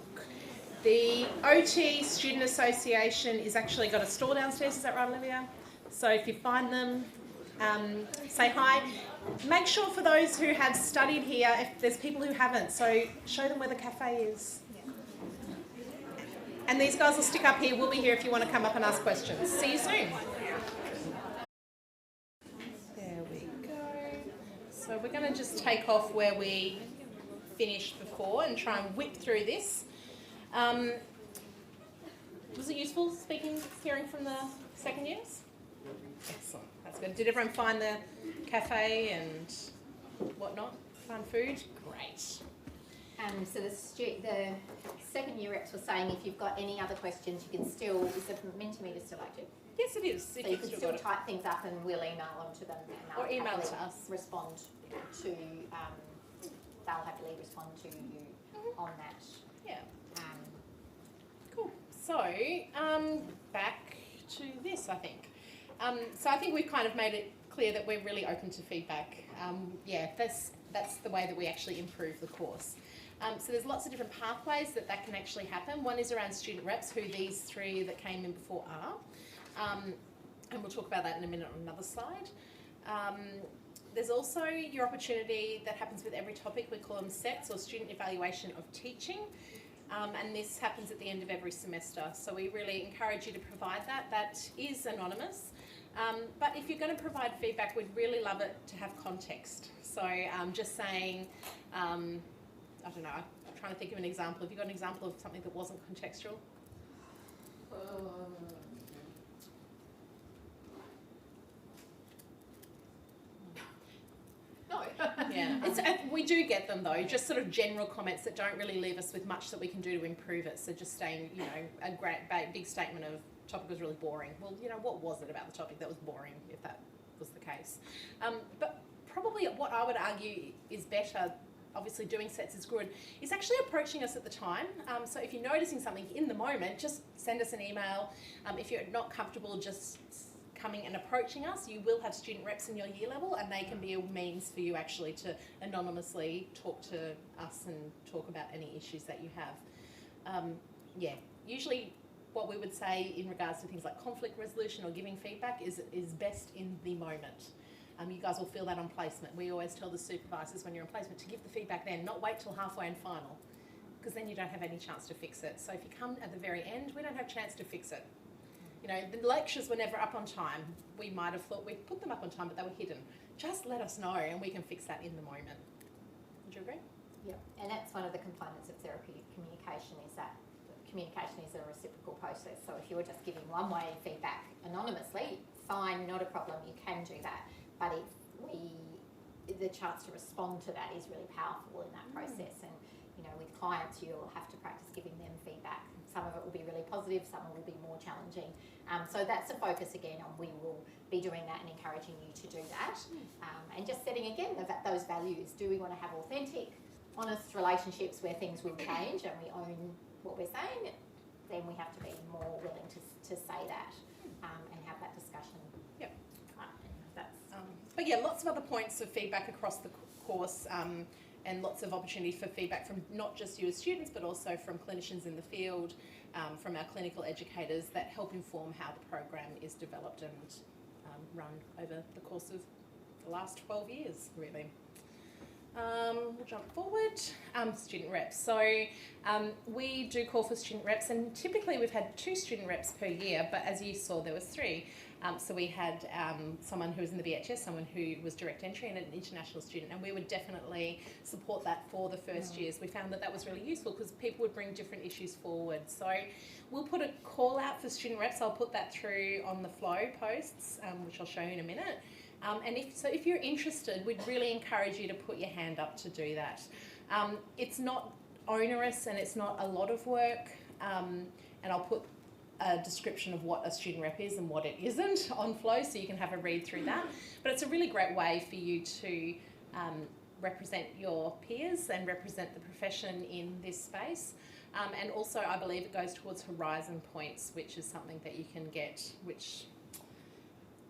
The OT Student Association is actually got a store downstairs, is that right, Olivia? So if you find them, say hi. Make sure for those who have studied here, if there's people who haven't, so show them where the cafe is. And these guys will stick up here. We'll be here if you want to come up and ask questions. See you soon. So we're going to just take off where we finished before and try and whip through this. Was it useful hearing from the second years? Excellent, that's good. Did everyone find the cafe and whatnot? Find food? Great. So the second year reps were saying if you've got any other questions, you can still, is it Mentimeter still active? Yes, it is. So you can still type things up and we'll email them to them. And or email to us. Respond to, they'll happily respond to you on that. Yeah. Cool. So, back to this, I think. So I think we've kind of made it clear that we're really open to feedback. Yeah, that's the way that we actually improve the course. So there's lots of different pathways that can actually happen. One is around student reps, who these three that came in before are. And we'll talk about that in a minute on another slide. There's also your opportunity that happens with every topic. We call them SETs, or Student Evaluation of Teaching. And this happens at the end of every semester. So we really encourage you to provide that. That is anonymous. But if you're going to provide feedback, we'd really love it to have context. So just saying, I don't know, I'm trying to think of an example. Have you got an example of something that wasn't contextual? Yeah, we do get them though, just sort of general comments that don't really leave us with much that we can do to improve it. So just saying, you know, a great big statement of topic was really boring. Well, you know, what was it about the topic that was boring, if that was the case. But probably what I would argue is better, obviously doing sets is good, is actually approaching us at the time. So if you're noticing something in the moment, just send us an email. If you're not comfortable just coming and approaching us, you will have student reps in your year level, and they can be a means for you actually to anonymously talk to us and talk about any issues that you have. Usually what we would say in regards to things like conflict resolution or giving feedback is best in the moment. You guys will feel that on placement. We always tell the supervisors when you're on placement to give the feedback then, not wait till halfway and final, because then you don't have any chance to fix it. So if you come at the very end, we don't have a chance to fix it. You know, the lectures were never up on time. We might have thought we'd put them up on time, but they were hidden. Just let us know and we can fix that in the moment. Would you agree? Yeah, and that's one of the components of therapeutic communication, is that communication is a reciprocal process. So if you were just giving one-way feedback anonymously, fine, not a problem, you can do that. But the chance to respond to that is really powerful in that process. And, you know, with clients, you'll have to practice giving them feedback. Some of it will be really positive, some will be more challenging. So that's a focus again on, we will be doing that and encouraging you to do that. And just setting again those values. Do we want to have authentic, honest relationships where things will change and we own what we're saying? Then we have to be more willing to say that and have that discussion. Yep. But yeah, lots of other points of feedback across the course, and lots of opportunities for feedback from not just you as students, but also from clinicians in the field, from our clinical educators that help inform how the program is developed and run over the course of the last 12 years, really. We'll jump forward. Student reps. So we do call for student reps, and typically we've had 2 student reps per year, but as you saw, there was 3. So we had someone who was in the BHS, someone who was direct entry, and an international student, and we would definitely support that for the first years. We found that was really useful because people would bring different issues forward. So we'll put a call out for student reps. I'll put that through on the flow posts, which I'll show you in a minute. And if you're interested, we'd really encourage you to put your hand up to do that. It's not onerous and it's not a lot of work, and I'll put a description of what a student rep is and what it isn't on Flow, so you can have a read through that. But it's a really great way for you to represent your peers and represent the profession in this space. And also, I believe it goes towards horizon points, which is something that you can get, which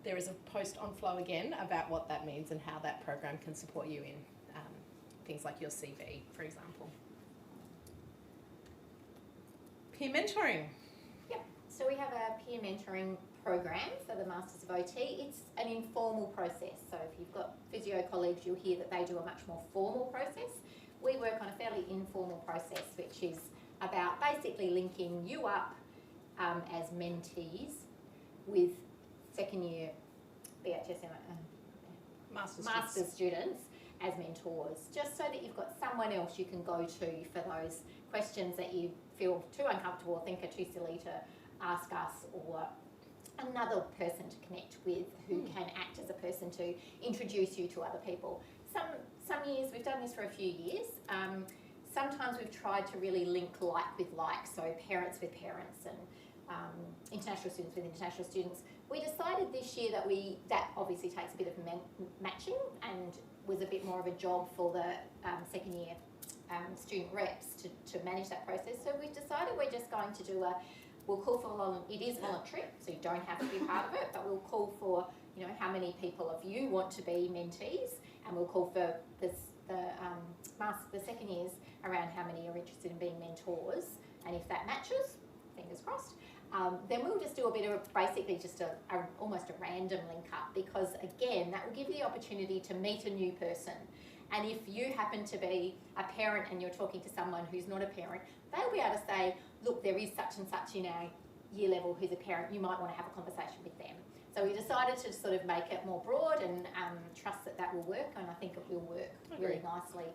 there is a post on Flow again about what that means and how that program can support you in things like your CV, for example. Peer mentoring. So we have a peer mentoring program for the Masters of OT. It's an informal process. So if you've got physio colleagues, you'll hear that they do a much more formal process. We work on a fairly informal process, which is about basically linking you up as mentees with second year BHS Masters students as mentors, just so that you've got someone else you can go to for those questions that you feel too uncomfortable or think are too silly to ask us, or another person to connect with who can act as a person to introduce you to other people. Some years, we've done this for a few years, sometimes we've tried to really link like with like, so parents with parents and international students with international students. We decided this year that obviously takes a bit of matching and was a bit more of a job for the second year student reps to manage that process. So we've decided we're just going to do we'll call for, it is voluntary, so you don't have to be part of it, but we'll call for, you know, how many people of you want to be mentees, and we'll call for the second years around how many are interested in being mentors, and if that matches, fingers crossed, then we'll just do a bit of basically just almost a random link up, because again, that will give you the opportunity to meet a new person. And if you happen to be a parent and you're talking to someone who's not a parent, they'll be able to say, look, there is such and such in our year level who's a parent, you might want to have a conversation with them. So we decided to sort of make it more broad and trust that will work, and I think it will work really nicely.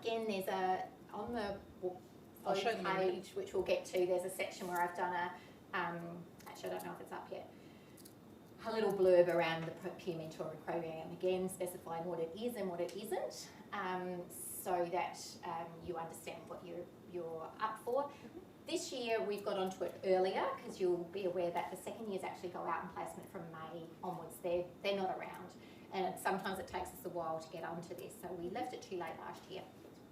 Again, there's on the page, which we'll get to, there's a section where I've done actually I don't know if it's up yet, a little blurb around the peer mentoring program, again specifying what it is and what it isn't, so that you understand what you're up for. This year we've got onto it earlier because you'll be aware that the second years actually go out in placement from May onwards. They're not around, and sometimes it takes us a while to get onto this, so we left it too late last year.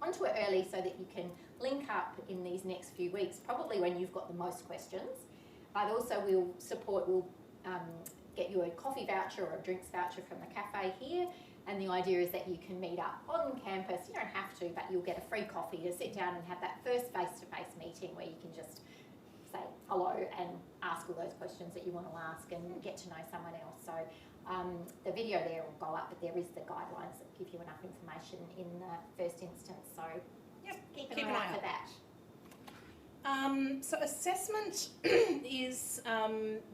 Onto it early so that you can link up in these next few weeks, probably when you've got the most questions, but also we'll get you a coffee voucher or a drinks voucher from the cafe here. And the idea is that you can meet up on campus. You don't have to, but you'll get a free coffee to sit down and have that first face-to-face meeting where you can just say hello and ask all those questions that you want to ask and get to know someone else. So the video there will go up, but there is the guidelines that give you enough information in the first instance. So Yep, keep an eye out for that. So assessment is,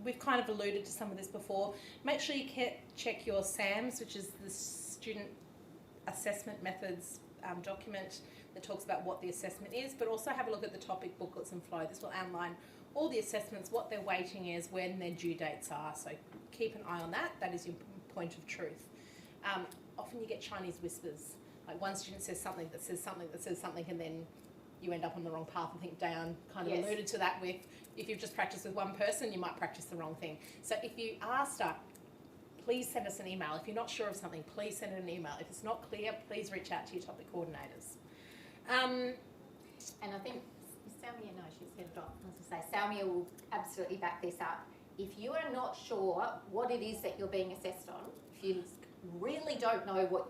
we've kind of alluded to some of this before. Make sure you check your SAMs, which is the Student Assessment Methods document that talks about what the assessment is, but also have a look at the topic booklets and flow. This will outline all the assessments, what their weighting is, when their due dates are. So keep an eye on that. That is your point of truth. Often you get Chinese whispers. Like one student says something that says something that says something, and then you end up on the wrong path. I think Diane kind of Yes. alluded to that with, if you've just practiced with one person, you might practice the wrong thing. So if you are stuck, please send us an email. If you're not sure of something, please send an email. If it's not clear, please reach out to your topic coordinators. And I think Salmia, no, she's headed off. I was going to say, Salmia will absolutely back this up. If you are not sure what it is that you're being assessed on, if you really don't know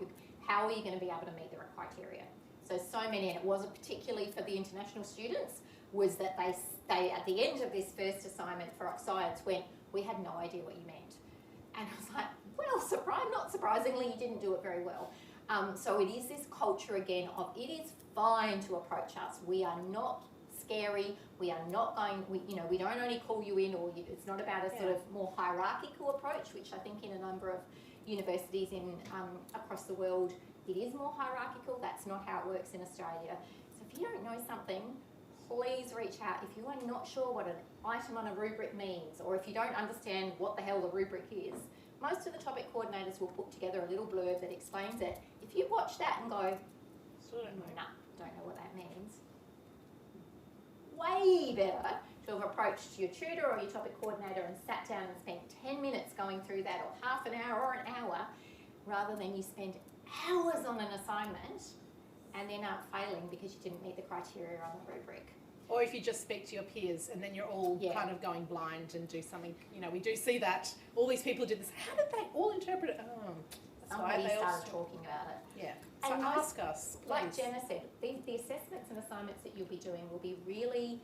how are you going to be able to meet the criteria? So many, and it wasn't particularly for the international students, was that they at the end of this first assignment for science went, we had no idea what you meant. And I was like, well, not surprisingly, you didn't do it very well. So it is this culture again of it is fine to approach us. We are not scary. We are not going, we don't only call you in, or it's not about a sort of more hierarchical approach, which I think in a number of universities across the world, it is more hierarchical. That's not how it works in Australia. So if you don't know something, please reach out. If you are not sure what an item on a rubric means, or if you don't understand what the hell the rubric is, most of the topic coordinators will put together a little blurb that explains it. If you watch that and go, don't know what that means, way better to have approached your tutor or your topic coordinator and sat down and spent 10 minutes going through that, or half an hour or an hour, rather than you spend hours on an assignment and then aren't failing because you didn't meet the criteria on the rubric. Or if you just speak to your peers and then you're all kind of going blind and do something, we do see that. All these people did this. How did they all interpret it? Oh, that's Somebody why they all started talking about it. Yeah. So And ask us, please. Like Jenna said, the assessments and assignments that you'll be doing will be really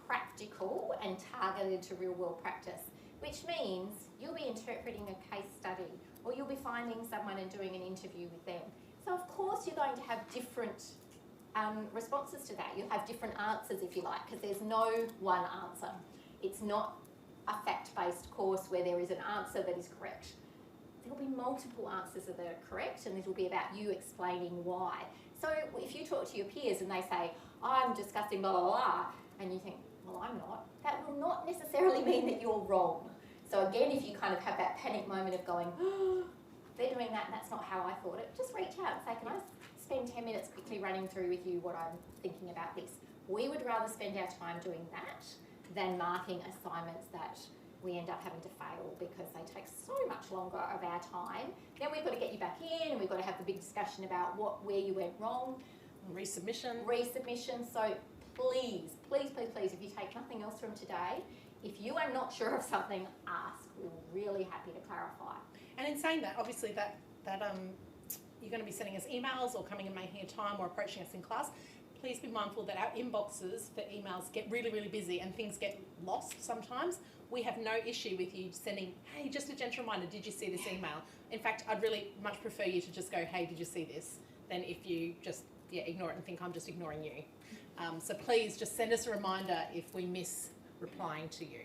practical and targeted to real world practice, which means you'll be interpreting a case study, or you'll be finding someone and doing an interview with them. So of course you're going to have different responses to that. You'll have different answers, if you like, because there's no one answer. It's not a fact-based course where there is an answer that is correct. There'll be multiple answers that are correct, and this will be about you explaining why. So if you talk to your peers and they say, I'm discussing blah, blah, blah, and you think, well, I'm not, that will not necessarily mean that you're wrong. So again, if you kind of have that panic moment of going, oh, they're doing that and that's not how I thought it, just reach out and say, can I spend 10 minutes quickly running through with you what I'm thinking about this? We would rather spend our time doing that than marking assignments that we end up having to fail because they take so much longer of our time. Then we've got to get you back in, and we've got to have the big discussion about where you went wrong. Resubmission. So please, please, please, please, if you take nothing else from today, if you are not sure of something, ask. We're really happy to clarify. And in saying that, obviously that you're going to be sending us emails or coming and making a time or approaching us in class. Please be mindful that our inboxes for emails get really, really busy and things get lost sometimes. We have no issue with you sending, hey, just a gentle reminder, did you see this email? In fact, I'd really much prefer you to just go, hey, did you see this? Than if you just ignore it and think I'm just ignoring you. So please just send us a reminder if we miss replying to you.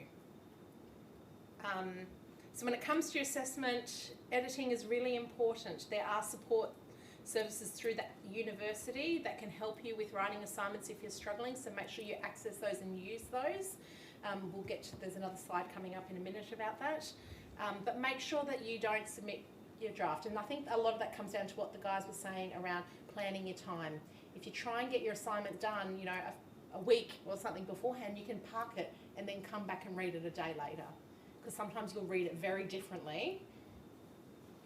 So when it comes to your assessment, editing is really important. There are support services through the university that can help you with writing assignments if you're struggling, so make sure you access those and use those. We'll get to, there's another slide coming up in a minute about that. But make sure that you don't submit your draft. And I think a lot of that comes down to what the guys were saying around planning your time. If you try and get your assignment done, a week or something beforehand, you can park it and then come back and read it a day later. Because sometimes you'll read it very differently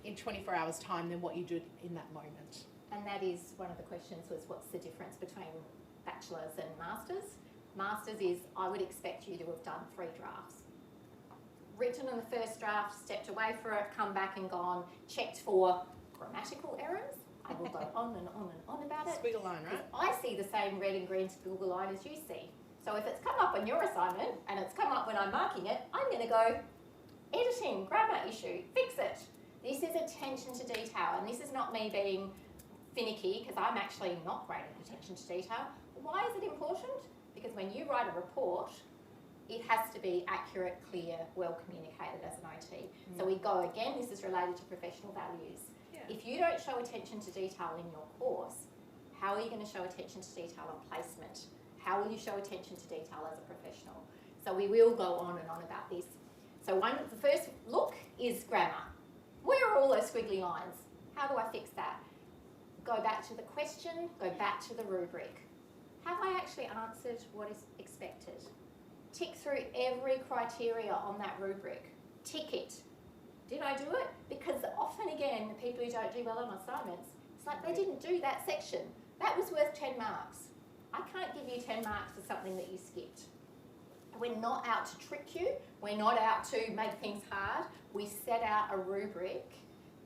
in 24 hours time than what you did in that moment. And that is one of the questions, was what's the difference between bachelor's and masters? Masters is, I would expect you to have done 3 drafts. Written on the first draft, stepped away for it, come back and gone, checked for grammatical errors. I will go on and on and on about it. Squiggle line, right? I see the same red and green squiggle line as you see. So if it's come up on your assignment and it's come up when I'm marking it, I'm going to go, editing, grammar issue, fix it. This is attention to detail, and this is not me being finicky, because I'm actually not great at attention to detail. Why is it important? Because when you write a report, it has to be accurate, clear, well communicated as an OT. So we go again, this is related to professional values. Yeah. If you don't show attention to detail in your course, how are you going to show attention to detail on placement? How will you show attention to detail as a professional? So we will go on and on about this. So the first look is grammar. Where are all those squiggly lines? How do I fix that? Go back to the question, go back to the rubric. Have I actually answered what is expected? Tick through every criteria on that rubric. Tick it. Did I do it? Because often again, the people who don't do well on assignments, it's like they didn't do that section. That was worth 10 marks. I can't give you 10 marks for something that you skipped. We're not out to trick you. We're not out to make things hard. We set out a rubric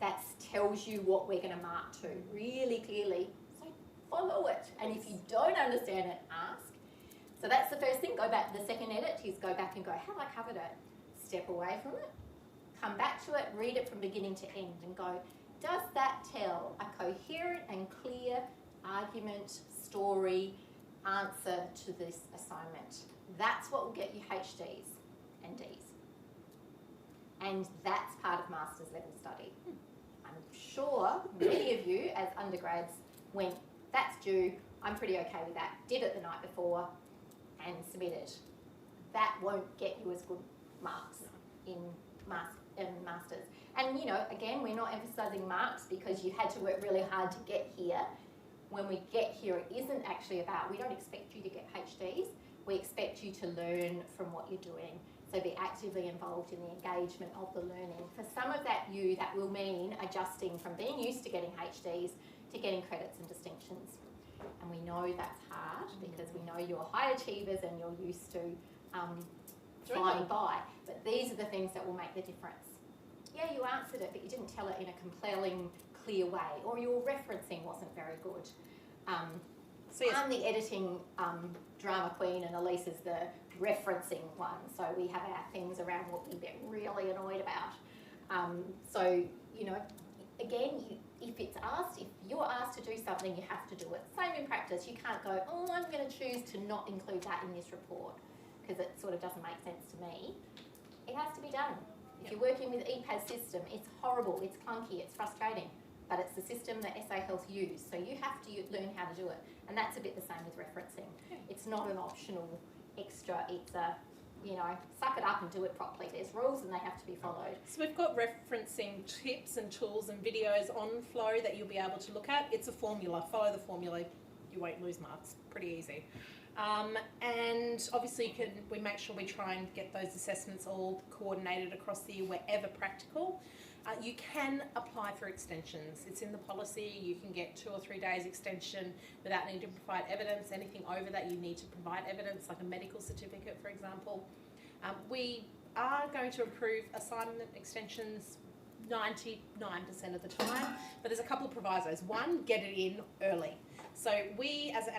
that tells you what we're going to mark to really clearly. So follow it. And if you don't understand it, ask. So that's the first thing. Go back. The second edit is go back and go, have I covered it? Step away from it. Come back to it. Read it from beginning to end and go, does that tell a coherent and clear argument, story, answer to this assignment? That's what will get you HDs and Ds. And that's part of master's level study. I'm sure many of you as undergrads went, that's due, I'm pretty okay with that, did it the night before and submitted. That won't get you as good marks in masters. And you know, again, we're not emphasising marks because you had to work really hard to get here. When we get here, it isn't actually about, we don't expect you to get HDs, we expect you to learn from what you're doing. So be actively involved in the engagement of the learning. For some of that will mean adjusting from being used to getting HDs to getting credits and distinctions. And we know that's hard because we know you're high achievers and you're used to flying by. But these are the things that will make the difference. Yeah, you answered it, but you didn't tell it in a compelling, clear way, or your referencing wasn't very good. So yes. I'm the editing drama queen and Elise is the referencing one. So we have our things around what we get really annoyed about. So, you know, again, if you're asked to do something, you have to do it. Same in practice. You can't go, oh, I'm going to choose to not include that in this report because it sort of doesn't make sense to me. It has to be done. If you're working with EPAS system, it's horrible, it's clunky, it's frustrating, but it's the system that SA Health use, so you have to learn how to do it. And that's a bit the same with referencing. It's not an optional extra, it's a, you know, suck it up and do it properly. There's rules and they have to be followed. So we've got referencing tips and tools and videos on Flow that you'll be able to look at. It's a formula. Follow the formula. You won't lose marks. Pretty easy. And obviously we make sure we try and get those assessments all coordinated across the year wherever practical. You can apply for extensions. It's in the policy. You can get 2 or 3 days extension without needing to provide evidence. Anything over that you need to provide evidence, like a medical certificate, for example. We are going to approve assignment extensions 99% of the time, but there's a couple of provisos. One, get it in early. So we, as an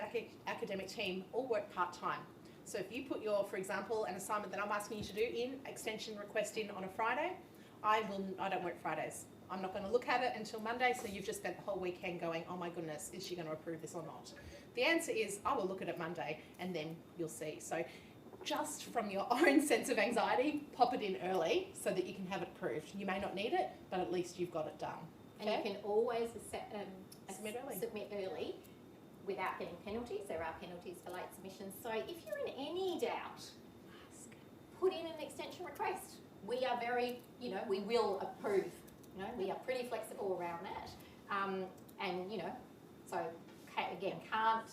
academic team, all work part-time. So if you put your, for example, an assignment that I'm asking you to do in, extension request in on a Friday, I don't work Fridays. I'm not going to look at it until Monday, so you've just spent the whole weekend going, oh my goodness, is she going to approve this or not? The answer is, I will look at it Monday, and then you'll see. So just from your own sense of anxiety, pop it in early so that you can have it approved. You may not need it, but at least you've got it done. And you can always submit early without getting penalties. There are penalties for late submissions. So if you're in any doubt, put in an extension request. We are very, we will approve. We are pretty flexible around that. And, so again, can't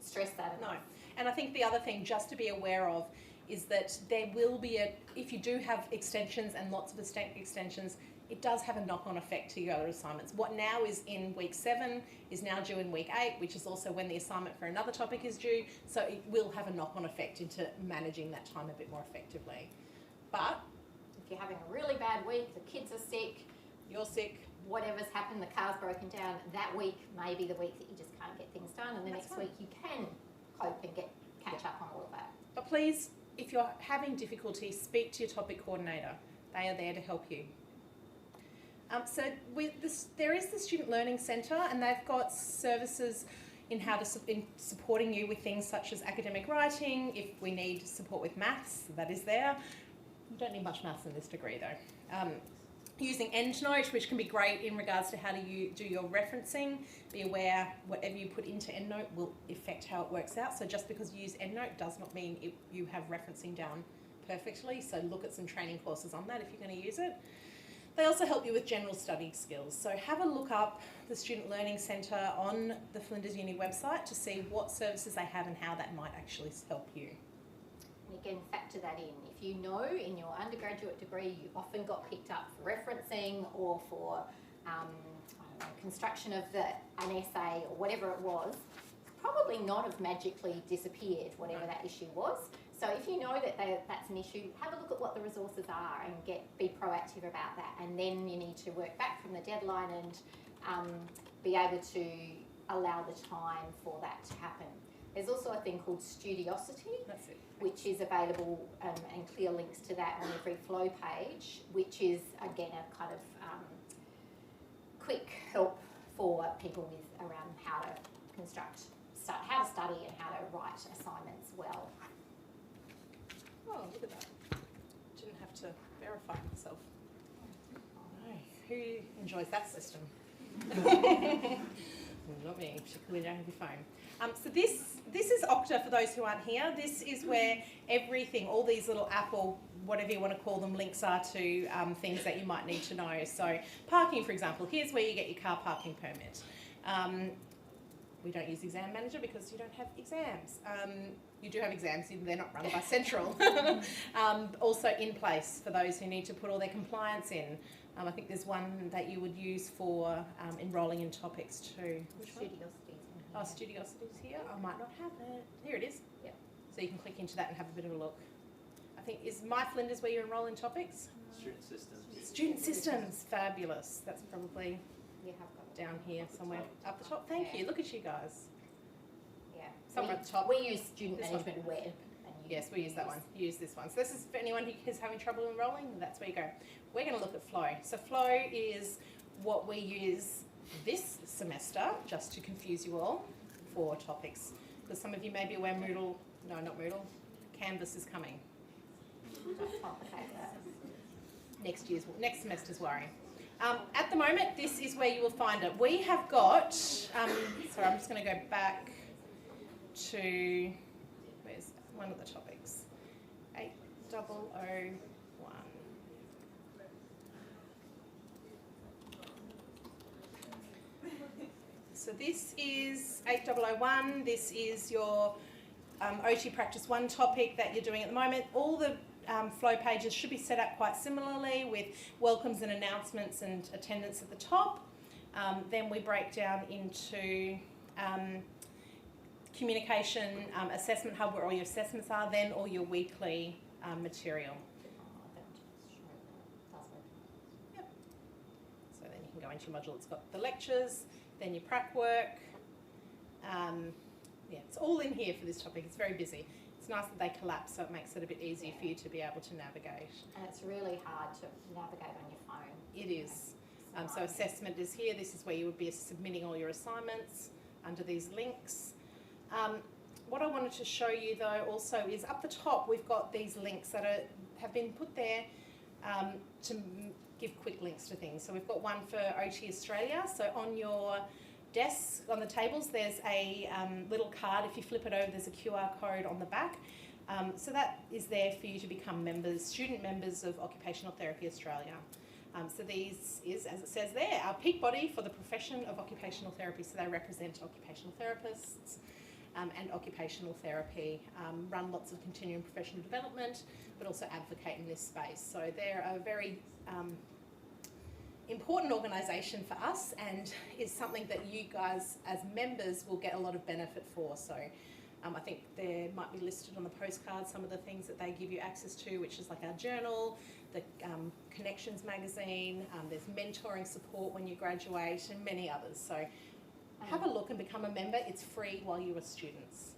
stress that enough. No. And I think the other thing just to be aware of is that there will be if you do have extensions and lots of extensions, it does have a knock-on effect to your other assignments. What now is in week 7 is now due in week 8, which is also when the assignment for another topic is due. So it will have a knock-on effect into managing that time a bit more effectively. But If you're having a really bad week, the kids are sick, you're sick, whatever's happened, the car's broken down, that week may be the week that you just can't get things done, and the That's next fine. week you can cope and catch up on all of that. but please, if you're having difficulty, speak to your topic coordinator. They are there to help you. So there is the Student Learning Centre, and they've got services in supporting you with things such as academic writing. If we need support with maths, that is there. You don't need much maths in this degree though. Using EndNote, which can be great in regards to how do your referencing. Be aware whatever you put into EndNote will affect how it works out. So just because you use EndNote does not mean you have referencing down perfectly. So look at some training courses on that if you're going to use it. They also help you with general study skills. So have a look up the Student Learning Centre on the Flinders Uni website to see what services they have and how that might actually help you. And again, factor that in. If you know in your undergraduate degree you often got picked up for referencing or for construction of an essay or whatever it was, probably not have magically disappeared, whatever that issue was. So if you know that that's an issue, have a look at what the resources are and be proactive about that. And then you need to work back from the deadline and be able to allow the time for that to happen. There's also a thing called Studiosity, That's it. which is available and clear links to that on every flow page, which is again a kind of quick help for people around how to how to study and how to write assignments well. Oh, look at that. Didn't have to verify myself. No. Who enjoys that system? Not me, particularly don't have your phone. So this is Okta for those who aren't here. This is where everything, all these little Apple, whatever you want to call them, links are to things that you might need to know. So parking, for example, here's where you get your car parking permit. We don't use Exam Manager because you don't have exams. You do have exams, they're not run by Central. Also in place for those who need to put all their compliance in. I think there's one that you would use for enrolling in topics too. Which one? Studiosity's Oh, Studiosity's here. I might not have it. Here it is. Yep. So you can click into that and have a bit of a look. I think, is My Flinders where you enrol in topics? Student systems. Student Systems, fabulous. That's probably You have got it. down here somewhere. Up the top, thank you. Look at you guys. Yeah. Somewhere at the top. We use Student This one. Management Web. Yes, we use that one. Use this one. So this is for anyone who is having trouble enrolling, that's where you go. We're going to look at Flow. So Flow is what we use this semester, just to confuse you all, for topics. Because some of you may be aware Moodle, no, not Moodle, Canvas is coming. Don't complicate that. Next semester's worry. At the moment, this is where you will find it. We have got, sorry, I'm just going to go back to, where's one of the topics? 8001. So this is 8001. This is your OT Practice 1 topic that you're doing at the moment. All the flow pages should be set up quite similarly with welcomes and announcements and attendance at the top. Then we break down into communication, assessment hub where all your assessments are, then all your weekly material. Yep. So then you can go into your module. It's got the lectures, then your prac work. Yeah, it's all in here for this topic. It's very busy. It's nice that they collapse, so it makes it a bit easier for you to be able to navigate. And it's really hard to navigate on your phone. It is. So assessment is here. This is where you would be submitting all your assignments under these links. What I wanted to show you though also is up the top we've got these links that have been put there to give quick links to things. So we've got one for OT Australia. So on your desk, on the tables, there's a little card. If you flip it over, there's a QR code on the back. So that is there for you to become members, student members of Occupational Therapy Australia. So these is, as it says there, our peak body for the profession of occupational therapy. So they represent occupational therapists. and occupational therapy, run lots of continuing professional development, but also advocate in this space. So they're a very important organisation for us, and is something that you guys as members will get a lot of benefit for. So I think there might be listed on the postcard some of the things that they give you access to, which is like our journal, the Connections magazine, there's mentoring support when you graduate, and many others. So have a look and become a member. It's free while you are students.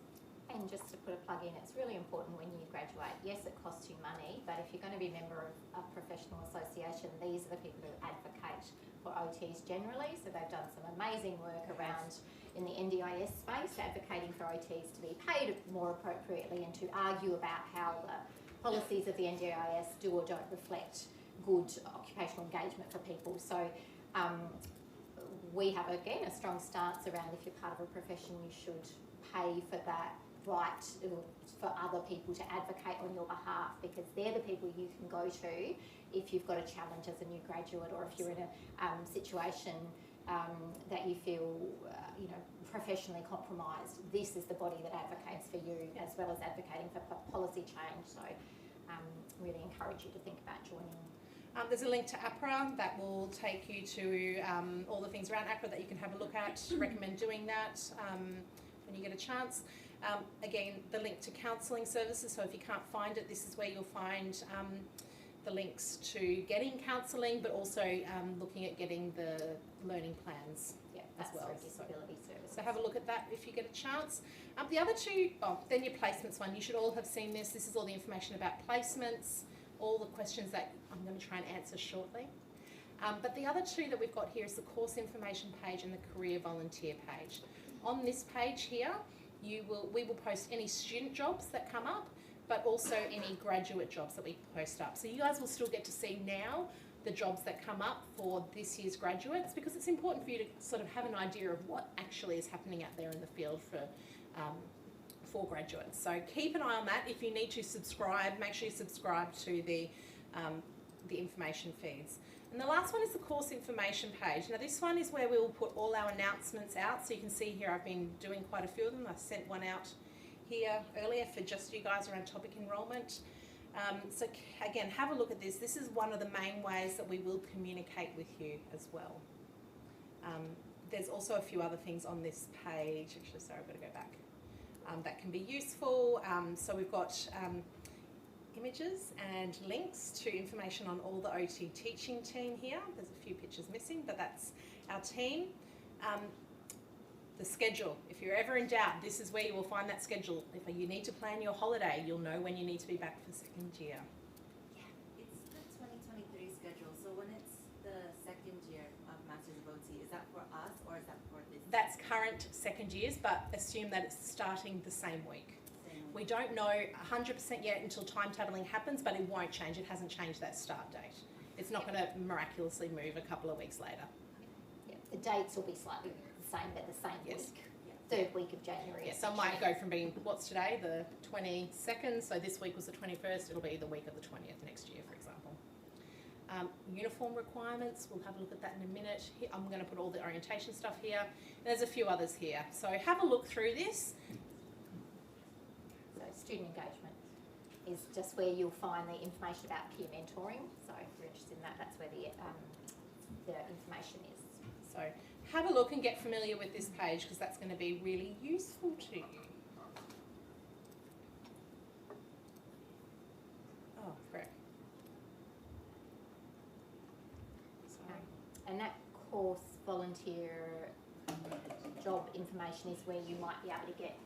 And just to put a plug in, it's really important when you graduate. Yes, it costs you money, but if you're going to be a member of a professional association, these are the people who advocate for OTs generally. So they've done some amazing work around in the NDIS space, advocating for OTs to be paid more appropriately and to argue about how the policies of the NDIS do or don't reflect good occupational engagement for people. So we have, again, a strong stance around if you're part of a profession, you should pay for that right for other people to advocate on your behalf, because they're the people you can go to if you've got a challenge as a new graduate, or if you're in a situation that you feel professionally compromised. This is the body that advocates for you, as well as advocating for policy change. So really encourage you to think about joining. There's a link to APRA that will take you to all the things around APRA that you can have a look at. Recommend doing that when you get a chance. Again, the link to counselling services, so if you can't find it, this is where you'll find the links to getting counselling, but also looking at getting the learning plans as well. Disability services. So have a look at that if you get a chance. The other two, then your placements one, you should all have seen this. This is all the information about placements, all the questions that I'm going to try and answer shortly. But the other two that we've got here is the course information page and the career volunteer page. On this page here, we will post any student jobs that come up, but also any graduate jobs that we post up. So you guys will still get to see now the jobs that come up for this year's graduates, because it's important for you to sort of have an idea of what actually is happening out there in the field for graduates. So keep an eye on that. If you need to subscribe, make sure you subscribe to the information feeds. And the last one is the course information page. Now this one is where we will put all our announcements out. So you can see here I've been doing quite a few of them. I sent one out here earlier for just you guys around topic enrolment. So again, have a look at this. This is one of the main ways that we will communicate with you as well. There's also a few other things on this page. Actually, sorry, I've got to go back. That can be useful. So we've got images and links to information on all the OT teaching team here. There's a few pictures missing, but that's our team. The schedule, if you're ever in doubt, this is where you will find that schedule. If you need to plan your holiday, you'll know when you need to be back for second year. Yeah, it's the 2023 schedule, so when it's the second year of Masters of OT, is that for us or is that for this? That's current second years, but assume that it's starting the same week. We don't know 100% yet until timetabling happens, but it won't change. It hasn't changed that start date. It's not going to miraculously move a couple of weeks later. Yeah, the dates will be slightly the same, but the same week. Third week of January. Yeah, so it might go from being, what's today, the 22nd, so this week was the 21st, it'll be the week of the 20th next year, for example. Uniform requirements, we'll have a look at that in a minute. Here, I'm going to put all the orientation stuff here. And there's a few others here. So have a look through this. So student engagement is just where you'll find the information about peer mentoring. So if you're interested in that, that's where the information is. So have a look and get familiar with this page, because that's going to be really useful to you. Oh, correct. Sorry. And that course volunteer job information is where you might be able to get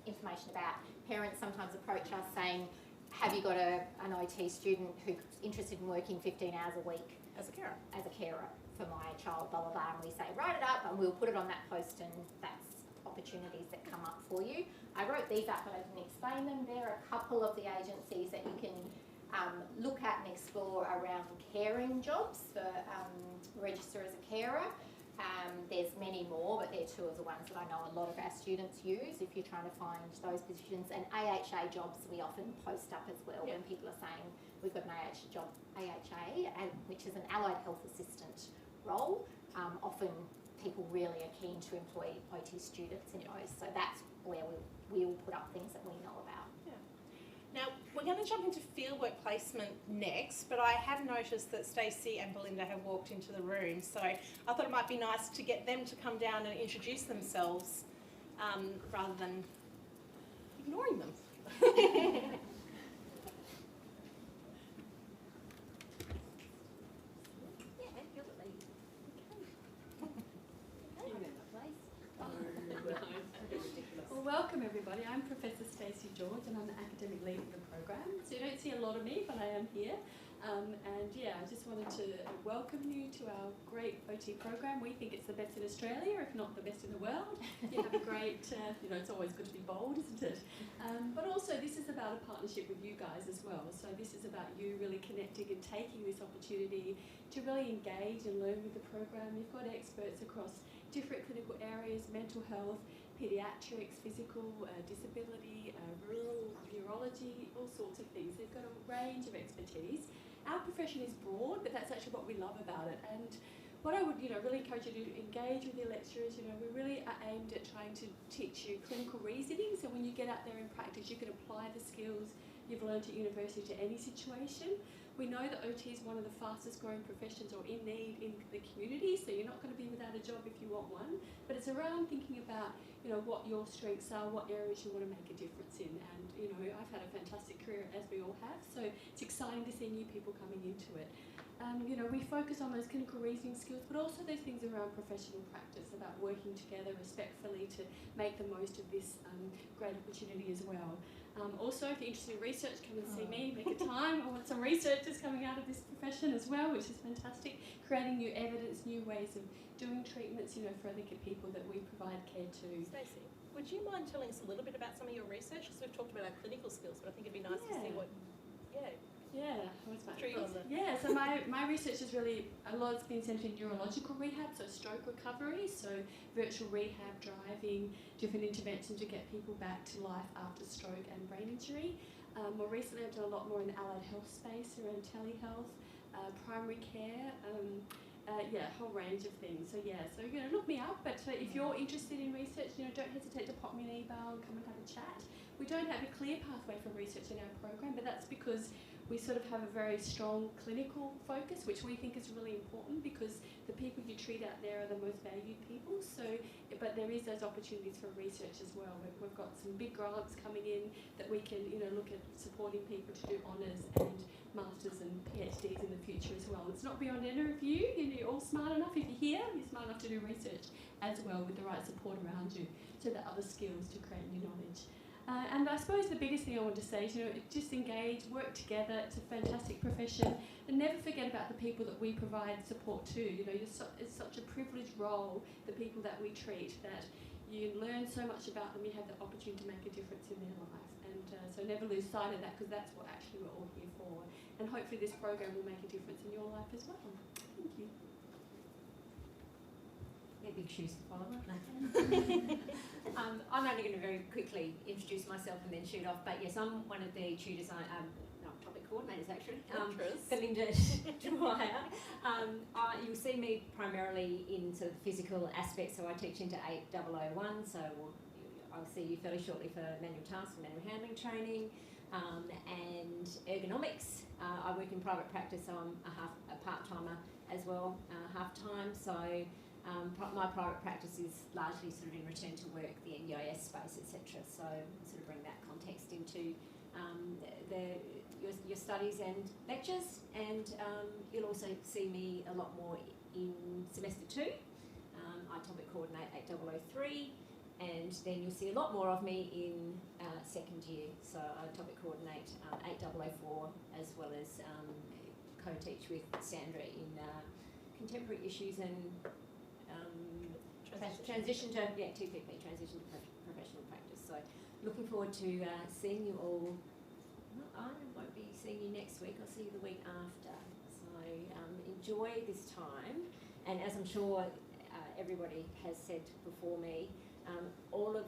information about. Parents sometimes approach us saying, have you got an OT student who's interested in working 15 hours a week As a carer. As a carer for my child, blah, blah, blah, and we say, write it up, and we'll put it on that post, and that's opportunities that come up for you. I wrote these up, but I didn't explain them. There are a couple of the agencies that you can look at and explore around caring jobs for register as a carer. There's many more, but they're two of the ones that I know a lot of our students use if you're trying to find those positions. And AHA jobs we often post up as well when people are saying we've got an AHA, which is an allied health assistant role. Often people really are keen to employ OT students in those, so that's where we'll put up things that we know about. Now, we're going to jump into fieldwork placement next, but I have noticed that Stacey and Belinda have walked into the room, so I thought it might be nice to get them to come down and introduce themselves rather than ignoring them. Well, welcome everybody. I'm Professor Stacey George and I'm the academic lead of the program. So you don't see a lot of me, but I am here. And yeah, I just wanted to welcome you to our great OT program. We think it's the best in Australia, if not the best in the world. You have a great, it's always good to be bold, isn't it? But also this is about a partnership with you guys as well. So this is about you really connecting and taking this opportunity to really engage and learn with the program. You've got experts across different clinical areas, mental health, paediatrics, physical, disability, rural, neurology, all sorts of things. They've got a range of expertise. Our profession is broad, but that's actually what we love about it. And what I would, really encourage you to engage with your lecturers. We really are aimed at trying to teach you clinical reasoning. So when you get out there in practice, you can apply the skills you've learned at university to any situation. We know that OT is one of the fastest growing professions or in need in the community, so you're not going to be without a job if you want one. But it's around thinking about, what your strengths are, what areas you want to make a difference in. And, I've had a fantastic career, as we all have, so it's exciting to see new people coming into it. We focus on those clinical reasoning skills, but also those things around professional practice, about working together respectfully to make the most of this great opportunity as well. Also, if you're interested in research, come and see me, make a time. I want some researchers coming out of this profession as well, which is fantastic, creating new evidence, new ways of doing treatments, for other people that we provide care to. Stacey, would you mind telling us a little bit about some of your research? Because we've talked about our clinical skills, but I think it'd be nice to see what... So my research is really, a lot's been centred in neurological rehab, so stroke recovery, so virtual rehab, driving, different interventions to get people back to life after stroke and brain injury. More recently I've done a lot more in the allied health space, around telehealth, primary care, a whole range of things. So look me up, but if you're interested in research, don't hesitate to pop me an email and come and have a chat. We don't have a clear pathway for research in our program, but that's because we sort of have a very strong clinical focus, which we think is really important because the people you treat out there are the most valued people. So, but there is those opportunities for research as well. We've got some big grants coming in that we can, look at supporting people to do honours and masters and PhDs in the future as well. It's not beyond any review. You're all smart enough. If you're here, you're smart enough to do research as well with the right support around you, so that other skills to create new knowledge. And I suppose the biggest thing I want to say is, just engage, work together. It's a fantastic profession, and never forget about the people that we provide support to. It's such a privileged role, the people that we treat, that you learn so much about them. You have the opportunity to make a difference in their life, and so never lose sight of that, because that's what actually we're all here for. And hopefully this program will make a difference in your life as well. Thank you. Big shoes to follow, aren't they? I'm only going to very quickly introduce myself and then shoot off. But yes, I'm one of the tutors. Topic coordinators actually. Belinda Dwyer. You'll see me primarily in sort of the physical aspects. So I teach into 8001. So I'll see you fairly shortly for manual tasks and manual handling training and ergonomics. I work in private practice, so I'm a part-timer as well, half-time. So my private practice is largely sort of in return to work, the NDIS space, etc. So sort of bring that context into your studies and lectures, and you'll also see me a lot more in semester 2. I topic coordinate 8003, and then you'll see a lot more of me in second year. So I topic coordinate 8004, as well as co-teach with Sandra in contemporary issues and transition to TPP, transition to professional practice. So looking forward to seeing you all. I won't be seeing you next week. I'll see you the week after. So enjoy this time, and as I'm sure everybody has said before me, all of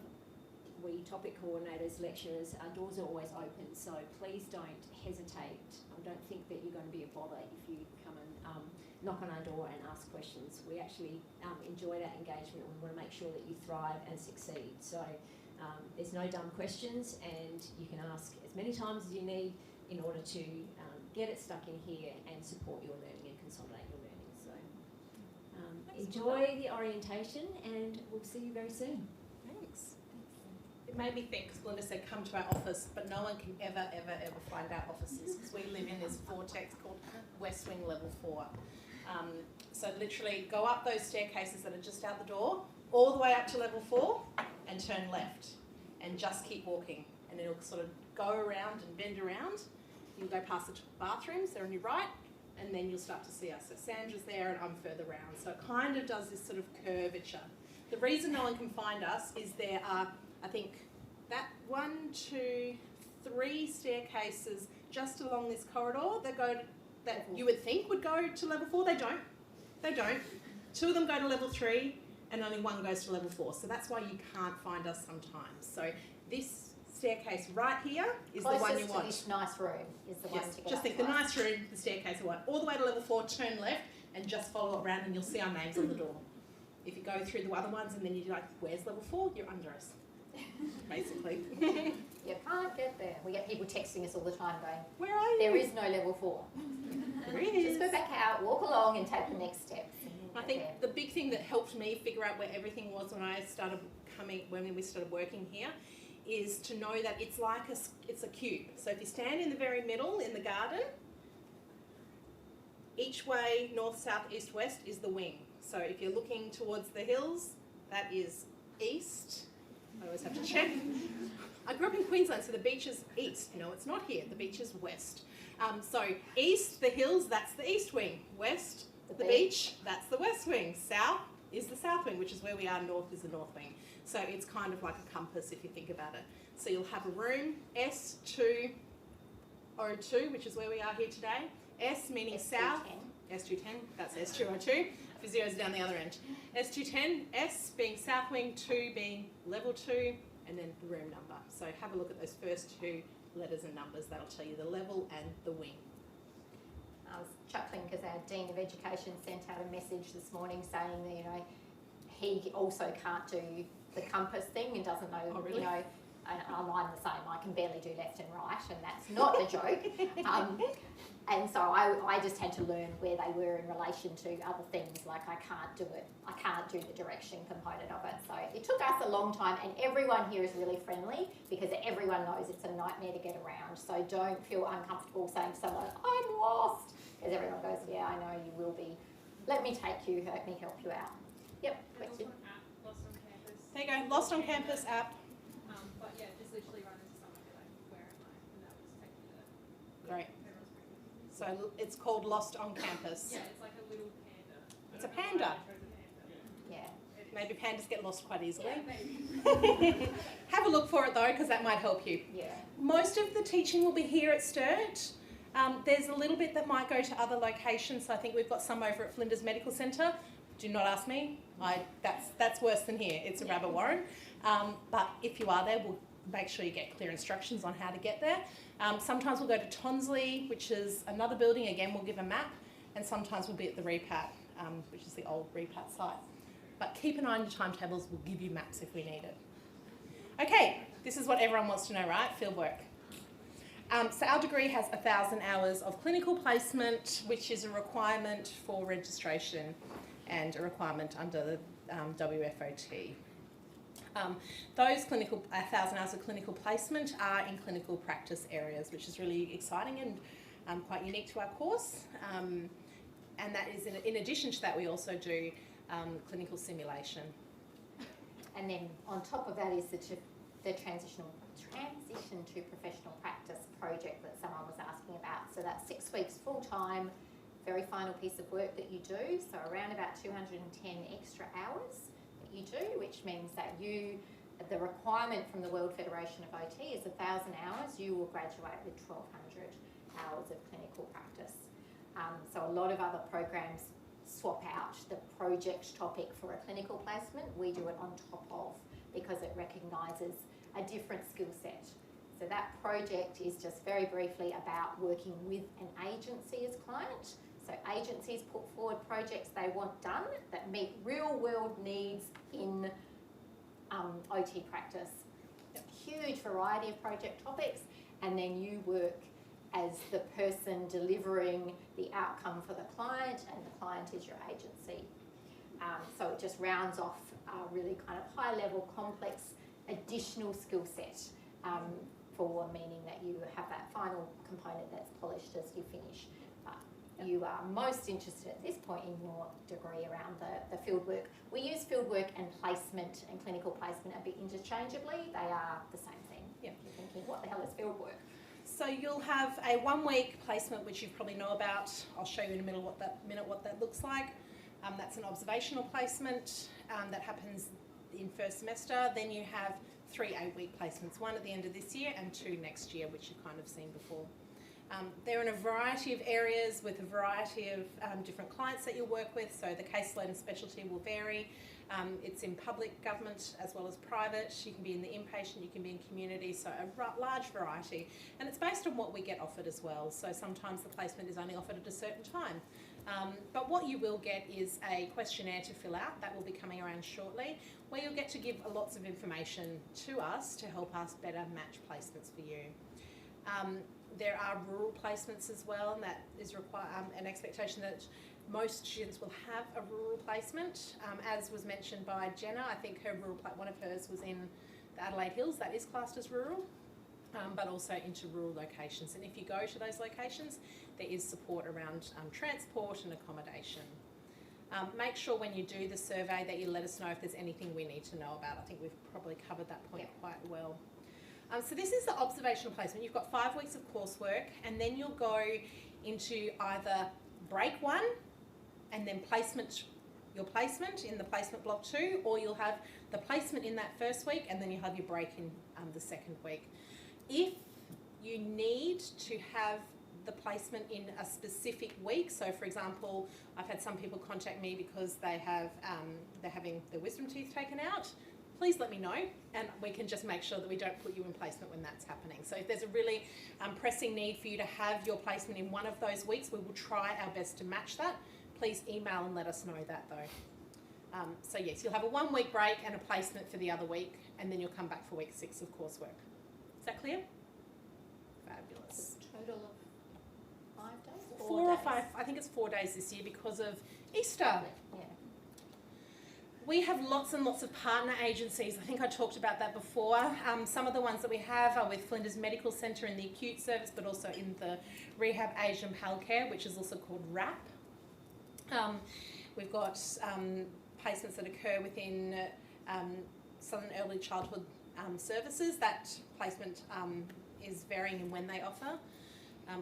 we topic coordinators, lecturers, our doors are always open. So please don't hesitate. I don't think that you're going to be a bother if you come and knock on our door and ask questions. We actually enjoy that engagement. We want to make sure that you thrive and succeed. So There's no dumb questions, and you can ask as many times as you need in order to get it stuck in here and support your learning and consolidate your learning. So enjoy the orientation, and we'll see you very soon. Thanks. It made me think, because Belinda said come to our office, but no one can ever find our offices, because we live in this vortex called West Wing Level 4. So literally go up those staircases that are just out the door, all the way up to level 4, and turn left, and just keep walking, and it'll sort of go around and bend around. You'll go past the bathrooms, they're on your right, and then you'll start to see us. So Sandra's there and I'm further round. So it kind of does this sort of curvature. The reason no one can find us is there are, I think, that 1, 2, 3 staircases just along this corridor that you would think would go to level 4. They don't. They don't. 2 of them go to level 3 and only 1 goes to level 4. So that's why you can't find us sometimes. So this staircase right here is Closest the one you want. to this nice room is the one to get Just up think to the us. nice room, the staircase you want. All the way to level 4, turn left and just follow it around and you'll see our names on the door. If you go through the other ones and then you're like, where's level 4? You're under us, basically. You can't get there. We get people texting us all the time going, where are you? there is no level 4. There is. Just go back out, walk along and take the next steps. I think the big thing that helped me figure out where everything was when we started working here is to know that it's like it's a cube. So if you stand in the very middle in the garden, each way, north, south, east, west is the wing. So if you're looking towards the hills, that is east. I always have to check. I grew up in Queensland, so the beach is east. No, it's not here. The beach is west. So east, the hills, that's the east wing. West, the beach, that's the west wing. South is the south wing, which is where we are. North is the north wing. So it's kind of like a compass if you think about it. So you'll have a room, S202, which is where we are here today. S meaning south. S210, that's S202. Physio's down the other end. S210, S being south wing, 2 being level 2, and then the room number. So have a look at those first 2 letters and numbers. That'll tell you the level and the wing. I was chuckling because our Dean of Education sent out a message this morning saying that, you know, he also can't do the compass thing and doesn't know, oh, really? you know, and I'm the same. I can barely do left and right, and that's not the joke. And so I just had to learn where they were in relation to other things, like I can't do it. I can't do the direction component of it. So it took us a long time, and everyone here is really friendly because everyone knows it's a nightmare to get around. So don't feel uncomfortable saying to someone, I'm lost, because everyone goes, yeah, I know you will be. Let me take you, let me help you out. Yep, question. Lost on Campus. There you go, Lost on Campus app. But yeah, just literally run into someone and be like, where am I? And that was taking the. Great. So it's called Lost on Campus. Yeah, it's like a little panda. It's a panda. Yeah. Maybe pandas get lost quite easily. Yeah, maybe. Have a look for it though, because that might help you. Yeah. Most of the teaching will be here at Sturt. There's a little bit that might go to other locations. So I think we've got some over at Flinders Medical Centre. Do not ask me. That's worse than here. It's a rabbit warren. But if you are there, we'll make sure you get clear instructions on how to get there. Sometimes we'll go to Tonsley, which is another building. Again, we'll give a map. And sometimes we'll be at the Repat, which is the old Repat site. But keep an eye on your timetables. We'll give you maps if we need it. Okay, this is what everyone wants to know, right? Field work. So our degree has 1,000 hours of clinical placement, which is a requirement for registration and a requirement under the WFOT. Those 1,000 hours of clinical placement are in clinical practice areas, which is really exciting and quite unique to our course. And that is in addition to that, we also do clinical simulation. And then on top of that is the transition to professional practice project that someone was asking about. So that's 6 weeks full time, very final piece of work that you do. So around about 210 extra hours that you do, which means that the requirement from the World Federation of OT is 1,000 hours. You will graduate with 1,200 hours of clinical practice. So a lot of other programs swap out the project topic for a clinical placement. We do it on top of, because it recognises a different skill set. So that project is just very briefly about working with an agency as client. So agencies put forward projects they want done that meet real world needs in OT practice. huge variety of project topics, and then you work as the person delivering the outcome for the client, and the client is your agency. So it just rounds off a really kind of high level, complex, additional skill set for meaning that you have that final component that's polished as you finish. But you are most interested at this point in your degree around the field work. We use field work and placement and clinical placement a bit interchangeably. They are the same thing. Yeah. You're thinking, what the hell is field work? So you'll have a 1 week placement, which you probably know about. I'll show you in a minute what that looks like. That's an observational placement that happens in first semester. Then you have 3 8-week placements, 1 at the end of this year and 2 next year, which you've kind of seen before. They're in a variety of areas with a variety of different clients that you work with, so the caseload and specialty will vary. It's in public government as well as private. You can be in the inpatient, you can be in community, so a large variety. And it's based on what we get offered as well, so sometimes the placement is only offered at a certain time. But what you will get is a questionnaire to fill out that will be coming around shortly, where you'll get to give lots of information to us to help us better match placements for you. There are rural placements as well, and that is an expectation that most students will have a rural placement. As was mentioned by Jenna, I think one of hers was in the Adelaide Hills, that is classed as rural, but also into rural locations. And if you go to those locations, there is support around transport and accommodation. Make sure when you do the survey that you let us know if there's anything we need to know about. I think we've probably covered that point quite well. So this is the observational placement. You've got 5 weeks of coursework, and then you'll go into either break 1 and then your placement in the placement block 2, or you'll have the placement in that first week and then you'll have your break in the second week. If you need to have the placement in a specific week, so for example, I've had some people contact me because they're having their wisdom teeth taken out, please let me know, and we can just make sure that we don't put you in placement when that's happening. So if there's a really pressing need for you to have your placement in one of those weeks, we will try our best to match that. Please email and let us know that though. So yes, you'll have a 1 week break and a placement for the other week, and then you'll come back for week 6 of coursework. Is that clear? Fabulous. A total of 5 days? 4 or 5, I think it's 4 days this year because of Easter. Yeah. We have lots and lots of partner agencies. I think I talked about that before. Some of the ones that we have are with Flinders Medical Centre in the acute service, but also in the rehab, aged and palliative care, which is also called RAP. We've got placements that occur within Southern Early Childhood Services. That placement is varying in when they offer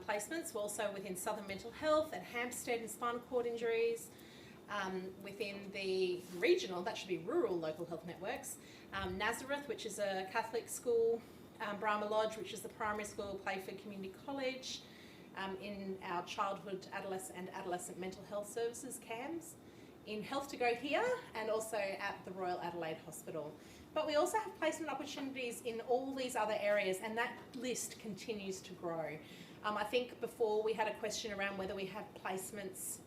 placements. We're also within Southern Mental Health and Hampstead and spinal cord injuries. Within the regional, that should be rural local health networks, Nazareth, which is a Catholic school, Brahma Lodge, which is the primary school, Playford Community College, in our childhood, adolescent mental health services, CAMS, in Health to Go here, and also at the Royal Adelaide Hospital. But we also have placement opportunities in all these other areas, and that list continues to grow. I think before we had a question around whether we have placements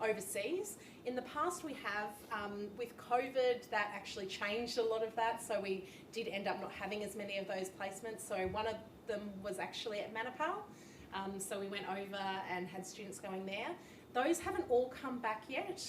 overseas. In the past we have. With COVID, that actually changed a lot of that, so we did end up not having as many of those placements. So one of them was actually at Manipal, so we went over and had students going there. Those haven't all come back yet,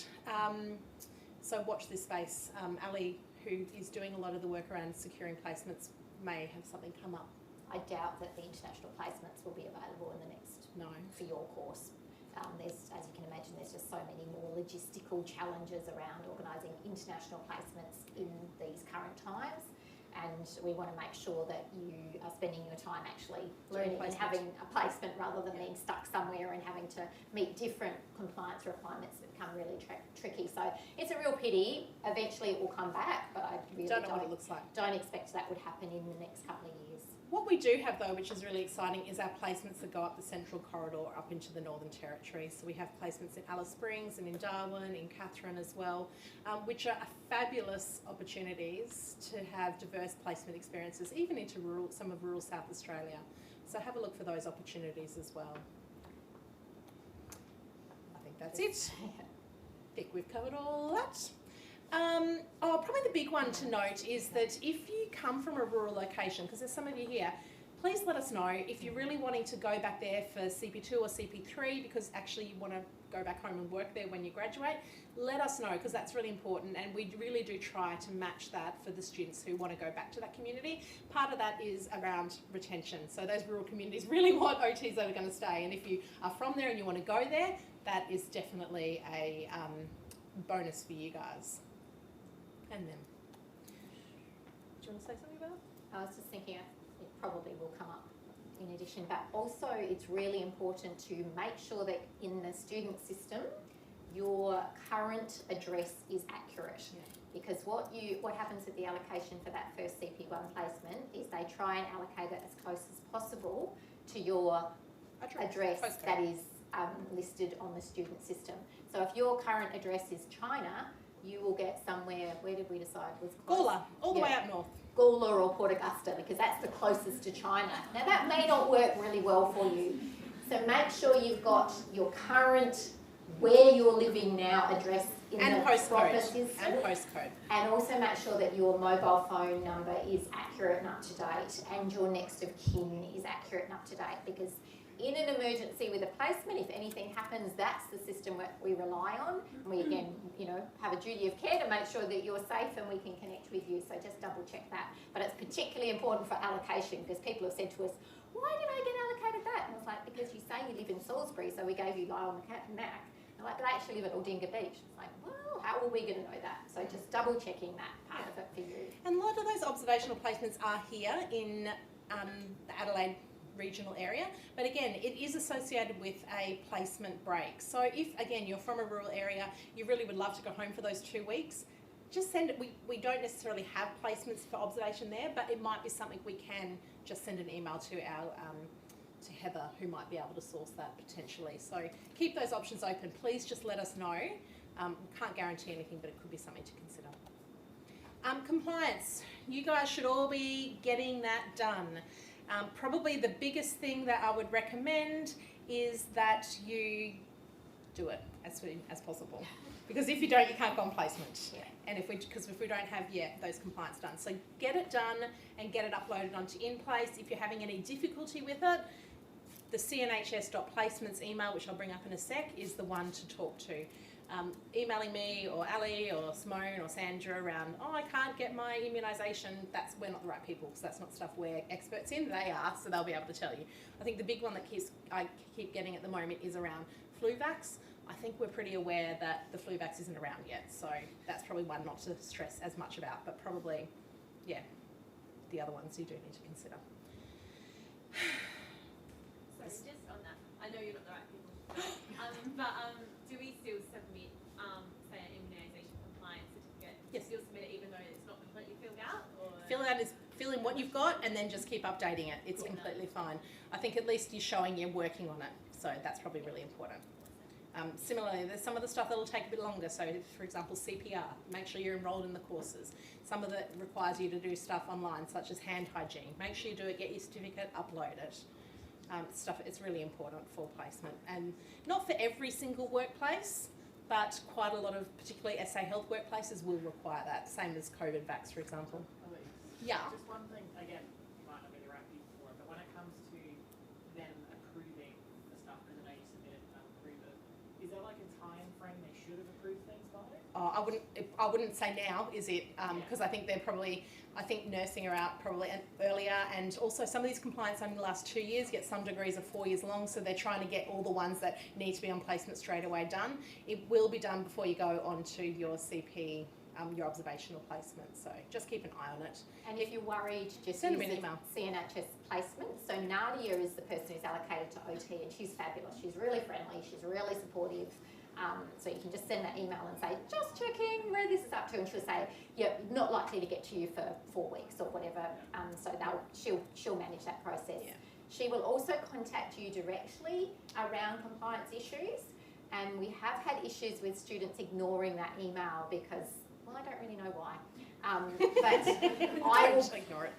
so watch this space. Ali, who is doing a lot of the work around securing placements, may have something come up. I doubt that the international placements will be available in the next for your course. As you can imagine, there's just so many more logistical challenges around organising international placements in these current times, and we want to make sure that you are spending your time actually learning and having a placement rather than being stuck somewhere and having to meet different compliance requirements that become really tricky. So it's a real pity. Eventually it will come back, but I really don't know what it looks like. Don't expect that would happen in the next couple of years. What we do have though, which is really exciting, is our placements that go up the Central Corridor up into the Northern Territory. So we have placements in Alice Springs and in Darwin, in Katherine as well, which are fabulous opportunities to have diverse placement experiences, even into some of rural South Australia. So have a look for those opportunities as well. I think that's it. I think we've covered all that. Probably the big one to note is that if you come from a rural location, because there's some of you here, please let us know if you're really wanting to go back there for CP2 or CP3 because actually you want to go back home and work there when you graduate. Let us know because that's really important, and we really do try to match that for the students who want to go back to that community. Part of that is around retention. So those rural communities really want OTs that are going to stay, and if you are from there and you want to go there, that is definitely a bonus for you guys. And then, do you want to say something about it? I was just thinking it probably will come up in addition, but also it's really important to make sure that in the student system, your current address is accurate. Yeah. Because what happens with the allocation for that first CP1 placement is they try and allocate it as close as possible to your address that is listed on the student system. So if your current address is China, you will get somewhere, where did we decide was close? Gawler, all the way up north. Gawler or Port Augusta, because that's the closest to China. Now that may not work really well for you. So make sure you've got your current, where you're living now address in and the proper system. And postcode. And also make sure that your mobile phone number is accurate and up to date, and your next of kin is accurate and up to date, because in an emergency with a placement, if anything happens, that's the system that we rely on. And we again, have a duty of care to make sure that you're safe and we can connect with you. So just double check that. But it's particularly important for allocation because people have said to us, why did I get allocated that? And I was like, because you say you live in Salisbury, so we gave you Lyle and Mac. And like, but I actually live at Aldinga Beach. It's like, well, how are we going to know that? So just double checking that part of it for you. And a lot of those observational placements are here in the Adelaide regional area, but again, it is associated with a placement break. So if again you're from a rural area, you really would love to go home for those 2 weeks, just send it. We don't necessarily have placements for observation there, but it might be something we can just send an email to our to Heather, who might be able to source that potentially. So keep those options open. Please just let us know. We can't guarantee anything, but it could be something to consider. Compliance. You guys should all be getting that done. Probably the biggest thing that I would recommend is that you do it as soon as possible. Because if you don't, you can't go on placement. Yeah. And if we don't have yet those compliance done. So get it done and get it uploaded onto InPlace. If you're having any difficulty with it, the cnhs.placements email, which I'll bring up in a sec, is the one to talk to. Emailing me or Ali or Simone or Sandra around, I can't get my immunisation, we're not the right people, because that's not stuff we're experts in. They are, so they'll be able to tell you. I think the big one that I keep getting at the moment is around flu vax. I think we're pretty aware that the flu vax isn't around yet, so that's probably one not to stress as much about, but probably, yeah, the other ones you do need to consider. So just on that, I know you're not the right people, but do we still submit, say, an immunisation compliance certificate? Yes. Still submit it even though it's not completely filled out? Or? Fill in what you've got and then just keep updating it. It's completely fine. I think at least you're showing you're working on it, so that's probably really important. Similarly, there's some of the stuff that will take a bit longer. So, for example, CPR, make sure you're enrolled in the courses. Some of it requires you to do stuff online, such as hand hygiene. Make sure you do it, get your certificate, upload it. It's really important for placement, and not for every single workplace, but quite a lot of, particularly SA Health workplaces, will require that. Same as COVID vax, for example. Yeah. Just one thing, again, you might not be the right people for it, but when it comes to them approving the stuff, because I know you submit it and they'll approve it, is there like a time frame they should have approved things by? I wouldn't say now, is it? Because I think I think nursing are out probably earlier, and also some of these compliance only last 2 years, yet some degrees are 4 years long, so they're trying to get all the ones that need to be on placement straight away done. It will be done before you go on to your CP, your observational placement, so just keep an eye on it. And if you're worried, just send use them an email. CNHS placement. So Nadia is the person who's allocated to OT, and she's fabulous. She's really friendly, she's really supportive. So you can just send that email and say, just checking where this is up to, and she'll say, yeah, not likely to get to you for 4 weeks or whatever. So she'll manage that process. Yeah. She will also contact you directly around compliance issues, and we have had issues with students ignoring that email because, well, I don't really know why. But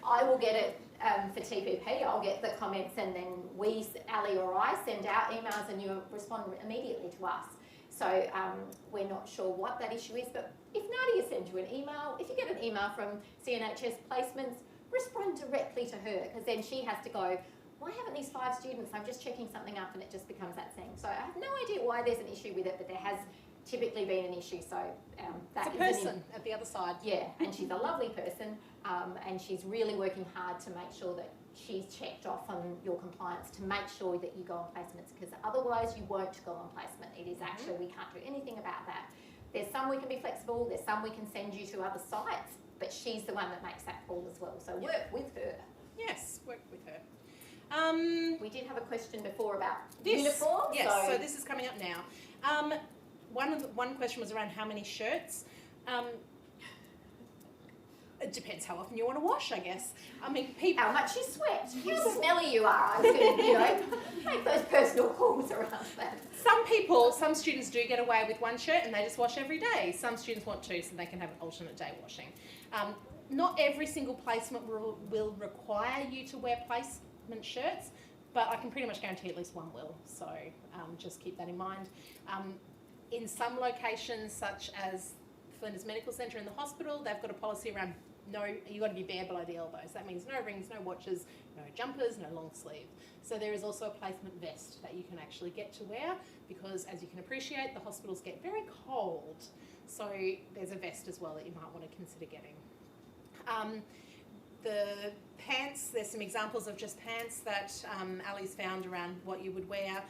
I will get it for TPP. I'll get the comments, and then Ali or I send out emails, and you respond immediately to us. So we're not sure what that issue is, but if Nadia sends you an email, if you get an email from CNHS Placements, respond directly to her, because then she has to go, why haven't these 5 students, I'm just checking something up, and it just becomes that thing. So I have no idea why there's an issue with it, but there has typically been an issue. So that It's a person at the other side. Yeah, and she's a lovely person, and she's really working hard to make sure that she's checked off on your compliance to make sure that you go on placements, because otherwise you won't go on placement. It is actually, we can't do anything about that. There's some we can be flexible, there's some we can send you to other sites, but she's the one that makes that call as well. So work with her. Yes, work with her. We did have a question before about This, uniforms. yes, so this is coming up now. One question was around how many shirts. It depends how often you want to wash, I guess. I mean, people... How much you sweat, how smelly you are. I could, make those personal calls around that. Some students do get away with one shirt and they just wash every day. Some students want 2 so they can have an alternate day washing. Not every single placement will require you to wear placement shirts, but I can pretty much guarantee at least one will. So just keep that in mind. In some locations, such as Flinders Medical Centre in the hospital, they've got a policy around you've got to be bare below the elbows. That means no rings, no watches, no jumpers, no long sleeve. So there is also a placement vest that you can actually get to wear, because as you can appreciate, the hospitals get very cold. So there's a vest as well that you might want to consider getting. The pants, there's some examples of just pants that Ali's found around what you would wear.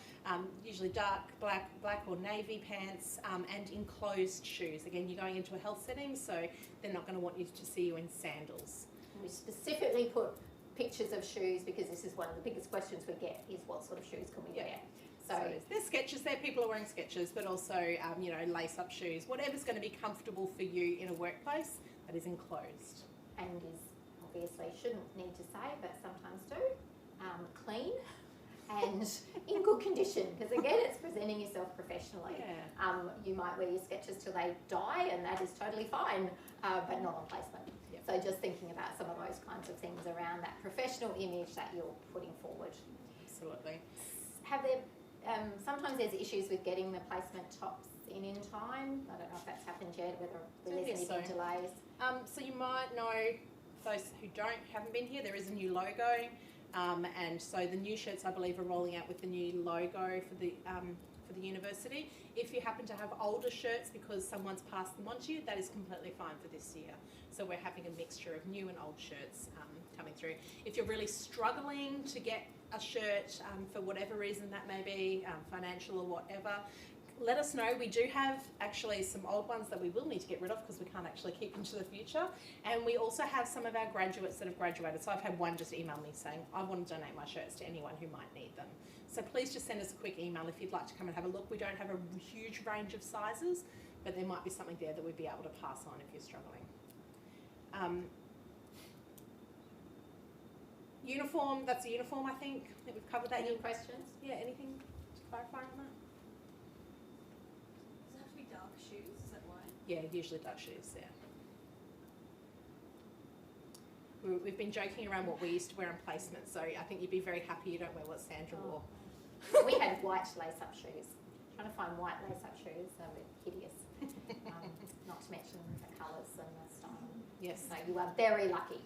Usually dark black or navy pants, and enclosed shoes. Again, you're going into a health setting, so they're not going to want you to see you in sandals. We specifically put pictures of shoes because this is one of the biggest questions we get, is what sort of shoes can we wear? So there's Skechers there, people are wearing Skechers, but also lace-up shoes, whatever's going to be comfortable for you in a workplace that is enclosed. And is obviously, shouldn't need to say, but sometimes do, clean and in good condition, because again, it's presenting yourself professionally. Yeah. You might wear your Skechers till they die, and that is totally fine, but not on placement. Yep. So just thinking about some of those kinds of things around that professional image that you're putting forward. Absolutely. Have there, sometimes there's issues with getting the placement tops in time. I don't know if that's happened yet, whether there's any big delays. So you might know, those who haven't been here, there is a new logo, and so the new shirts, I believe, are rolling out with the new logo for the university. If you happen to have older shirts because someone's passed them on to you, that is completely fine for this year. So we're having a mixture of new and old shirts coming through. If you're really struggling to get a shirt for whatever reason that may be, financial or whatever, let us know. We do have actually some old ones that we will need to get rid of because we can't actually keep into the future. And we also have some of our graduates that have graduated. So I've had one just email me saying, I want to donate my shirts to anyone who might need them. So please just send us a quick email if you'd like to come and have a look. We don't have a huge range of sizes, but there might be something there that we'd be able to pass on if you're struggling. Uniform, that's a uniform, I think we've covered that. Any questions? Yeah, anything to clarify on that? Does it have to be dark shoes? Is that why? Yeah, usually dark shoes, yeah. We've been joking around what we used to wear on placement, so I think you'd be very happy you don't wear what Sandra wore. We had white lace-up shoes. Trying to find white lace-up shoes, they're hideous. Not to mention the colours and the style. Yes. So you are very lucky.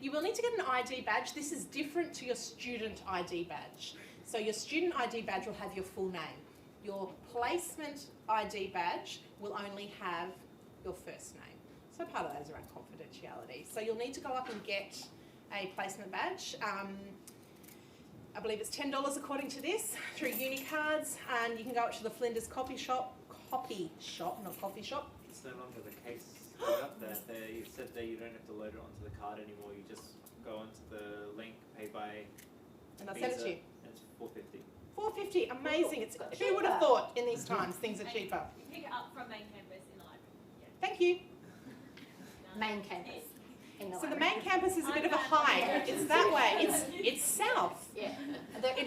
You will need to get an ID badge. This is different to your student ID badge. So your student ID badge will have your full name. Your placement ID badge will only have your first name. So part of that is around confidentiality. So you'll need to go up and get a placement badge. I believe it's $10 according to this, through Unicards, and you can go up to the Flinders copy shop, not coffee shop. It's no longer the case. Up there, you said that you don't have to load it onto the card anymore. You just go onto the link, pay by And I'll Visa, send it to you. and it's $4.50. $4.50, amazing. Ooh, it's Who would have thought in these times things are And cheaper? You pick it up from main campus in the library. Thank you. Main campus. In So the main campus is a bit of a hike. It's that way. It's south. Yeah.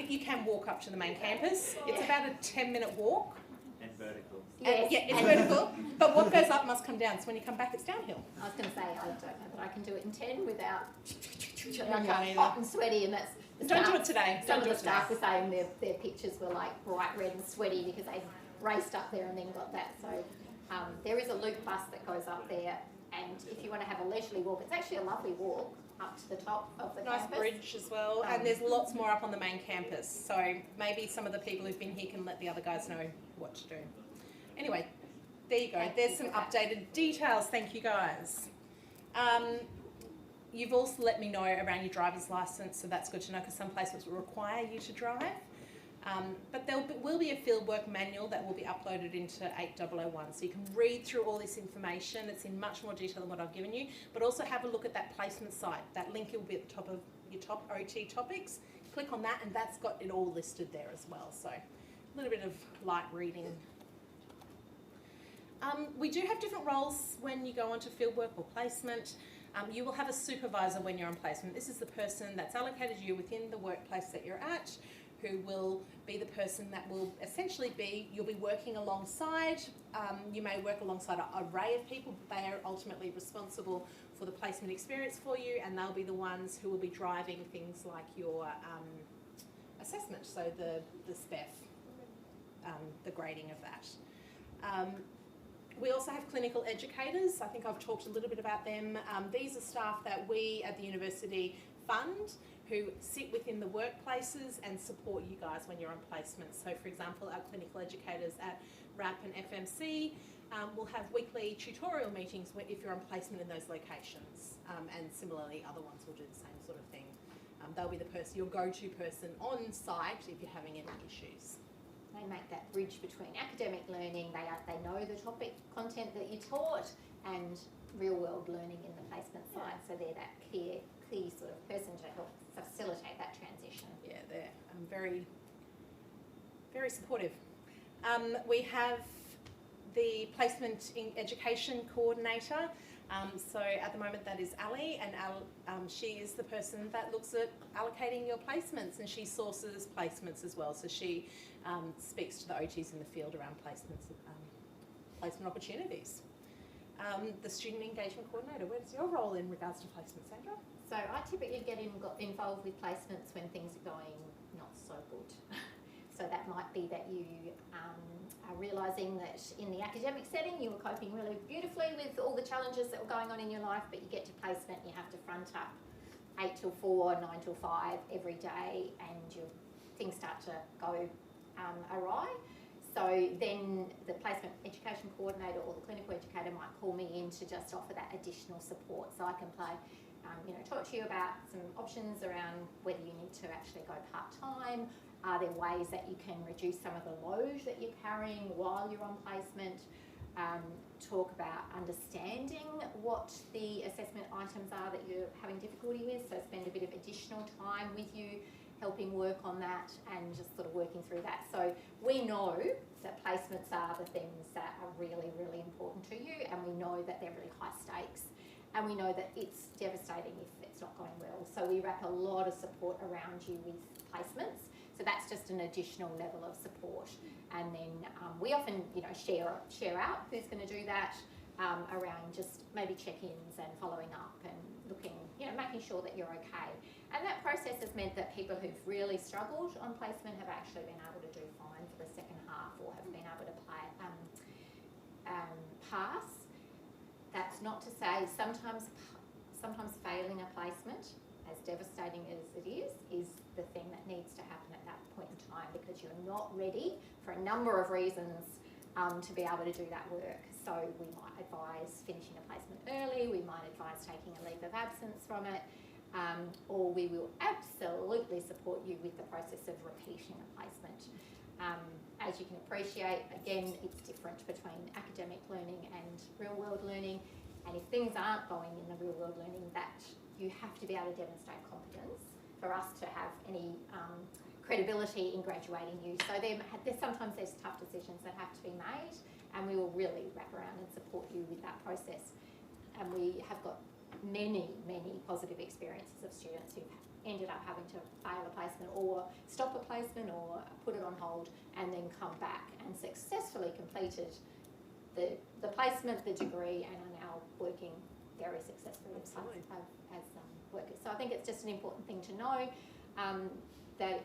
You can walk up to the main campus. It's about a 10-minute walk. And vertical. Yes. Yeah, it's vertical. But what goes up must come down. So when you come back, it's downhill. I was going to say, I don't know that I can do it in 10 without I can't either. hot and sweaty, and that's... Don't do it today. Some Don't of do the it staff today. were saying their pictures were like bright red and sweaty because they raced up there and then got that. So there is a loop bus that goes up there, and if you want to have a leisurely walk, it's actually a lovely walk up to the top of the Nice campus. bridge as well, and there's lots more up on the main campus. So maybe some of the people who've been here can let the other guys know what to do. Anyway, there you go. There's some updated details. Thank you, guys. You've also let me know around your driver's license, so that's good to know because some places will require you to drive. But there will be a fieldwork manual that will be uploaded into 8001, so you can read through all this information. It's in much more detail than what I've given you, but also have a look at that placement site. That link will be at the top of your top OT topics. Click on that and that's got it all listed there as well, so a little bit of light reading. We do have different roles when you go onto fieldwork or placement. You will have a supervisor when you're on placement. This is the person that's allocated you within the workplace that you're at, who will be the person that will essentially be, you'll be working alongside. You may work alongside an array of people, but they are ultimately responsible for the placement experience for you, and they'll be the ones who will be driving things like your assessment, so the SPEF, the grading of that. We also have clinical educators. I think I've talked a little bit about them. These are staff that we at the university fund who sit within the workplaces and support you guys when you're on placement. So for example, our clinical educators at RAP and FMC will have weekly tutorial meetings if you're on placement in those locations. And similarly, other ones will do the same sort of thing. They'll be the person, your go-to person on site if you're having any issues. They make that bridge between academic learning, they know the topic content that you taught, and real world learning in the placement side. So they're that key sort of person to help facilitate that transition. Yeah, they're very, very supportive. We have the placement in education coordinator. So at the moment that is Ali, and she is the person that looks at allocating your placements, and she sources placements as well. So she speaks to the OTs in the field around placements, placement opportunities. The student engagement coordinator, where's your role in regards to placement, Sandra? So I typically get involved with placements when things are going not so good. So that might be that you are realising that in the academic setting you were coping really beautifully with all the challenges that were going on in your life, but you get to placement and you have to front up 8 till 4, 9 till 5 every day, and things start to go awry. So then the placement education coordinator or the clinical educator might call me in to just offer that additional support, so I can talk to you about some options around whether you need to actually go part-time. Are there ways that you can reduce some of the load that you're carrying while you're on placement? Talk about understanding what the assessment items are that you're having difficulty with, so spend a bit of additional time with you helping work on that and just sort of working through that. So we know that placements are the things that are really, really important to you, and we know that they're really high stakes, and we know that it's devastating if it's not going well. So we wrap a lot of support around you with placements. So that's just an additional level of support. And then we often, share out who's going to do that around just maybe check-ins and following up and looking, making sure that you're okay. And that process has meant that people who've really struggled on placement have actually been able to do fine for the second half, or have been able to pass. That's not to say sometimes failing a placement, as devastating as it is the thing that needs to happen at that point in time, because you're not ready for a number of reasons to be able to do that work. So we might advise finishing a placement early, we might advise taking a leave of absence from it, or we will absolutely support you with the process of repeating a placement. As you can appreciate, again, it's different between academic learning and real world learning, and if things aren't going in the real world learning, that you have to be able to demonstrate competence for us to have any credibility in graduating you. So sometimes there's tough decisions that have to be made, and we will really wrap around and support you with that process. And we have got many, many positive experiences of students who've ended up having to fail a placement or stop a placement or put it on hold, and then come back and successfully completed the placement, the degree, and are now working very successfully as workers. So I think it's just an important thing to know that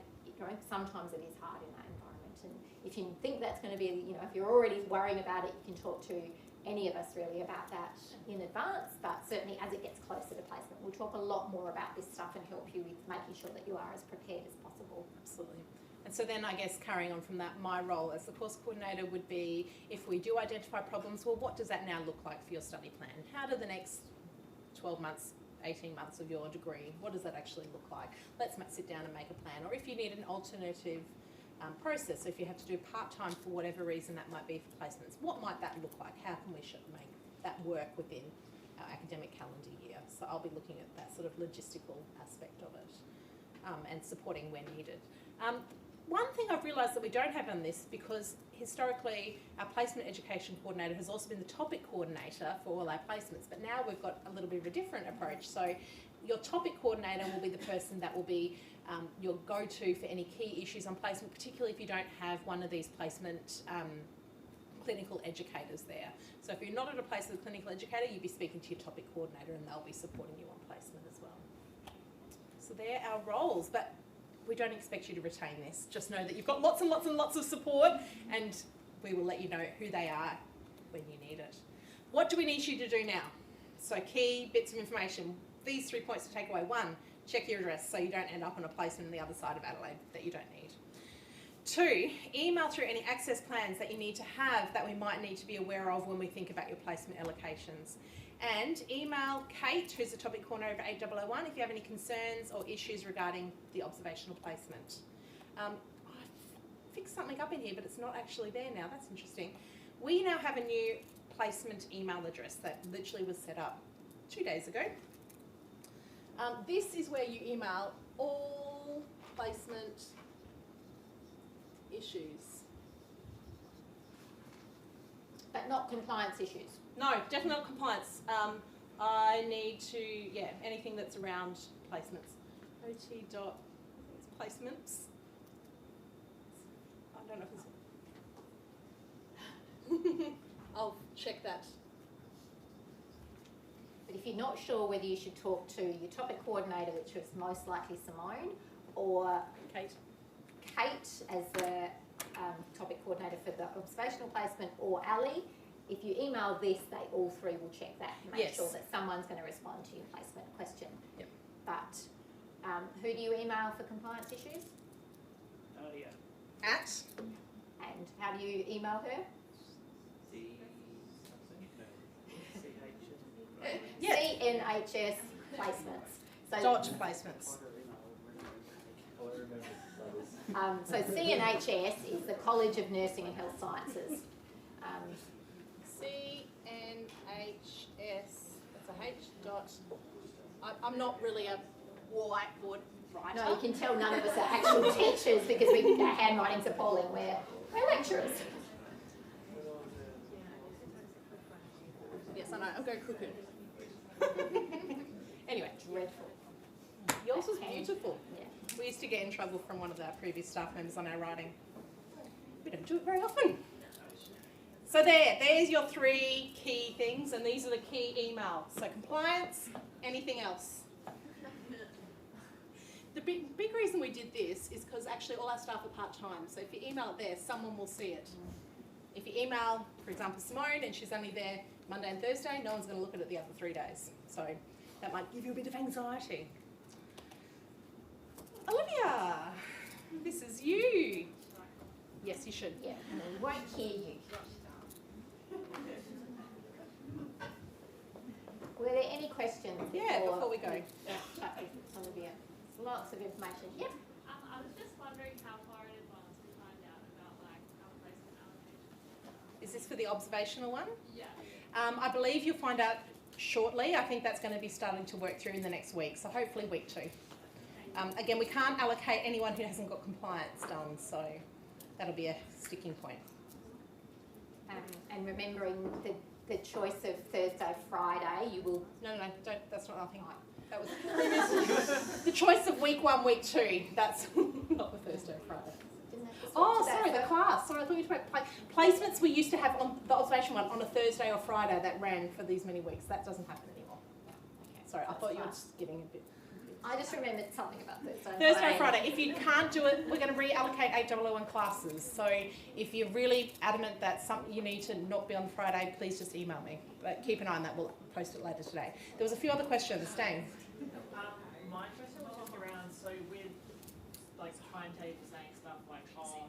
sometimes it is hard in that environment, and if you think that's going to be, you know, if you're already worrying about it, you can talk to any of us really about that in advance, but certainly as it gets closer to placement, we'll talk a lot more about this stuff and help you with making sure that you are as prepared as possible. Absolutely. And so then I guess carrying on from that, my role as the course coordinator would be, if we do identify problems, well, what does that now look like for your study plan? How do the next 12 months, 18 months of your degree, what does that actually look like? Let's sit down and make a plan. Or if you need an alternative process, so if you have to do part-time for whatever reason that might be for placements, what might that look like? How can we make that work within our academic calendar year? So I'll be looking at that sort of logistical aspect of it and supporting where needed. One thing I've realised that we don't have on this, because historically our placement education coordinator has also been the topic coordinator for all our placements, but now we've got a little bit of a different approach. So your topic coordinator will be the person that will be your go-to for any key issues on placement, particularly if you don't have one of these placement clinical educators there. So if you're not at a place with a clinical educator, you'll be speaking to your topic coordinator and they'll be supporting you on placement as well. So they're our roles, but we don't expect you to retain this. Just know that you've got lots and lots and lots of support, and we will let you know who they are when you need it. What do we need you to do now? So key bits of information. These 3 points to take away. 1, check your address so you don't end up on a placement on the other side of Adelaide that you don't need. 2, email through any access plans that you need to have that we might need to be aware of when we think about your placement allocations. And email Kate, who's the topic coordinator over 8001, if you have any concerns or issues regarding the observational placement. I fixed something up in here, but it's not actually there now. That's interesting. We now have a new placement email address that literally was set up 2 days ago. This is where you email all placement issues. But not compliance issues. No, definitely not compliance. I need to, anything that's around placements. placements. I don't know if it's... I'll check that. But if you're not sure whether you should talk to your topic coordinator, which was most likely Simone, or Kate as the topic coordinator for the observational placement, or Ali, if you email this, they all 3 will check that and make sure that someone's going to respond to your placement question. Yep. But who do you email for compliance issues? Yeah. At? And how do you email her? CNHS placements. So placements. So CNHS is the College of Nursing and Health Sciences. CNHS, that's a H dot, I'm not really a whiteboard writer. No, you can tell none of us are actual teachers because our handwriting's appalling. We're lecturers. Yes, I know, I'll go cuckoo. Anyway. Dreadful. Yours was beautiful. Yeah. We used to get in trouble from one of our previous staff members on our writing. We don't do it very often. So there's your 3 key things, and these are the key emails. So compliance, anything else. The big reason we did this is because actually all our staff are part-time. So if you email it there, someone will see it. If you email, for example, Simone, and she's only there Monday and Thursday, no one's going to look at it the other 3 days. So that might give you a bit of anxiety. Olivia, this is you. Yes, you should. Yeah, and we won't hear you. Were there any questions? Before we go. Chat with Olivia. Lots of information. Yep. I was just wondering how far in advance we find out about our placement allocation. Is this for the observational one? Yeah. I believe you'll find out shortly. I think that's going to be starting to work through in the next week, so hopefully week 2. Again, we can't allocate anyone who hasn't got compliance done, so that'll be a sticking point. And remembering the choice of Thursday, Friday, you will... No, don't, that's not nothing. That was previous. The choice of week 1, week 2. That's not the Thursday, Friday. Sorry, the class. Sorry, I thought you were talking about placements we used to have on the observation one on a Thursday or Friday that ran for these many weeks. That doesn't happen anymore. Okay. Sorry, I thought you were just getting a bit... I just remembered something about Thursday and Thursday and Friday. If you can't do it, we're going to reallocate 801 classes. So if you're really adamant that something you need to not be on Friday, please just email me. But keep an eye on that. We'll post it later today. There was a few other questions. Dane. My question was just around, so with like timetable saying stuff like, oh,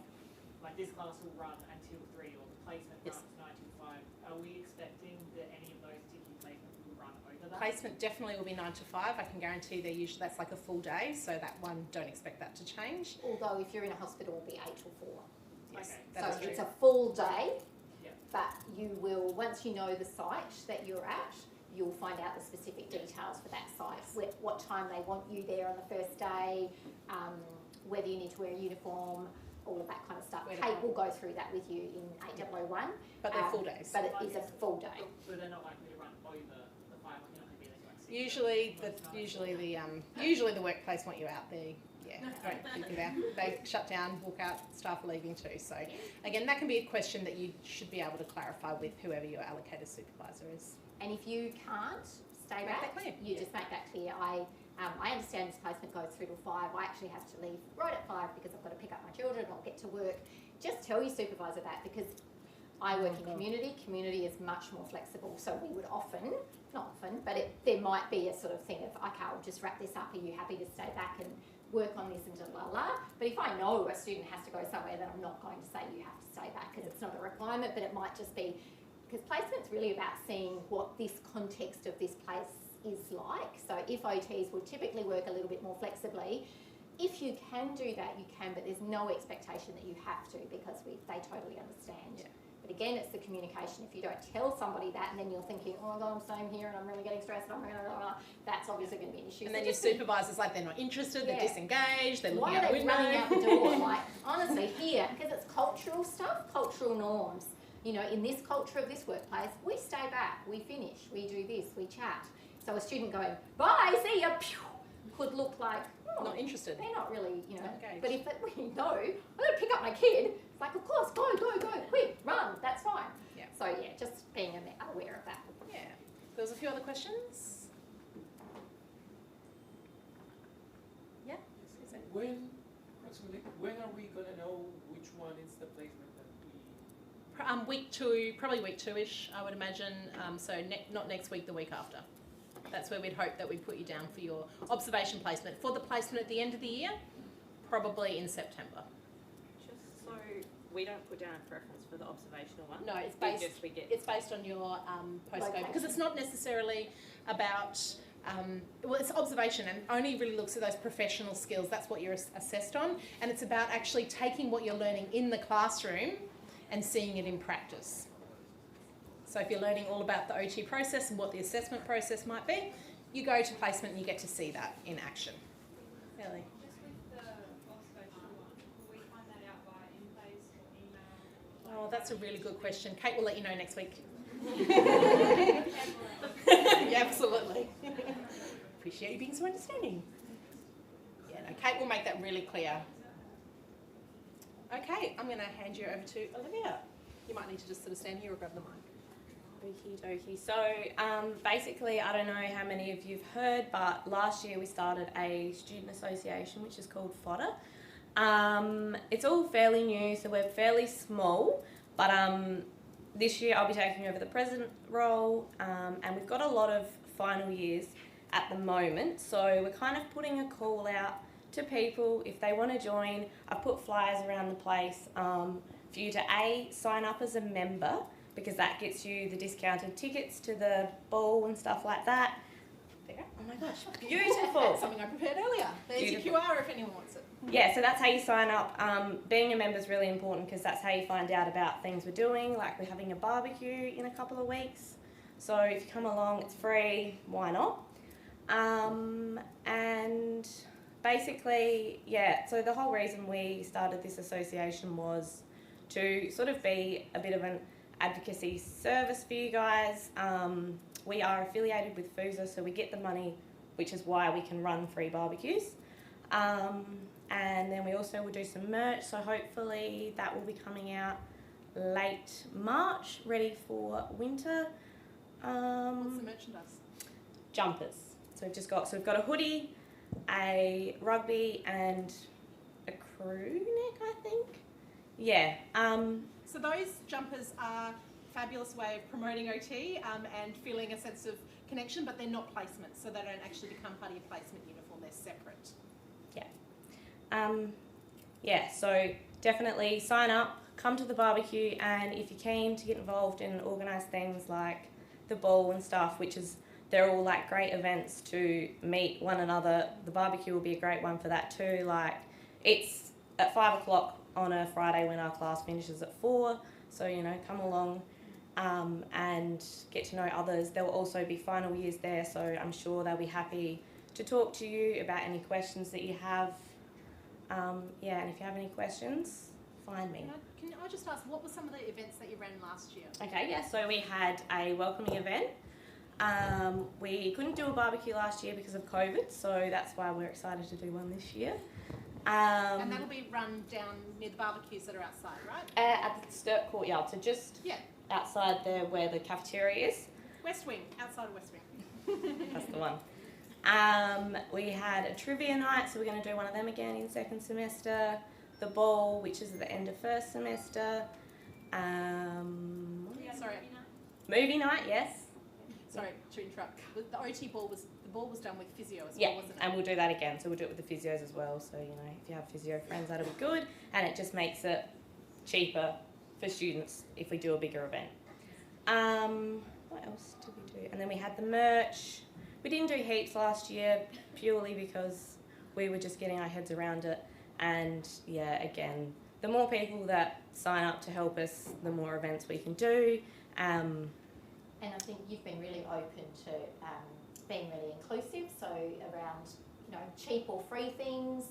like this class will run until 3 or the placement Yes. runs 9 till 5. Are we expecting that any of those particular placements will run over that? Placement definitely will be 9 to 5. I can guarantee they're usually, that's like a full day. So that one, don't expect that to change. Although if you're in a hospital, it'll be 8 till 4. Yes, Okay. that So is it's true. a full day, Yeah. but you will, once you know the site that you're at, you'll find out the specific details for that site, what time they want you there on the first day, whether you need to wear a uniform, all of that kind of stuff. Where to Kate go. will go through that with you in 801. But they're full days. But it is a full day. But they're not likely to run over the 5, like you're not going to be there till like 6. Usually the workplace want you out there. Yeah, don't think about. They shut down, walk out, staff are leaving too. So again, that can be a question that you should be able to clarify with whoever your allocated supervisor is. And if you can't stay Make back, that clear. you just make that clear. I understand this placement goes through till 5. I actually have to leave right at 5 because I've got to pick up my children or get to work. Just tell your supervisor that, because I work in community. Community is much more flexible, so we would often, not often, but there might be a sort of thing of, okay, I'll just wrap this up. Are you happy to stay back and work on this and la la? But if I know a student has to go somewhere, then I'm not going to say you have to stay back, because it's not a requirement, but it might just be, because placement's really about seeing what this context of this place is like. So if OTs would typically work a little bit more flexibly, if you can do that, you can, but there's no expectation that you have to, because they totally understand. Yeah. But again, it's the communication. If you don't tell somebody that, and then you're thinking, oh my God, I'm staying here and I'm really getting stressed, and that's obviously going to be an issue. And So then your just supervisor's like, they're not interested, they're Yeah. disengaged, they're why looking out are the they window. running out the door? Like, honestly, here, because it's cultural stuff, cultural norms. You know, in this culture of this workplace, we stay back, we finish, we do this, we chat. So a student going, bye, see ya, pew, could look like, Not interested. they're not really, you know. Not engaged. But if we know, I'm going to pick up my kid, it's like, of course, go, quick, run, that's fine. Yeah. So yeah, just being aware of that. Yeah. There was a few other questions. Yeah. When are we gonna know which one is the placement that we? Week 2, probably week 2-ish, I would imagine. So not next week, the week after. That's where we'd hope that we'd put you down for your observation placement. For the placement at the end of the year, probably in September. Just so we don't put down a preference for the observational one. No, it's We based. just we get It's based on your postcode, Location. because it's not necessarily about. Well, it's observation and only really looks at those professional skills. That's what you're assessed on, and it's about actually taking what you're learning in the classroom and seeing it in practice. So if you're learning all about the OT process and what the assessment process might be, you go to placement and you get to see that in action. Really? Just with the observational one, will we find that out via in-place or email? Oh, that's a really good question. Kate will let you know next week. Yeah, absolutely. Appreciate you being so understanding. Yeah, no, Kate will make that really clear. Okay, I'm going to hand you over to Olivia. You might need to just sort of stand here or grab the mic. Okie dokie. So basically, I don't know how many of you've heard, but last year we started a student association which is called Fodder. It's all fairly new, so we're fairly small, but this year I'll be taking over the president role, and we've got a lot of final years at the moment, so we're kind of putting a call out to people if they want to join. I've put flyers around the place for you to sign up as a member, because that gets you the discounted tickets to the ball and stuff like that. There. Oh my gosh, beautiful! Something I prepared earlier. There's Beautiful. your QR if anyone wants it. Yeah, so that's how you sign up. Being a member is really important, because that's how you find out about things we're doing. Like, we're having a barbecue in a couple of weeks. So if you come along, it's free, why not? And basically, yeah, so the whole reason we started this association was to sort of be a bit of an advocacy service for you guys. We are affiliated with FUSA, so we get the money, which is why we can run free barbecues. And then we also will do some merch, so hopefully that will be coming out late March, ready for winter. What's the merchandise? Jumpers. So we've got a hoodie, a rugby and a crew neck, I think. Yeah. So those jumpers are a fabulous way of promoting OT and feeling a sense of connection, but they're not placements, so they don't actually become part of your placement uniform. They're separate. Yeah, so definitely sign up, come to the barbecue, and if you're keen to get involved in organised things like the ball and stuff, they're all like great events to meet one another. The barbecue will be a great one for that too. Like, it's at 5 o'clock on a Friday when our class finishes at 4, so come along and get to know others. There will also be final years there, so I'm sure they'll be happy to talk to you about any questions that you have. And if you have any questions, find me. Can I just ask, what were some of the events that you ran last year? Okay, yeah, so we had a welcoming event. We couldn't do a barbecue last year because of COVID, so that's why we're excited to do one this year. And that'll be run down near the barbecues that are outside, right? At the Sturt Courtyard, so just outside there where the cafeteria is. West Wing, outside of West Wing. That's the one. We had a trivia night, so we're going to do one of them again in second semester. The ball, which is at the end of first semester. Movie night, yes. Sorry to interrupt. The OT ball was done with physio as well, Yeah, wasn't it? and we'll do that again. So we'll do it with the physios as well. So if you have physio friends, that'll be good, and it just makes it cheaper for students if we do a bigger event. What else did we do? And then we had the merch. We didn't do heaps last year purely because we were just getting our heads around it. And again, the more people that sign up to help us, the more events we can do. And I think you've been really open to being really inclusive, so around cheap or free things,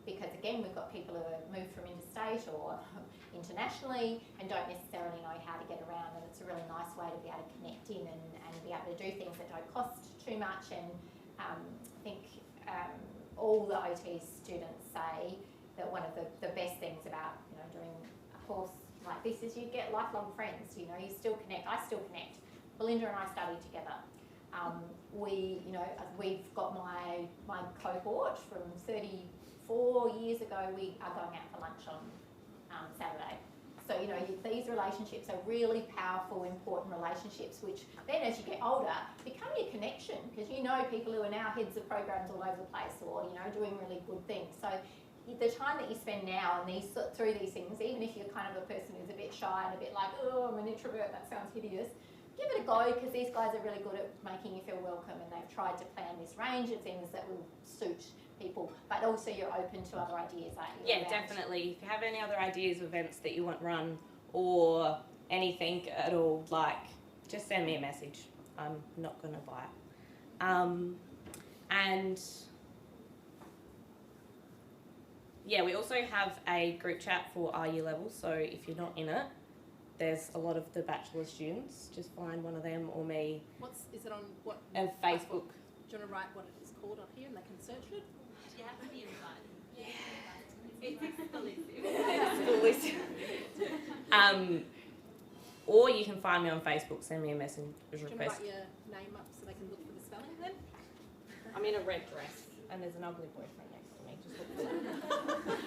because again we've got people who have moved from interstate or internationally and don't necessarily know how to get around, and it's a really nice way to be able to connect in and be able to do things that don't cost too much. And I think all the OT students say that one of the best things about doing a course like this is you get lifelong friends. You still connect. I still connect. Belinda and I studied together. We've got my cohort from 34 years ago. We are going out for lunch on Saturday. So these relationships are really powerful, important relationships, which then as you get older become your connection, because people who are now heads of programs all over the place, or doing really good things. So the time that you spend now and through these things, even if you're kind of a person who's a bit shy and a bit like, oh, I'm an introvert, that sounds hideous, give it a go, because these guys are really good at making you feel welcome, and they've tried to plan this range of things that will suit people, but also you're open to other ideas, aren't you? Yeah, definitely. If you have any other ideas of events that you want run or anything at all, just send me a message. I'm not going to buy it. And we also have a group chat for our year level, so if you're not in it, there's a lot of the bachelor students. Just find one of them or me. Is it on what? Facebook. Do you want to write what it is called up here and they can search it? You have to be invited. Yeah. It's exclusive. Or you can find me on Facebook, send me a message request. Do you want to write your name up so they can look for the spelling then? I'm in a red dress and there's an ugly boyfriend next to me. Just look for that.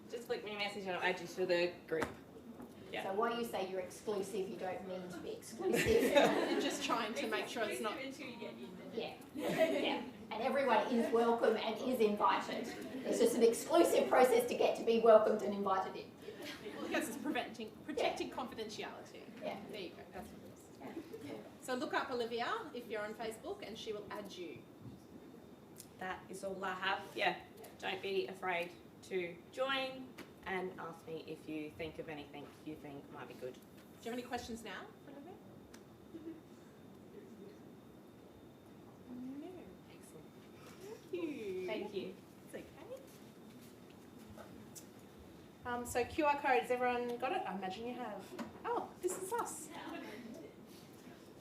Just click me a message and I'll add you to the group. Yeah. So while you say you're exclusive, you don't mean to be exclusive. You're just trying to make sure it's not. Until you get in. Yeah. And everyone is welcome and is invited. It's just an exclusive process to get to be welcomed and invited in. Well, I guess it's protecting confidentiality. Yeah. There you go. That's what it is. Yeah. So look up Olivia if you're on Facebook, and she will add you. That is all I have. Yeah. Don't be afraid to join and ask me if you think of anything you think might be good. Do you have any questions now for Olivia? No. Excellent. Thank you. Thank you. It's okay. So QR code, has everyone got it? I imagine you have. Oh, this is us.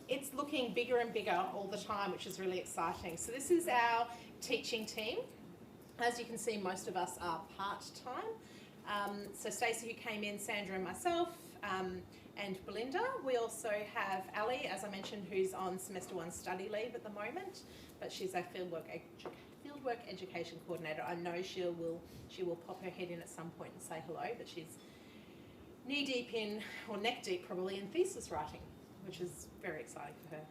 It's looking bigger and bigger all the time, which is really exciting. So this is our teaching team. As you can see, most of us are part-time. So Stacey, who came in, Sandra and myself, and Belinda. We also have Ali, as I mentioned, who's on semester 1 study leave at the moment, but she's our fieldwork education coordinator. I know she will pop her head in at some point and say hello, but she's knee deep in, or neck deep probably, in thesis writing, which is very exciting for her.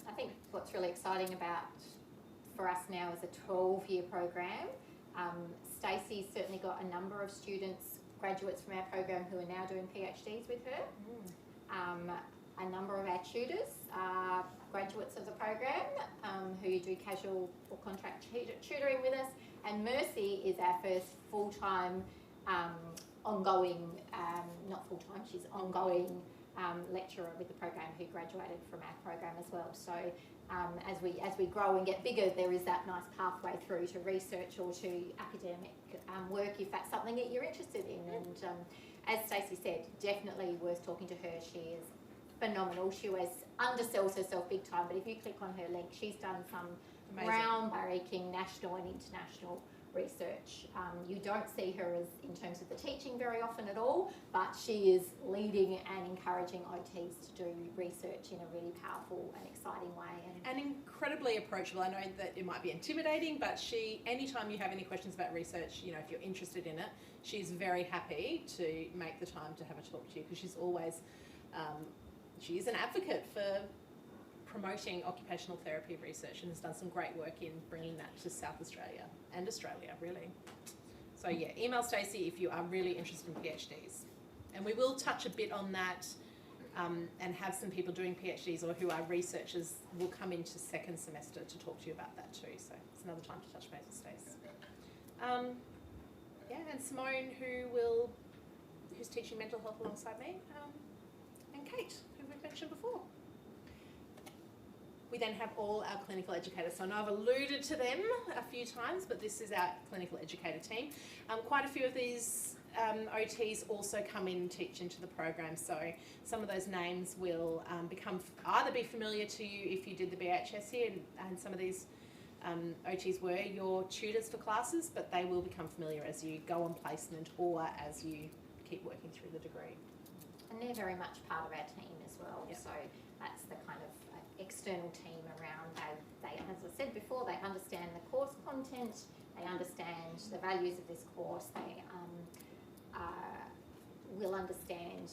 I think what's really exciting for us now is a 12-year program. Stacey's certainly got a number of students, graduates from our program, who are now doing PhDs with her. A number of our tutors are graduates of the program who do casual or contract tutoring with us, and Mercy is our first full-time ongoing, not full-time, she's ongoing lecturer with the program who graduated from our program as well. So as we grow and get bigger, there is that nice pathway through to research or to academic work if that's something that you're interested in. And as Stacey said, definitely worth talking to her. She is phenomenal. She always undersells herself big time, but if you click on her link, she's done some groundbreaking national and international research. You don't see her as in terms of the teaching very often at all, but she is leading and encouraging OTs to do research in a really powerful and exciting way. And incredibly approachable. I know that it might be intimidating, but anytime you have any questions about research, you know, if you're interested in it, she's very happy to make the time to have a talk to you, because she's always, she is an advocate for promoting occupational therapy research and has done some great work in bringing that to South Australia and Australia, really. So yeah, email Stacey if you are really interested in PhDs. And we will touch a bit on that and have some people doing PhDs or who are researchers will come into second semester to talk to you about that too. So it's another time to touch base with Stacey. Yeah, and Simone, who's teaching mental health alongside me, and Kate, who we've mentioned before. We then have all our clinical educators. So I know I've alluded to them a few times, but this is our clinical educator team. Quite a few of these OTs also come in and teach into the program. So some of those names will either be familiar to you if you did the BHS here, and some of these OTs were your tutors for classes, but they will become familiar as you go on placement or as you keep working through the degree. And they're very much part of our team as well. Yep. So that's the kind of external team around. They, as I said before, they understand the course content, they understand the values of this course, they will understand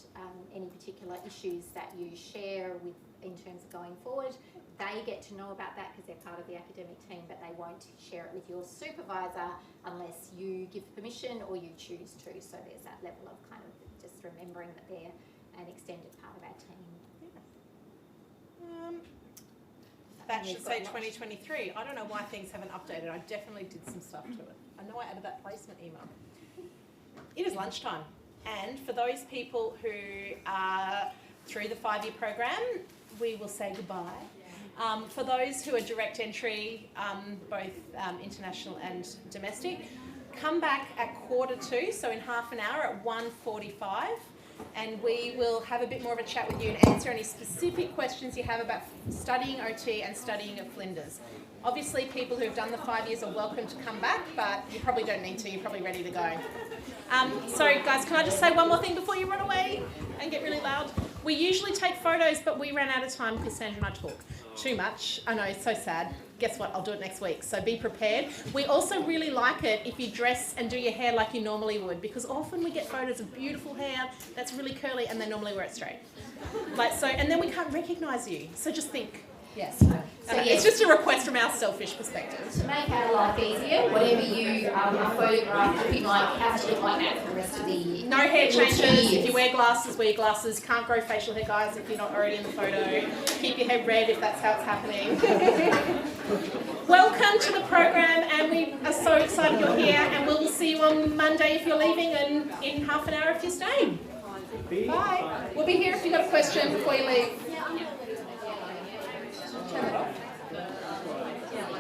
any particular issues that you share with in terms of going forward. They get to know about that because they're part of the academic team, but they won't share it with your supervisor unless you give permission or you choose to. So there's that level of kind of just remembering that they're an extended part of our team. That should say 2023. I don't know why things haven't updated. I definitely did some stuff to it. I know I added that placement email. It is lunchtime. And for those people who are through the 5-year program, we will say goodbye. For those who are direct entry, both international and domestic, come back at 1:45, so in half an hour at 1:45. And we will have a bit more of a chat with you and answer any specific questions you have about studying OT and studying at Flinders. Obviously, people who've done the 5 years are welcome to come back, but you probably don't need to. You're probably ready to go. So, guys, can I just say one more thing before you run away and get really loud? We usually take photos, but we ran out of time because Sandra and I talk too much. I know, it's so sad. Guess what? I'll do it next week. So be prepared. We also really like it if you dress and do your hair like you normally would, because often we get photos of beautiful hair that's really curly and they normally wear it straight. And then we can't recognise you. So just think. Yes. It's just a request from our selfish perspective. To make our life easier, whatever you are photographed looking like has to look like that for the rest of the year. No hair changes. If you wear glasses, wear glasses. Can't grow facial hair, guys, if you're not already in the photo. Keep your head red if that's how it's happening. Welcome to the program, and we are so excited you're here, and we'll see you on Monday if you're leaving, and in half an hour if you're staying. Bye. We'll be here if you've got a question before you leave.